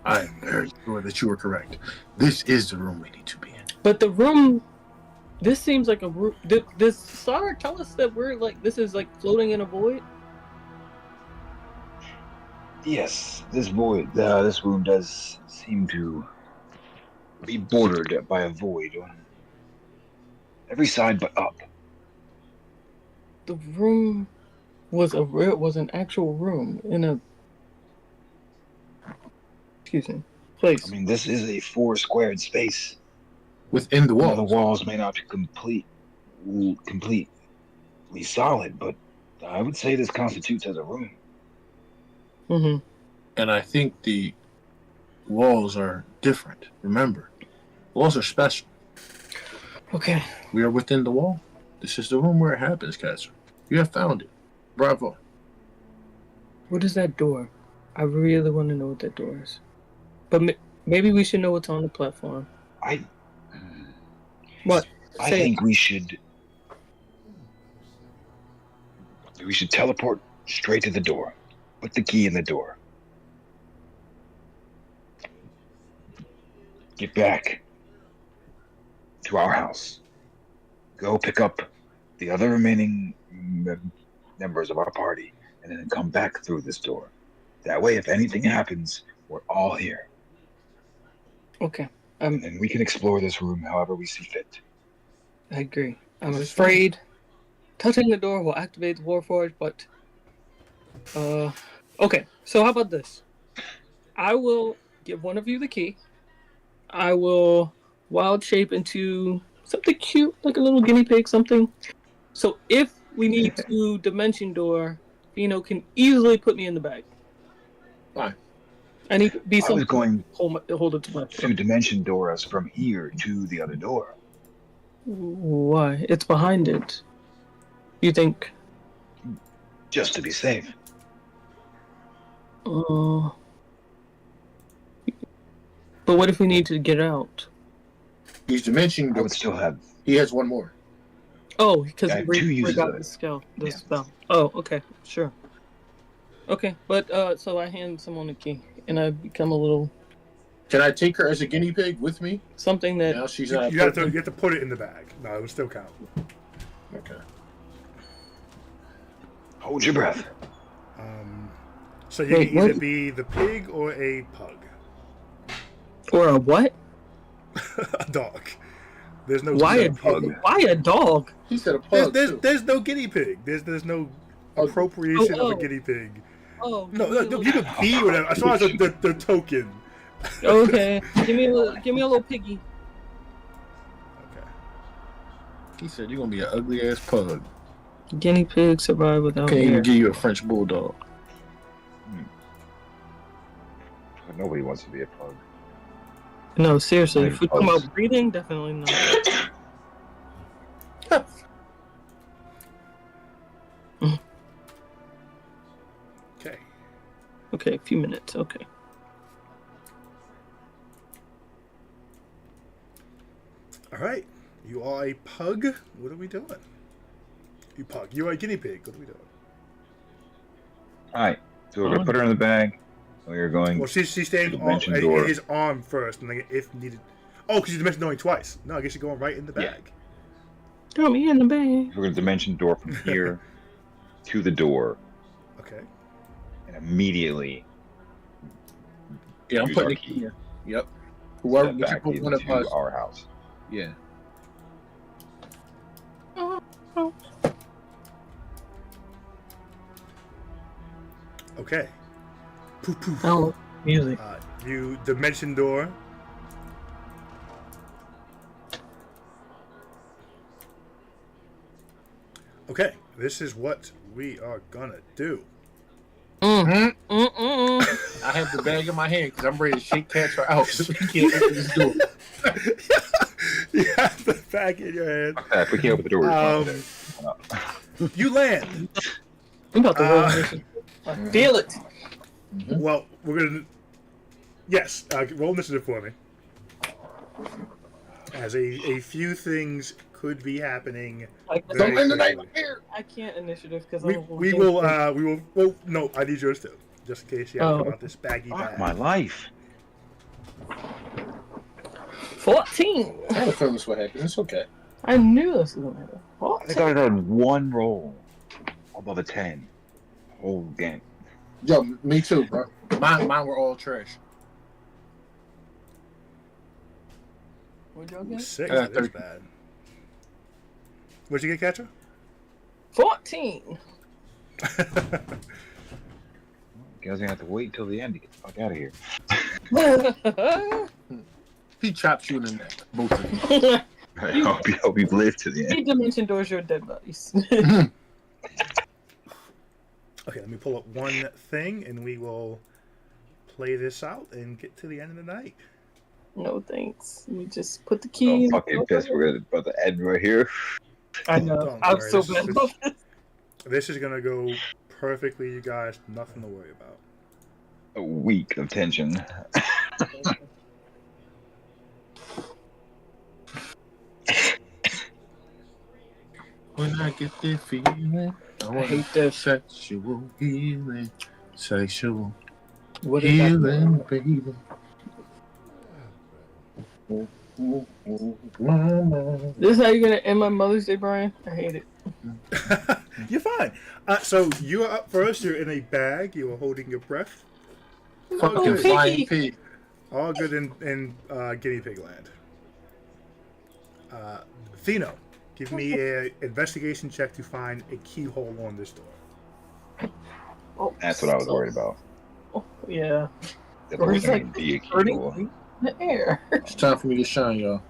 I am very sure that you are correct. This is the room we need to be in.
But the room, this seems like a room. Does Sar tell us that we're like this is like floating in a void?
Yes, this void, this room does seem to be bordered by a void on every side but up.
The room was an actual room in a place.
I mean, this is a 4 squared space.
Within the
Now,
wall.
the walls may not be completely solid, but I would say this constitutes as a room.
Mm-hmm.
And I think the walls are different. Remember, walls are special.
Okay.
We are within the wall. This is the room where it happens, Katsu. You have found it. Bravo.
What is that door? I really want to know what that door is. But maybe we should know what's on the platform.
I
What?
I
Say it.
think we should teleport straight to the door. Put the key in the door. Get back to our house. Go pick up the other remaining members of our party, and then come back through this door. That way, if anything happens, we're all here,
Okay.
and then we can explore this room however we see fit.
I agree. I'm afraid touching the door will activate the Warforged, but okay. So how about this? I will give one of you the key. I will wild shape into something cute, like a little guinea pig, something. So if we need to dimension door, Fino can easily put me in the bag.
Fine.
I need to be
I was
something
going
hold it to my
to dimension door us from here to the other door.
Why? It's behind it. You think?
Just to be safe.
But what if we need to get out?
He's dimension.
I would still have.
He has one more.
Oh, because
I have
we
2 uses
got
of it.
the spell. The
Yeah.
spell. Oh, okay, sure. Okay, but so I hand someone a key, and I become a little
Can I take her as a guinea pig with me?
something that.
Now she's
You
not.
have to put it in the bag. No, it would still count.
Okay.
Hold your breath.
So you
Wait,
can either
what?
be the pig or a pug.
Or a what?
A dog. There's no
Why a
pig.
dog? Why a dog?
He said a pug. too.
There's no guinea pig. There's no appropriation
Oh,
of
oh.
a guiney pig.
Oh,
No, you can be whatever. As far as the token.
Okay, give me a little piggy.
Okay.
He said you're gonna be an ugly ass pug.
Guinea pig survive without
Can't
hair.
even give you a French bulldog.
Nobody wants to be a pug.
No, seriously.
Guinea
If we talk
pugs.
about breathing, definitely not.
Okay.
Okay, a few minutes. Okay.
All right. You are a pug. What are we doing? You pug. You are a guinea pig. What are we doing?
All right. So we're gonna put her in the bag. We're going.
Well, she's staying on
Dimension door.
his arm first, and then if needed. Oh, because you dimension knowing twice. No, I guess you're going right in the
Yeah.
bag.
Throw me in the bag.
We're gonna dimension door from here to the door, immediately
Yeah, I'm
use
putting
our
the
key.
key in. Yep. Whoever,
step back
whichever one of
into
us.
our house.
Yeah.
Okay. Poof poof.
Oh, music.
You dimension door. Okay, this is what we are gonna do.
Mm.
Hmm?
Mm-mm.
I have the bag in my hand because I'm ready to shake Catra out. So we can't open this door.
You have the bag in your hand.
If we can't open the door,
You land.
I'm about to roll initiative. I feel it.
Well, we're gonna. Yes, roll initiative for me. As a few things could be happening.
Don't end the night here.
I can't initiative because
We will. Well, no, I need yours too, just in case you have to come out this baggy
Fuck
bag.
my life.
14.
I had a feeling this would happen. It's okay.
I knew this was gonna happen.
I think I had one roll above a 10. Whole game.
Yo, me too, bro. Mine were all trash.
What'd y'all get?
6.
I got
That is
30.
bad. What'd you get, Catcher?
14.
Guys gonna have to wait until the end to get the fuck out of here.
He chops you in the neck. Both of you.
I hope you live to the end.
Eight dimension doors, your dead bodies.
Okay, let me pull up one thing, and we will play this out and get to the end of the night.
No thanks. We just put the key.
I'm fucking pissed. We're about to end right here.
I know.
Don't
I'm
worry,
so
this
bad
is-
about this.
This is gonna go perfectly, you guys. Nothing to worry about.
A week of tension.
When I get that feeling, I hate that sexual healing. Sexual
What is that?
healing, baby.
This is how you're gonna end my Mother's Day, Brian? I hate it.
You're fine. So you are up first. You're in a bag. You are holding your breath.
Fucking
good.
flying pig.
All good in guinea pig land. Thino, give me an investigation check to find a keyhole on this door.
Oh,
That's what I was worried about.
Oh, yeah.
That
Or
was
it's
gonna
like
be a
hurting
keyhole.
in the air.
It's time for me to shine, y'all.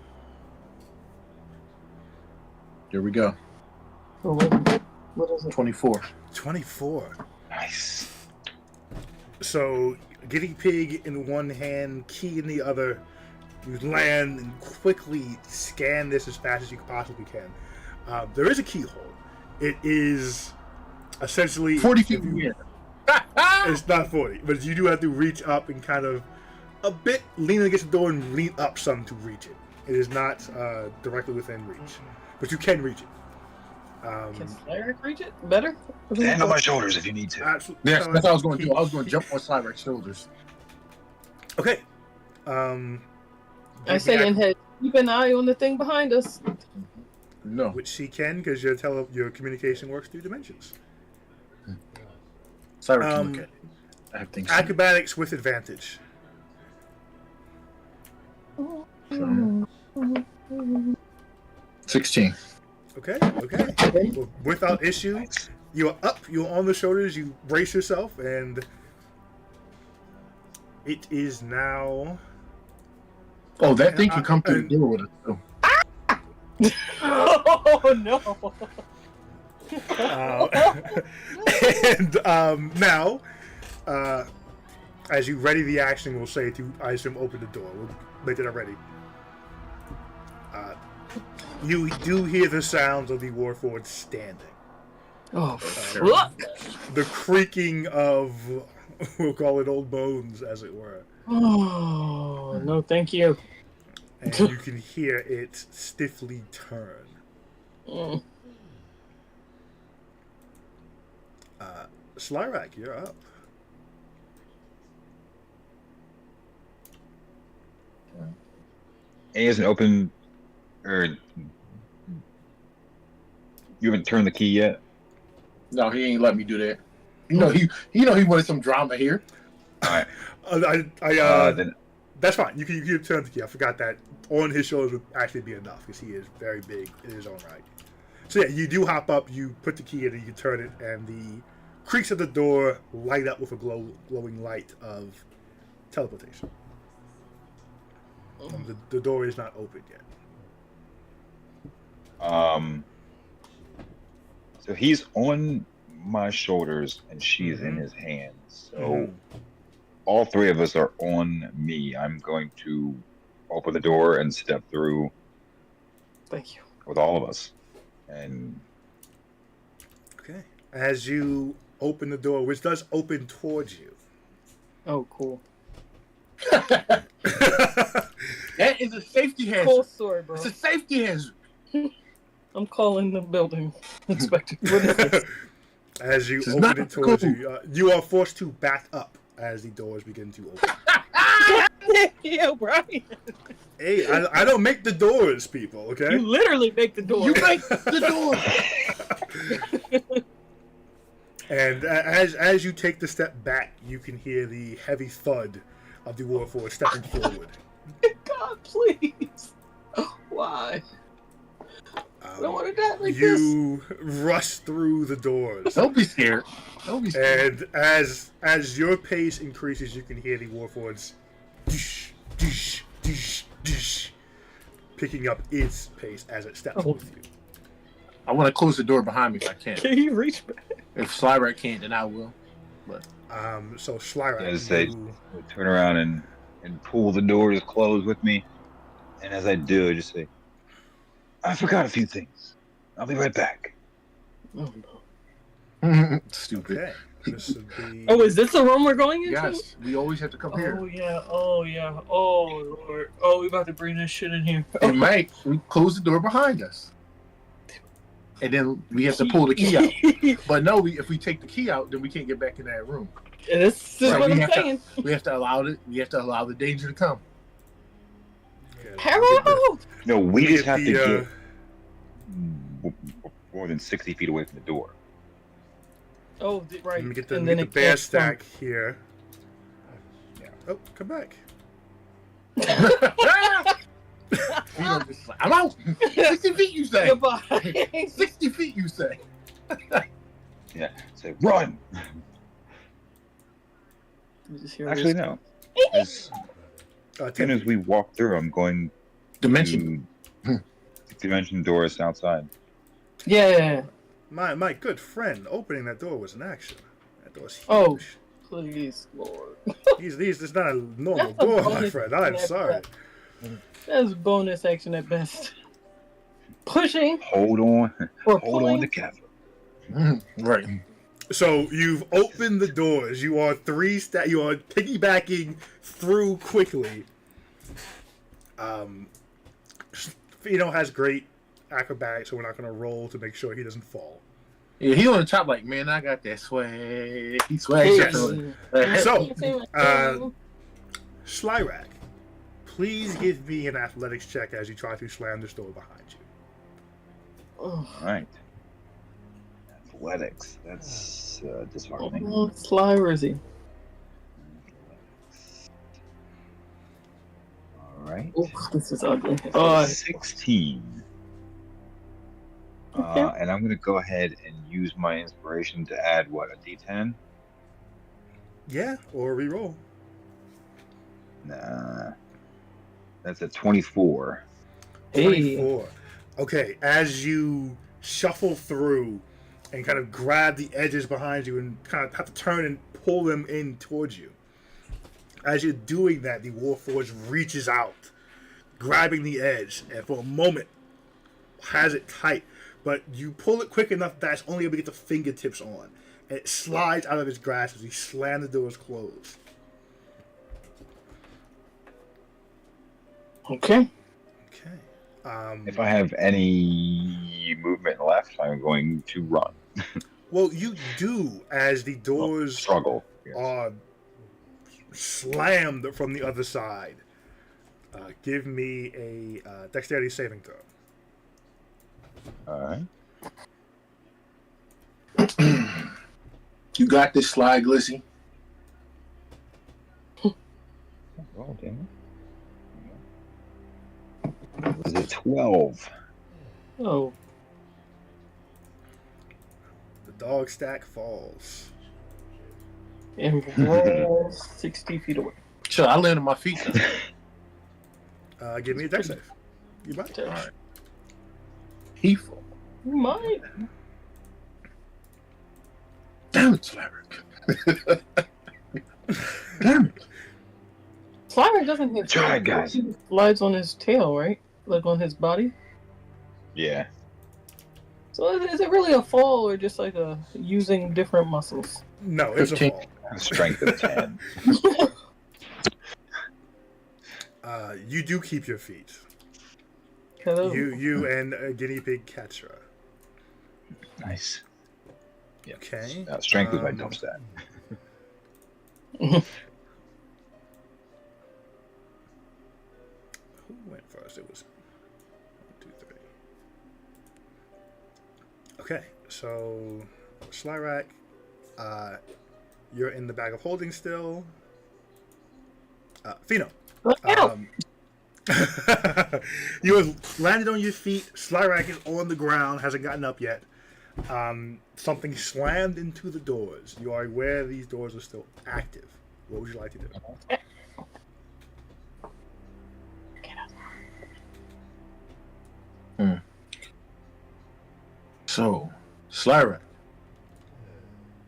Here we go.
So what is it?
24.
24.
Nice.
So, guinea pig in one hand, key in the other. You land and quickly scan this as fast as you possibly can. There is a keyhole. It is essentially
40 feet
if
from
you-
here.
It's not 40, but you do have to reach up and kind of a bit lean against the door and lean up some to reach it. It is not directly within reach, but you can reach it.
Can Slyric reach it better?
Stand on my shoulders if you need to.
Absolutely.
Yes, that's what I was going to do. I was going to jump on Cyber's shoulders.
Okay.
I say in head. Keep an eye on the thing behind us.
No.
Which she can, because your communication works through dimensions.
Cyber can look at it. I have things.
Acrobatics with advantage.
16.
Okay. Well, without issue, you are up. You are on the shoulders. You brace yourself, and it is now.
Oh, that thing can come through the door with us, too.
Oh no!
And now, as you ready the action, we'll say to, I assume, open the door. We'll make it already. You do hear the sounds of the Warforged standing.
Oh fuck!
The creaking of, we'll call it old bones, as it were.
Oh no, thank you.
And you can hear it stiffly turn.
Mm.
Slyrak, you're up.
He hasn't opened, or you haven't turned the key yet.
No, he ain't let me do that. You know he wanted some drama here.
All right.
I
Then
that's fine. You can turn the key. I forgot that on his shoulders would actually be enough because he is very big in his own right. So yeah, you do hop up. You put the key in, and you can turn it, and the creaks of the door light up with a glowing light of teleportation. The door is not open yet.
So he's on my shoulders and she's in
Mhm.
his hands. So
Mhm.
all three of us are on me. I'm going to open the door and step through
Thank you.
with all of us. And
Okay. As you open the door, which does open towards you.
Oh, cool.
That is a safety hazard.
Cool story, bro.
It's a safety hazard.
I'm calling the building inspector. What is this?
As you
This is
open
not
it towards
cool.
you, you are forced to back up as the doors begin to open.
Yo, Brian.
Hey, I don't make the doors, people. Okay.
You literally make the door.
You make the door.
And as you take the step back, you can hear the heavy thud of the Warforged stepping forward.
God, please. Why? I don't want to die like this.
You rush through the doors,
Don't be scared. Don't be scared.
and as your pace increases, you can hear the Warforgeds dish, dish, dish, dish, picking up its pace as it steps
Oh.
with you.
I want to close the door behind me if I can.
Can you reach back?
If Slyrat can't, then I will.
So Schlyra,
as they turn around and pull the doors closed with me. And as I do, I just say, I forgot a few things. I'll be right back.
Oh, no.
Stupid.
okay. This would be.
Oh, is this the room we're going into?
Yes, we always have to come here.
Oh, yeah. Oh, yeah. Oh, Lord. Oh, we about to bring this shit in here.
And Mike, we close the door behind us. And then we have to pull the key out. But no, if we take the key out, then we can't get back in that room.
This is
Right,
what
we
I'm
have to-
saying.
We have to allow the danger to come.
Okay,
Harold!
No, we
Look
just
at
have to
the,
get more than 60 feet away from the door.
Oh, right.
Let me get the,
and
let
then
me
it
get the bear
can't
stack here.
Yeah.
Oh, come back.
I'm out. 60 feet, you say.
Goodbye.
60 feet, you say.
Yeah, say, run!
You just hear
Actually,
this.
no. As soon as we walk through, I'm going
Dimension.
to dimension doors outside.
Yeah.
My good friend, opening that door was an action. That door's huge.
Oh. Please, Lord.
These is not a normal
That's a
door, my
bonus
friend. I'm
action
sorry.
at best. That's bonus action at best. Pushing
Hold on.
or
Hold
pulling.
on to Catherine.
Right.
So you've opened the doors. You are you are piggybacking through quickly. Fino has great acrobatics, so we're not going to roll to make sure he doesn't fall.
Yeah, he on the top like, man, I got that swag. He swags.
So, Slyrak, please give me an athletics check as you try to slam this door behind you.
Oh,
All right. Athletics. That's disheartening.
oh, Sly Rizzy.
All right.
Oh, this is ugly.
16.
Okay.
And I'm going to go ahead and use my inspiration to add, what, a d10?
Yeah, or reroll.
Nah. That's a 24.
24. Okay, as you shuffle through and kind of grab the edges behind you and kind of have to turn and pull them in towards you. As you're doing that, the Warforged reaches out, grabbing the edge, and for a moment has it tight. But you pull it quick enough that it's only able to get the fingertips on. And it slides out of his grasp as he slams the doors closed.
Okay.
Okay.
If I have any movement left, I'm going to run.
Well, you do as the doors
Struggle. Yes.
are slammed from the other side. Give me a dexterity saving throw.
All right.
You got this, Sly Glizzy.
Oh, damn it. Was it 12?
Oh,
The dog stack falls.
and roll 60 feet away.
Sure, I landed on my feet.
Give me a deck save. You might.
All
right. He fall.
You might.
Damn it, Slaverick. Damn it.
Slimer doesn't hit.
Try it, guys.
He slides on his tail, right? Like on his body.
Yeah.
So is it really a fall or just like a using different muscles?
No, it's a
15.
fall.
Strength of 10.
You do keep your feet.
Hello.
You and guinea pig Katra.
Nice. Yeah.
Okay.
Strength is my dump stat.
Who went first? It was 1, 2, 3. Okay, so Slyrak, you're in the bag of holding still. Fino.
Look out!
You have landed on your feet. Slyrak is on the ground, hasn't gotten up yet. Something slammed into the doors. You are aware these doors are still active. What would you like to do?
So, Slyrak,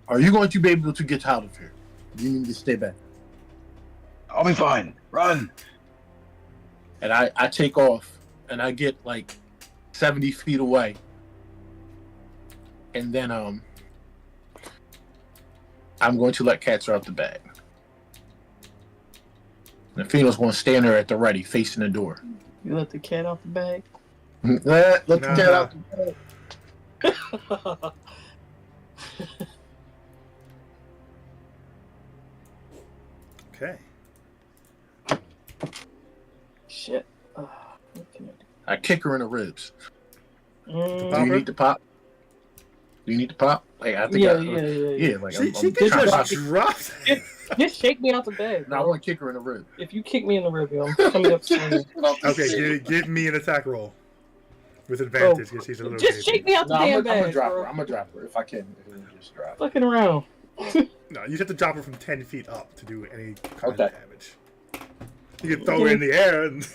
are you going to be able to get out of here? You need to stay back.
I'll be fine. Run.
And I take off, and I get like 70 feet away. And then I'm going to let Katra out the bag. And Fino's going to stand there at the ready, facing the door.
You let the cat out the bag.
Let the cat out the bag.
Okay.
Shit. What can I do?
I kick her in the ribs. Do
Mm,
you need to pop? Do you need to pop? Like, I think
yeah.
like
She
I'm
gets
trying to
just dropped.
Just shake me out the bag.
No, I want to kick her in the rib.
If you kick me in the rib, yo, I'm coming up swinging.
Okay, give me an attack roll with advantage because he's a little.
Just shake me out the
No,
damn
I'm gonna
bag,
drop
bro.
her. I'm gonna drop her if I can. If we just drop.
Fucking around.
No, you have to drop her from 10 feet up to do any kind
Okay.
of damage. You can throw her in the air. And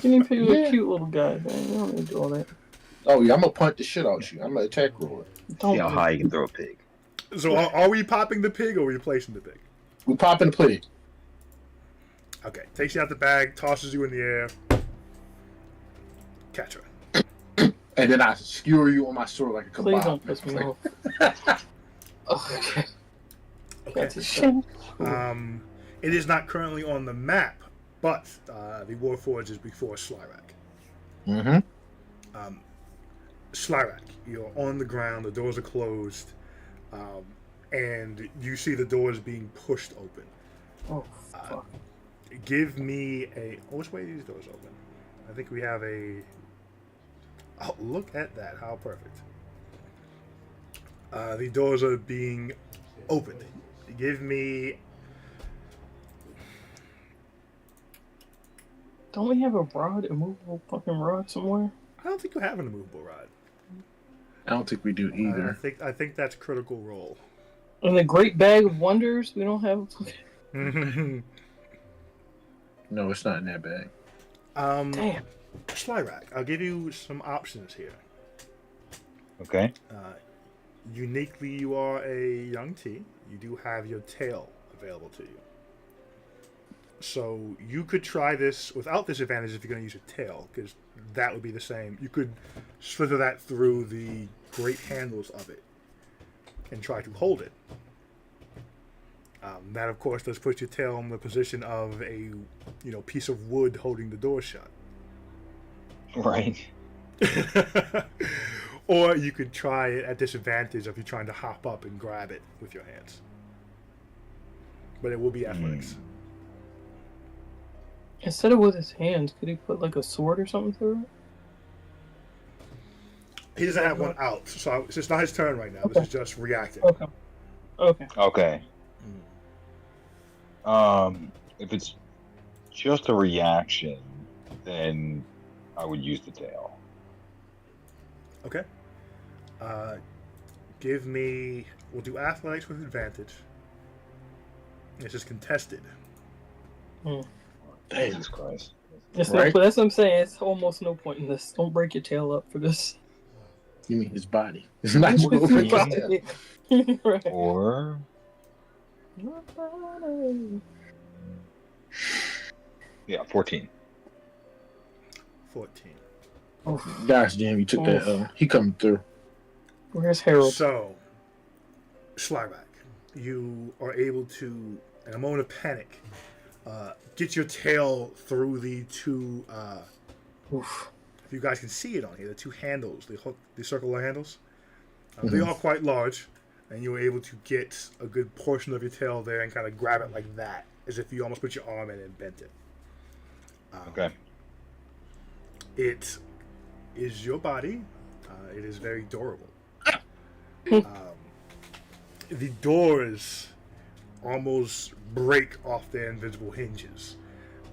Guinea pig is a cute little guy, man. You don't need to do all that.
Oh yeah, I'm gonna punt the shit out you. I'm gonna attack roll.
Don't
See how
do
high you can throw a pig.
so, are we popping the pig or are we placing the pig?
We pop in the pig.
Okay, takes you out the bag, tosses you in the air. Catch her.
And then I skewer you on my sword like a kebab.
Please don't piss me off. Okay.
Okay.
That's a shame.
It is not currently on the map, but the Warforged is before Slyrak.
Mm-hmm.
Slyrak, you're on the ground, the doors are closed, and you see the doors being pushed open.
Oh, fuck.
Give me a... Oh, which way are these doors open? I think we have a... Oh, look at that. How perfect. The doors are being opened. Give me...
Don't we have a rod, a movable fucking rod somewhere?
I don't think you have an immovable rod.
I don't think we do
I
either.
think that's Critical Role.
And the Great Bag of Wonders, we don't have.
No, it's not in that bag.
Damn.
Slyrak, I'll give you some options here.
Okay.
Uniquely, you are a young T. You do have your tail available to you. So you could try this without disadvantage if you're going to use your tail, because that would be the same. You could slither that through the great handles of it and try to hold it. That, of course, does put your tail in the position of a piece of wood holding the door shut.
Right.
Or you could try it at disadvantage if you're trying to hop up and grab it with your hands. But it will be athletics.
Instead of with his hands, could he put like a sword or something through it?
He doesn't have one out, so it's not his turn right now.
Okay.
This is just reacting.
Okay. Okay.
Okay. If it's just a reaction, then I would use the tail.
Okay. Give me. We'll do athletics with advantage. This is contested.
Jesus Christ.
That's,
Right.
that's what I'm saying. It's almost no point in this. Don't break your tail up for this.
You mean his body? It's not going to break his tail.
Right.
Or yeah, 14.
14.
Gosh damn, you took that. He coming through.
Where's Harold?
So, Slyback, you are able to, in a moment of panic, get your tail through the two.
Oof.
If you guys can see it on here, the two handles, the circular handles. They are quite large, and you were able to get a good portion of your tail there and kind of grab it like that, as if you almost put your arm in and bent it.
Okay.
It is your body. It is very durable. The doors almost break off their invisible hinges,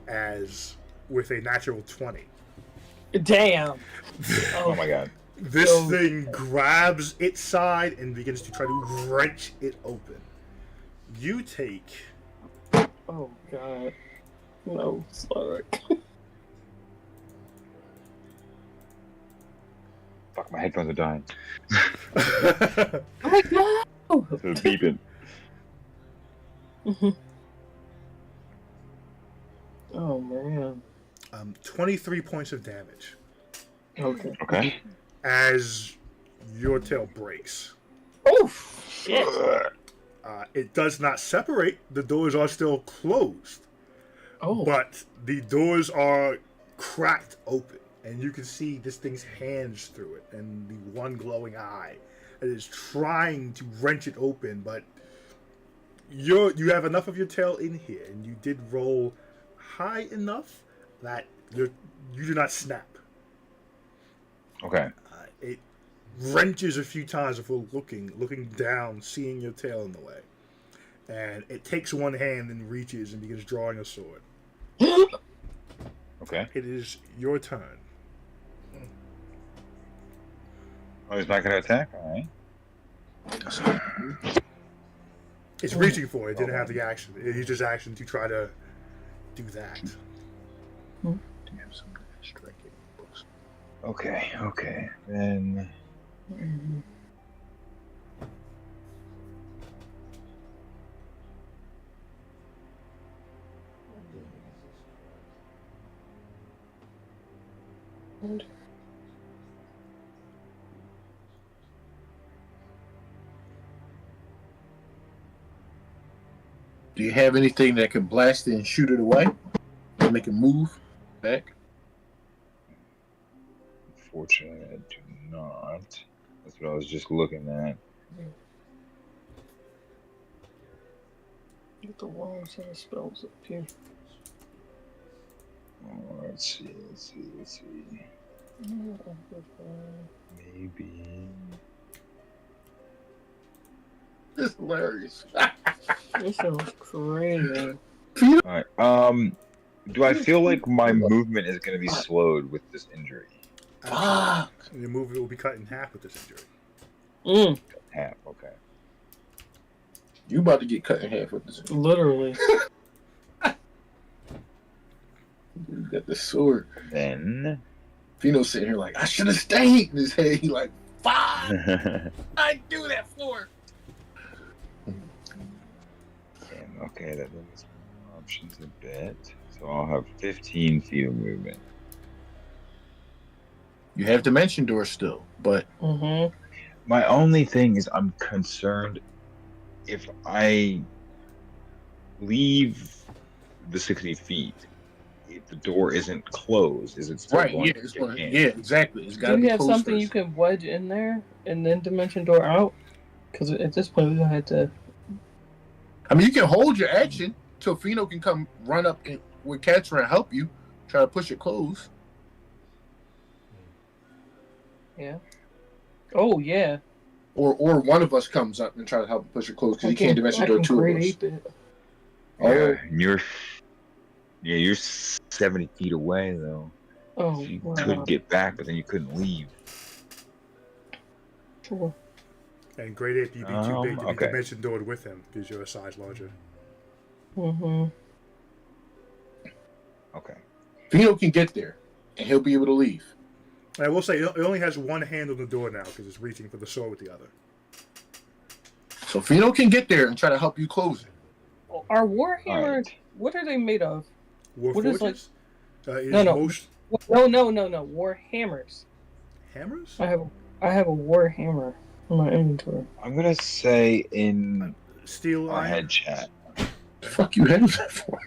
as with a natural 20.
Damn.
Oh my god.
This thing grabs its side and begins to try to wrench it open. You take.
Oh god. No, sorry.
Fuck, my headphones are dying.
Oh god.
They're beeping.
Oh man.
23 points of damage
Okay.
Okay.
as your tail breaks.
Oh shit.
It does not separate. The doors are still closed,
Oh.
but the doors are cracked open, and you can see this thing's hands through it, and the one glowing eye. It is trying to wrench it open, but you have enough of your tail in here, and you did roll high enough that you do not snap.
Okay.
It wrenches a few times before looking down, seeing your tail in the way. And it takes one hand and reaches and begins drawing a sword.
Okay.
It is your turn.
Oh, he's not gonna attack? Alright.
It's reaching for it. It didn't have the action. It used its action to try to do that.
Okay. Then
Do you have anything that can blast it and shoot it away? Make it move back?
unfortunately I do not. That's what I was just looking at.
Get the wrong set of spells up here.
Oh, let's see. Maybe.
It's hilarious.
This sounds crazy.
Alright. Do I feel like my movement is gonna be slowed with this injury?
Fuck.
Your movement will be cut in half with this injury.
Half, okay.
You about to get cut in half with this.
Literally.
You got the sword.
Then
Fino's sitting here like, I should have stayed in his head. He like, fuck. I do that for.
okay, that limits my options a bit. So I'll have 15 feet of movement.
You have dimension door still, but
My only thing is I'm concerned if I leave the 60 feet, if the door isn't closed, is it still
right,
going
yeah,
to
it's
get
going,
in?
yeah, exactly. It's got to
Do
be
you have
closed
something
first.
you can wedge in there and then dimension door out? Because at this point, we're going to have to.
I mean, you can hold your action till Fino can come run up with Catra and help you try to push it closed.
Yeah. Oh, yeah.
Or one of us comes up and try to help push it closed because you can't dimension door two of
grade
us.
8 it.
Oh,
you're 70 feet away though.
Oh,
So you
wow.
could get back, but then you couldn't leave.
Sure.
And grade 8, you'd be too big to be
Okay.
dimension doored with him because you're a size larger.
Mm-hmm.
Okay.
Fino can get there, and he'll be able to leave.
And I will say, it only has one hand on the door now because it's reaching for the sword with the other.
So Fino can get there and try to help you close it.
Are Warhammer,
Alright.
what are they made of?
War
What is,
forges? It is
No.
most
No. War hammers.
hammers?
I have a war hammer in my inventory.
I'm gonna say in
Steel
our
iron?
head chat.
The fuck you have that for?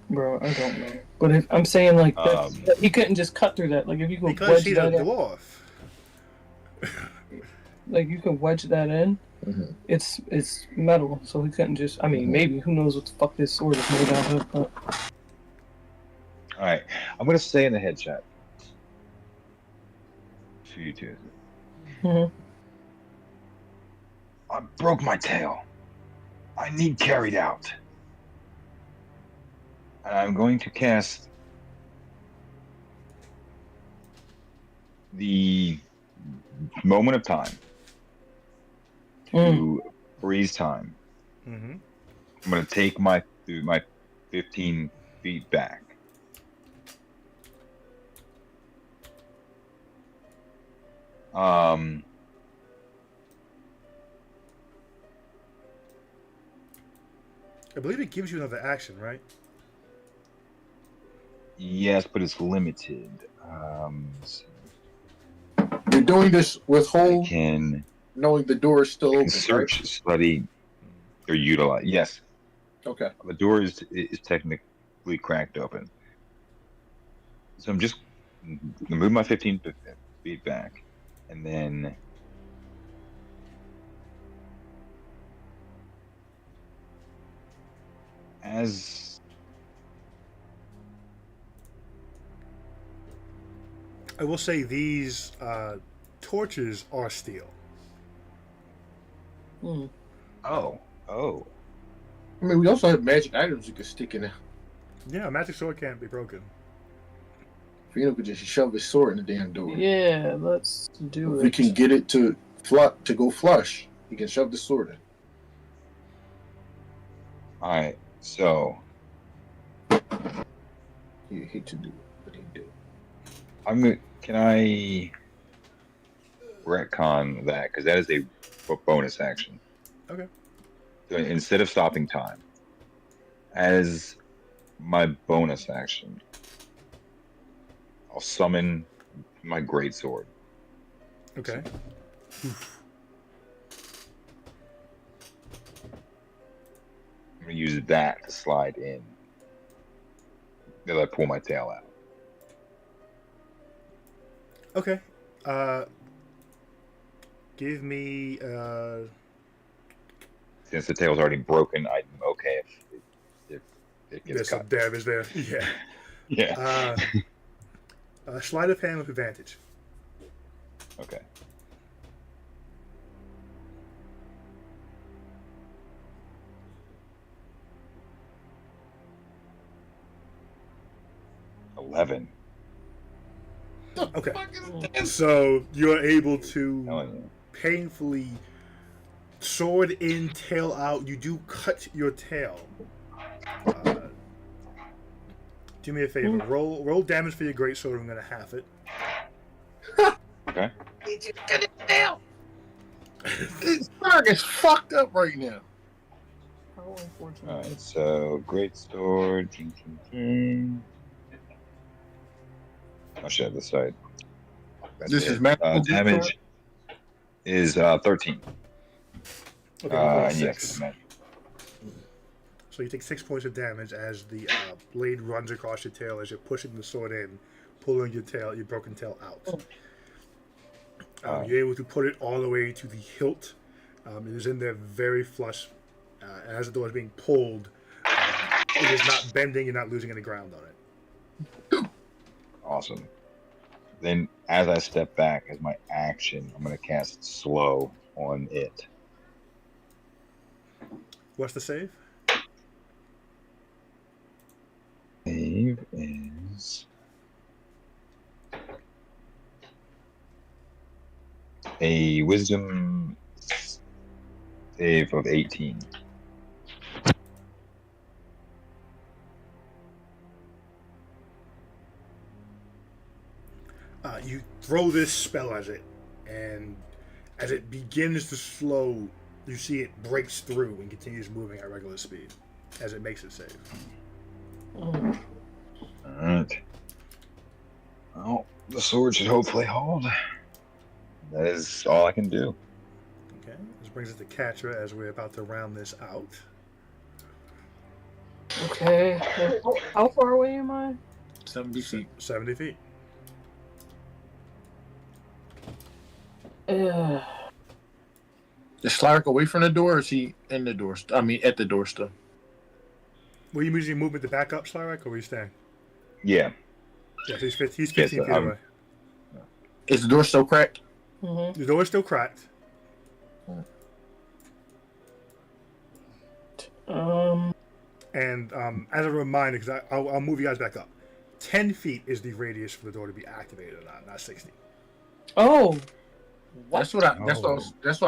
Bro, I don't know. But if, I'm saying like that, you couldn't just cut through that. Like if you could
Because
wedge
he's a
that in,
dwarf.
like you could wedge that in.
Mhm.
It's metal, so he couldn't just. I mean, maybe who knows what the fuck this sword is made out of? But
All right, I'm gonna say in the head chat. For you two.
Mhm.
I broke my tail. I need carried out. And I'm going to cast the moment of time to freeze time.
Mm-hmm.
I'm going to take my 15 feet back.
I believe it gives you another action, right?
Yes, but it's limited.
You're doing this with
I
whole
can
knowing the door is still open.
search, study, or utilize. Yes,
Right? Okay.
the door is technically cracked open. So I'm just gonna move my 15 feet back, and then as
I will say these torches are steel.
oh.
I mean, we also have magic items you could stick in there.
Yeah, a magic sword can't be broken.
Fino could just shove his sword in the damn door.
yeah, let's do
If
it.
we can get it to go flush, he can shove the sword in.
All right, so
He hate to do it, but he do.
I'm gonna. Can I retcon that? Because that is a bonus action.
Okay.
So instead of stopping time, as my bonus action, I'll summon my greatsword.
Okay.
I'm gonna use that to slide in. Then I pull my tail out.
Okay. Give me
Since the tail's already broken, I'm okay if it
there's
gets
some
cut.
damage there. Yeah.
Yeah.
Sleight of hand with advantage.
Okay. $11.
Okay. So you're able to
Telling you.
painfully sword in, tail out. You do cut your tail. Do me a favor. Roll damage for your greatsword. I'm gonna half it.
Okay.
This dog is fucked up right now.
How unfortunate.
All right. So great sword. Ching, ching, ching. I should have this side.
This is magical
damage is 13.
Okay, roll
Yes,
six.
it's magic.
So you take 6 points of damage as the blade runs across your tail as you're pushing the sword in, pulling your broken tail out. You're able to put it all the way to the hilt. It is in there very flush. And as the door is being pulled, it is not bending. You're not losing any ground on it.
Awesome. Then, as I step back, as my action, I'm going to cast slow on it.
What's the save?
Save is a wisdom save of 18.
You throw this spell at it, and as it begins to slow, you see it breaks through and continues moving at regular speed as it makes it save.
Alright. Well, the sword should hopefully hold. That is all I can do.
Okay, this brings us to Katra as we're about to round this out.
Okay. How far away am I?
70 feet.
70 feet.
Uh,
Is Slark away from the door, or is he in the door? I mean, at the door still.
Were you using movement to back up, Slarek, or were you staying?
Yeah.
Yes, he's 15 feet away.
Is the door still cracked?
mm-hmm.
The door is still cracked. And as a reminder, because I'll move you guys back up, 10 feet is the radius for the door to be activated, not 60.
Oh.
That's what I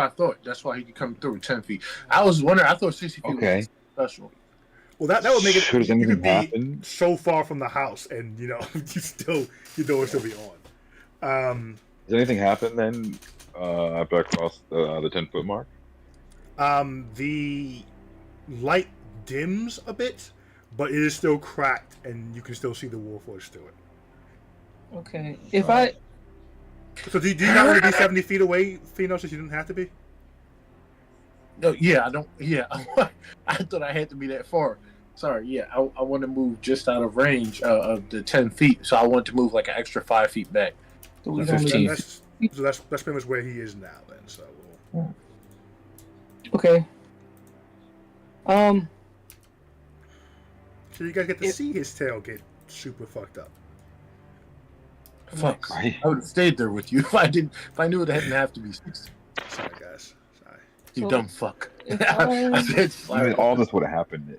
thought. That's why he could come through 10 feet. I was wondering. I thought 60 feet
Okay.
was special.
Well, that would make it.
Should
You
anything
could be
happen?
so far from the house, and you still your door will still be on.
Does anything happen then after I cross the 10-foot mark?
The light dims a bit, but it is still cracked, and you can still see the Warforged through it.
Okay. If I.
So do you not want to be 70 feet away, Fino, since you didn't have to be?
No, yeah, I don't. Yeah, I thought I had to be that far. Sorry, yeah, I want to move just out of range of the 10 feet, so I want to move like an extra 5 feet back.
So we
So
don't
15.
need-
That's pretty much where he is now. Then, so
Okay.
so you guys get to
If-
see his tail get super fucked up.
Fuck,
Right.
I would have stayed there with you if I didn't. If I knew it didn't have to be 60.
Sorry, guys. Sorry.
You
So-
dumb fuck.
If
I said,
I mean, all this would have happened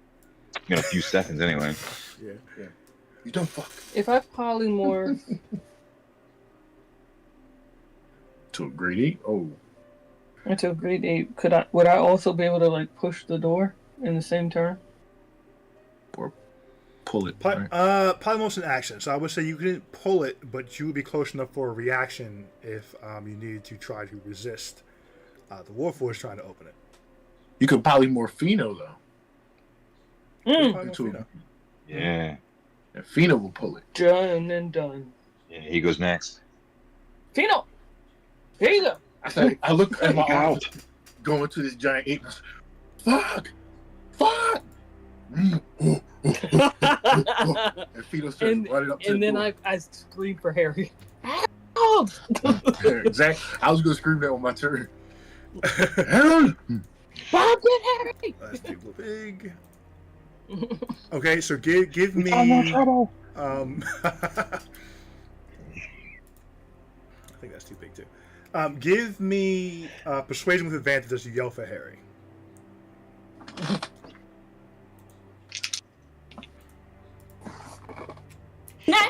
in a few seconds anyway.
yeah. You dumb fuck.
If I polymorph
To a grade 8. Oh,
into a grade 8, would I also be able to like push the door in the same turn?
pull it. Right?
Polymorph's an action, so I would say you couldn't pull it, but you would be close enough for a reaction if you needed to try to resist the Warforged trying to open it.
You could polymorph Fino though.
Mm.
Into a,
Yeah.
and Fino will pull it.
Done and done.
Yeah, he goes next.
Fino! Here you go!
I look at my
Look
arms going to this giant ape. Fuck! Fuck! And Fino starts
and
running up to
and
the
then
door.
I scream for Harry. Help!
Yeah, exactly. I was gonna scream that on my turn. Help!
Bob, get Harry!
That's too big. Okay, so give me.
trouble.
I think that's too big too. Give me persuasion with advantage as you yell for Harry.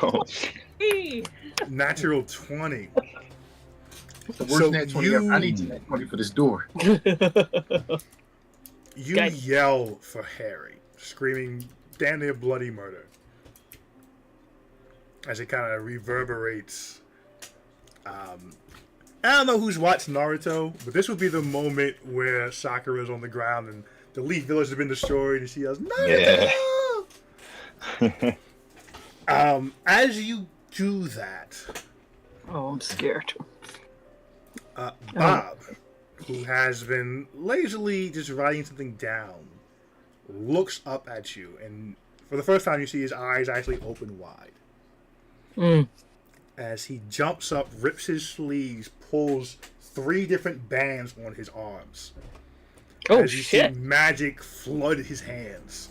Oh,
Natural 20.
The worst
So
nat 20
you-
ever. I need to nat 20 for this door.
You
Guy-
yell for Harry, screaming damn near bloody murder. As it kind of reverberates. I don't know who's watched Naruto, but this would be the moment where Sakura's on the ground and the Leaf Village has been destroyed and she yells, Naruto! As you do that,
Oh, I'm scared.
Bob, who has been lazily just writing something down, looks up at you, and for the first time you see his eyes actually open wide.
Mm.
As he jumps up, rips his sleeves, pulls 3 different bands on his arms.
Oh,
as you
shit.
see magic flood his hands.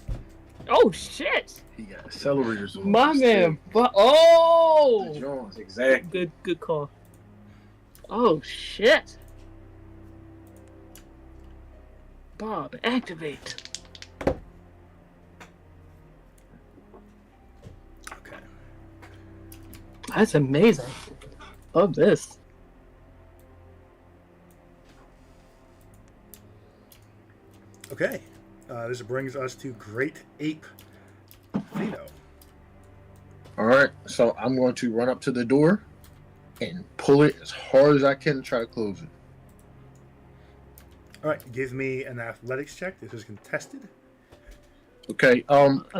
Oh, shit.
He got accelerators on.
My man. Oh!
Jones, exactly.
Good call. Oh, shit. Bob, activate.
Okay.
That's amazing. Love this.
Okay. This brings us to Great Ape Pheno.
All right, so I'm going to run up to the door and pull it as hard as I can to try to close it.
All right, give me an athletics check. This is contested.
Okay.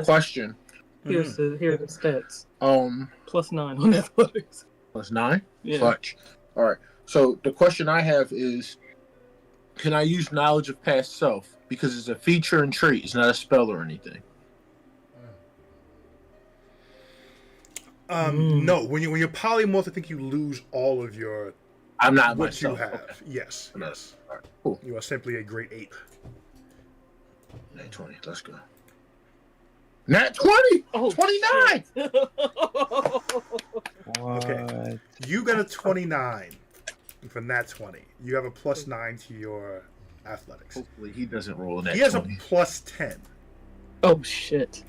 Question.
Here's the stats. +9 on athletics.
+9.
Yeah.
Clutch. All right. So the question I have is, can I use knowledge of past self because it's a feature and trait? It's not a spell or anything.
No, when you're polymorph, I think you lose all of your
I'm not
what
myself.
you have.
Okay.
Yes,
No.
yes.
All right. Cool.
You are simply a great ape.
Nat 20. Let's go. Nat 20.
Oh,
29.
What?
Okay. You got a 29 from that 20. You have a +9 to your athletics.
Hopefully he doesn't roll a nat
He has
20.
a +10.
Oh shit.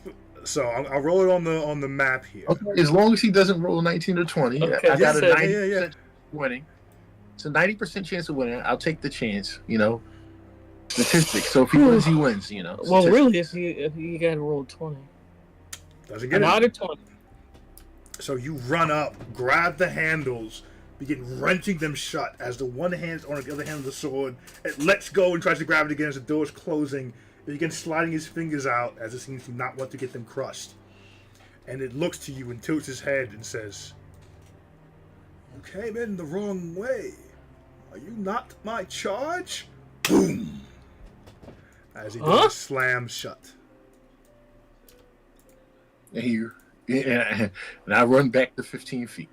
So I'll roll it on the map here.
Okay, as long as he doesn't roll a 19 or 20,
Okay,
I got a
yeah,
90% winning. It's a 90% chance of winning. I'll take the chance, Statistics. So if he wins, he wins,
Well,
Statistics.
really, if you got to roll 20,
Doesn't get
out
it.
of 20.
So you run up, grab the handles, begin wrenching them shut as the one hand's on the other hand of the sword. It lets go and tries to grab it again as the door's closing. He begins sliding his fingers out as it seems to not want to get them crushed. And it looks to you and tilts his head and says, "You came in the wrong way. Are you not my charge?" Boom! As he does slam shut.
And and I run back to 15 feet.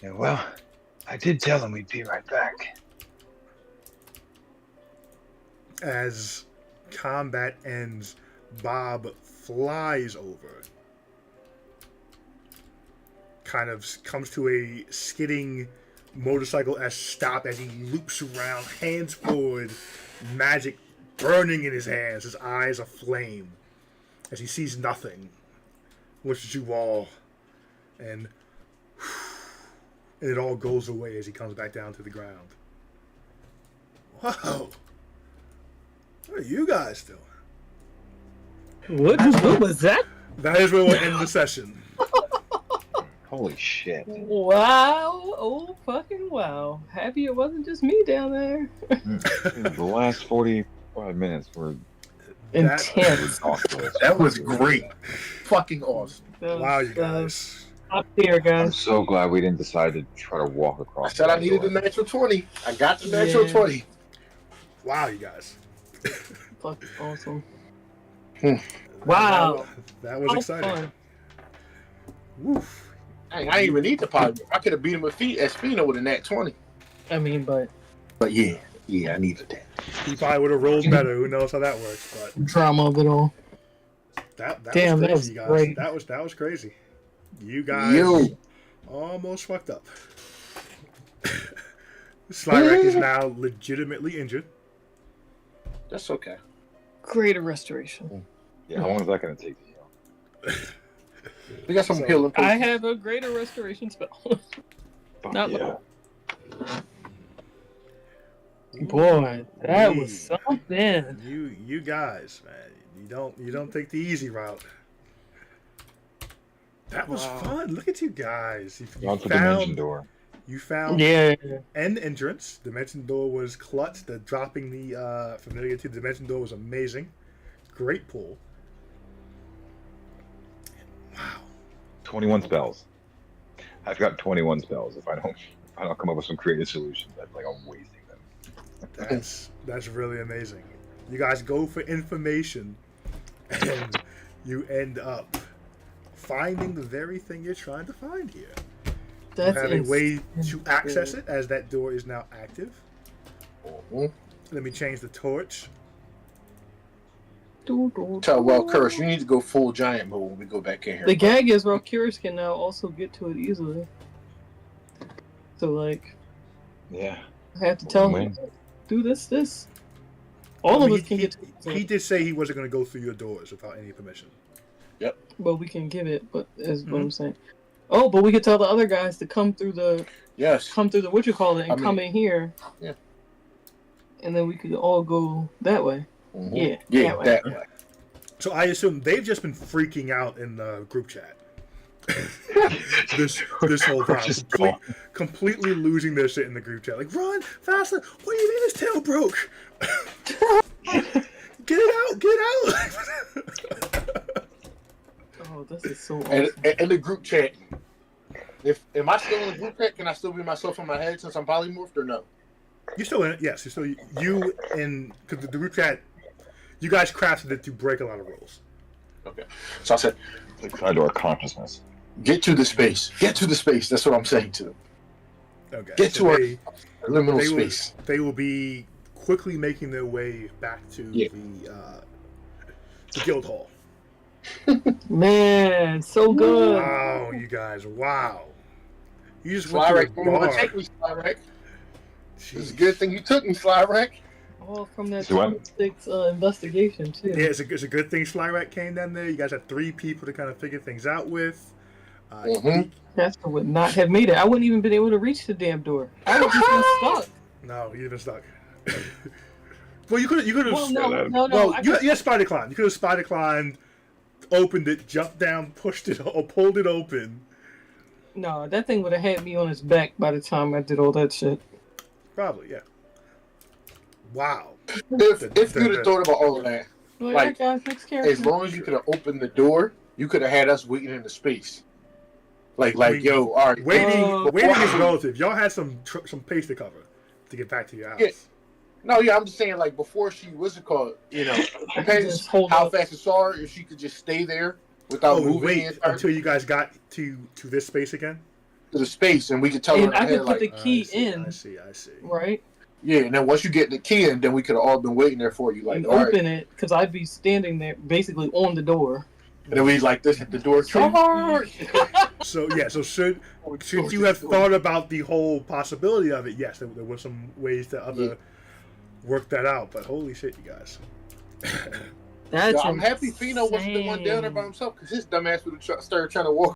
Yeah, well, I did tell him we'd be right back.
As combat ends, Bob flies over. Kind of comes to a skidding motorcycle-esque stop as he loops around, hands forward, magic burning in his hands, his eyes aflame. As he sees nothing, looks at you all, and it all goes away as he comes back down to the ground. Wow. What are you guys doing?
What was that?
That is where we'll end the session.
Holy shit.
Wow. Oh, fucking wow. Happy it wasn't just me down there.
The last 45 minutes were
Intense.
ridiculous.
That was great. Fucking awesome.
Wow, you guys.
Top tier,
I'm
guys.
so glad we didn't decide to try to walk
I
across.
said I
that
needed
door.
a natural 20. I got the natural
Yeah.
20.
Wow, you guys.
Fucking awesome.
Hmm.
Wow.
That was
How
exciting.
fun.
Woof.
I didn't even need the pod. I could have beat him with Espino with a nat 20.
I mean, but
But yeah, I needed that.
He probably would have rolled better. Who knows how that works? But
drama of it all.
that
Damn,
was
that was
crazy, guys.
great.
That was crazy. You guys
Yo.
almost fucked up. Slyrack is now legitimately injured.
That's okay.
Greater restoration.
Yeah, how long is that going to take to heal?
We got some
So,
healing.
I have a greater restoration spell.
Fuck
Not
yeah.
Boy, that
Ooh-wee.
was something.
You guys, man. You don't take the easy route. That was
Wow.
fun. Look at you guys.
On to the dimension door.
You found
Yeah.
an entrance. Dimension door was clutch. The dropping the familiar to the dimension door was amazing. Great pull. Wow.
21 spells. I've got 21 spells. If I don't come up with some creative solutions, I feel like I'm wasting them.
That's really amazing. You guys go for information, and you end up finding the very thing you're trying to find here.
That's
You have a way to
insane.
access it, as that door is now active.
Mhm.
Let me change the torch.
Tell well, Curse, you need to go full giant mode when we go back in here.
The gag is Valkyries can now also get to it easily. So, like,
Yeah.
I have to tell
Win.
him, do this. All
I
of
mean,
us can get to it,
he did say he wasn't going to go through your doors without any permission.
but we can give it. But is what
Mhm.
I'm saying. Oh, but we could tell the other guys to come through the
Yes.
what you call it and
I mean,
come in here.
yeah.
And then we could all go that way.
Mhm.
Yeah.
Yeah,
way.
that way.
So I assume they've just been freaking out in the group chat. this whole
We're
time,
just
completely losing their shit in the group chat. Like, run faster! What do you mean his tail broke? Get it out!
Oh, this is so
And
awesome.
in the group chat, am I still in the group chat? Can I still be myself in my head since I'm polymorphed or no?
You're still in it, yes. You're still you and because the group chat, you guys crafted it to break a lot of rules.
Okay. So I said,
Like tied to our consciousness.
get to the space. Get to the space. That's what I'm saying to them.
Okay.
Get
so
to our
they,
liminal
they will,
space.
they will be quickly making their way back to
Yeah.
the guild hall.
Man, so good.
Wow, you guys! Wow, you just went
Slyrek,
to
you
a
want
bar.
to take me, Slyrek? It's a
Jeez.
good thing you took me, Slyrek.
All from that
See what?
26 investigation too.
Yeah, it's a good thing Slyrat came down there. You guys had 3 people to kind of figure things out with.
Mhm.
Casper would not have made it. I wouldn't even been able to reach the damn door. I would just been stuck.
No, you've been stuck. Well, you could have.
Well, no.
Well,
I
you
could-
had spider climb. You could have spider climbed, opened it, jumped down, pushed it, or pulled it open.
No, that thing would have had me on its back by the time I did all that shit.
Probably, yeah. Wow.
If you'd have thought about all of that,
Like,
Like,
guys, next character.
as long as you could have opened the door, you could have had us waiting in the space. Like,
I mean,
yo, all right.
Oh.
Waiting is relative. Y'all had some pace to cover to get back to your house.
Yeah. No, yeah, I'm just saying, like, before she, what's it called? You know, depends
Just hold
how
up.
fast you saw her, if she could just stay there without
Oh,
moving
wait
the entire
until you guys got to this space again.
to the space, and we could tell her
And I
ahead,
could put
like,
the key
I see,
in,
I see.
right?
yeah, and then once you get the key in, then we could have all been waiting there for you, like,
And
all right.
open it, because I'd be standing there basically on the door.
And then we like this at the door, charge!
So yeah, so should you have thought about the whole possibility of it? Yes, there were some ways to work that out, but holy shit, you guys.
That's
I'm happy Fino wasn't the one down there by
insane.
himself, because his dumb ass would have started trying to walk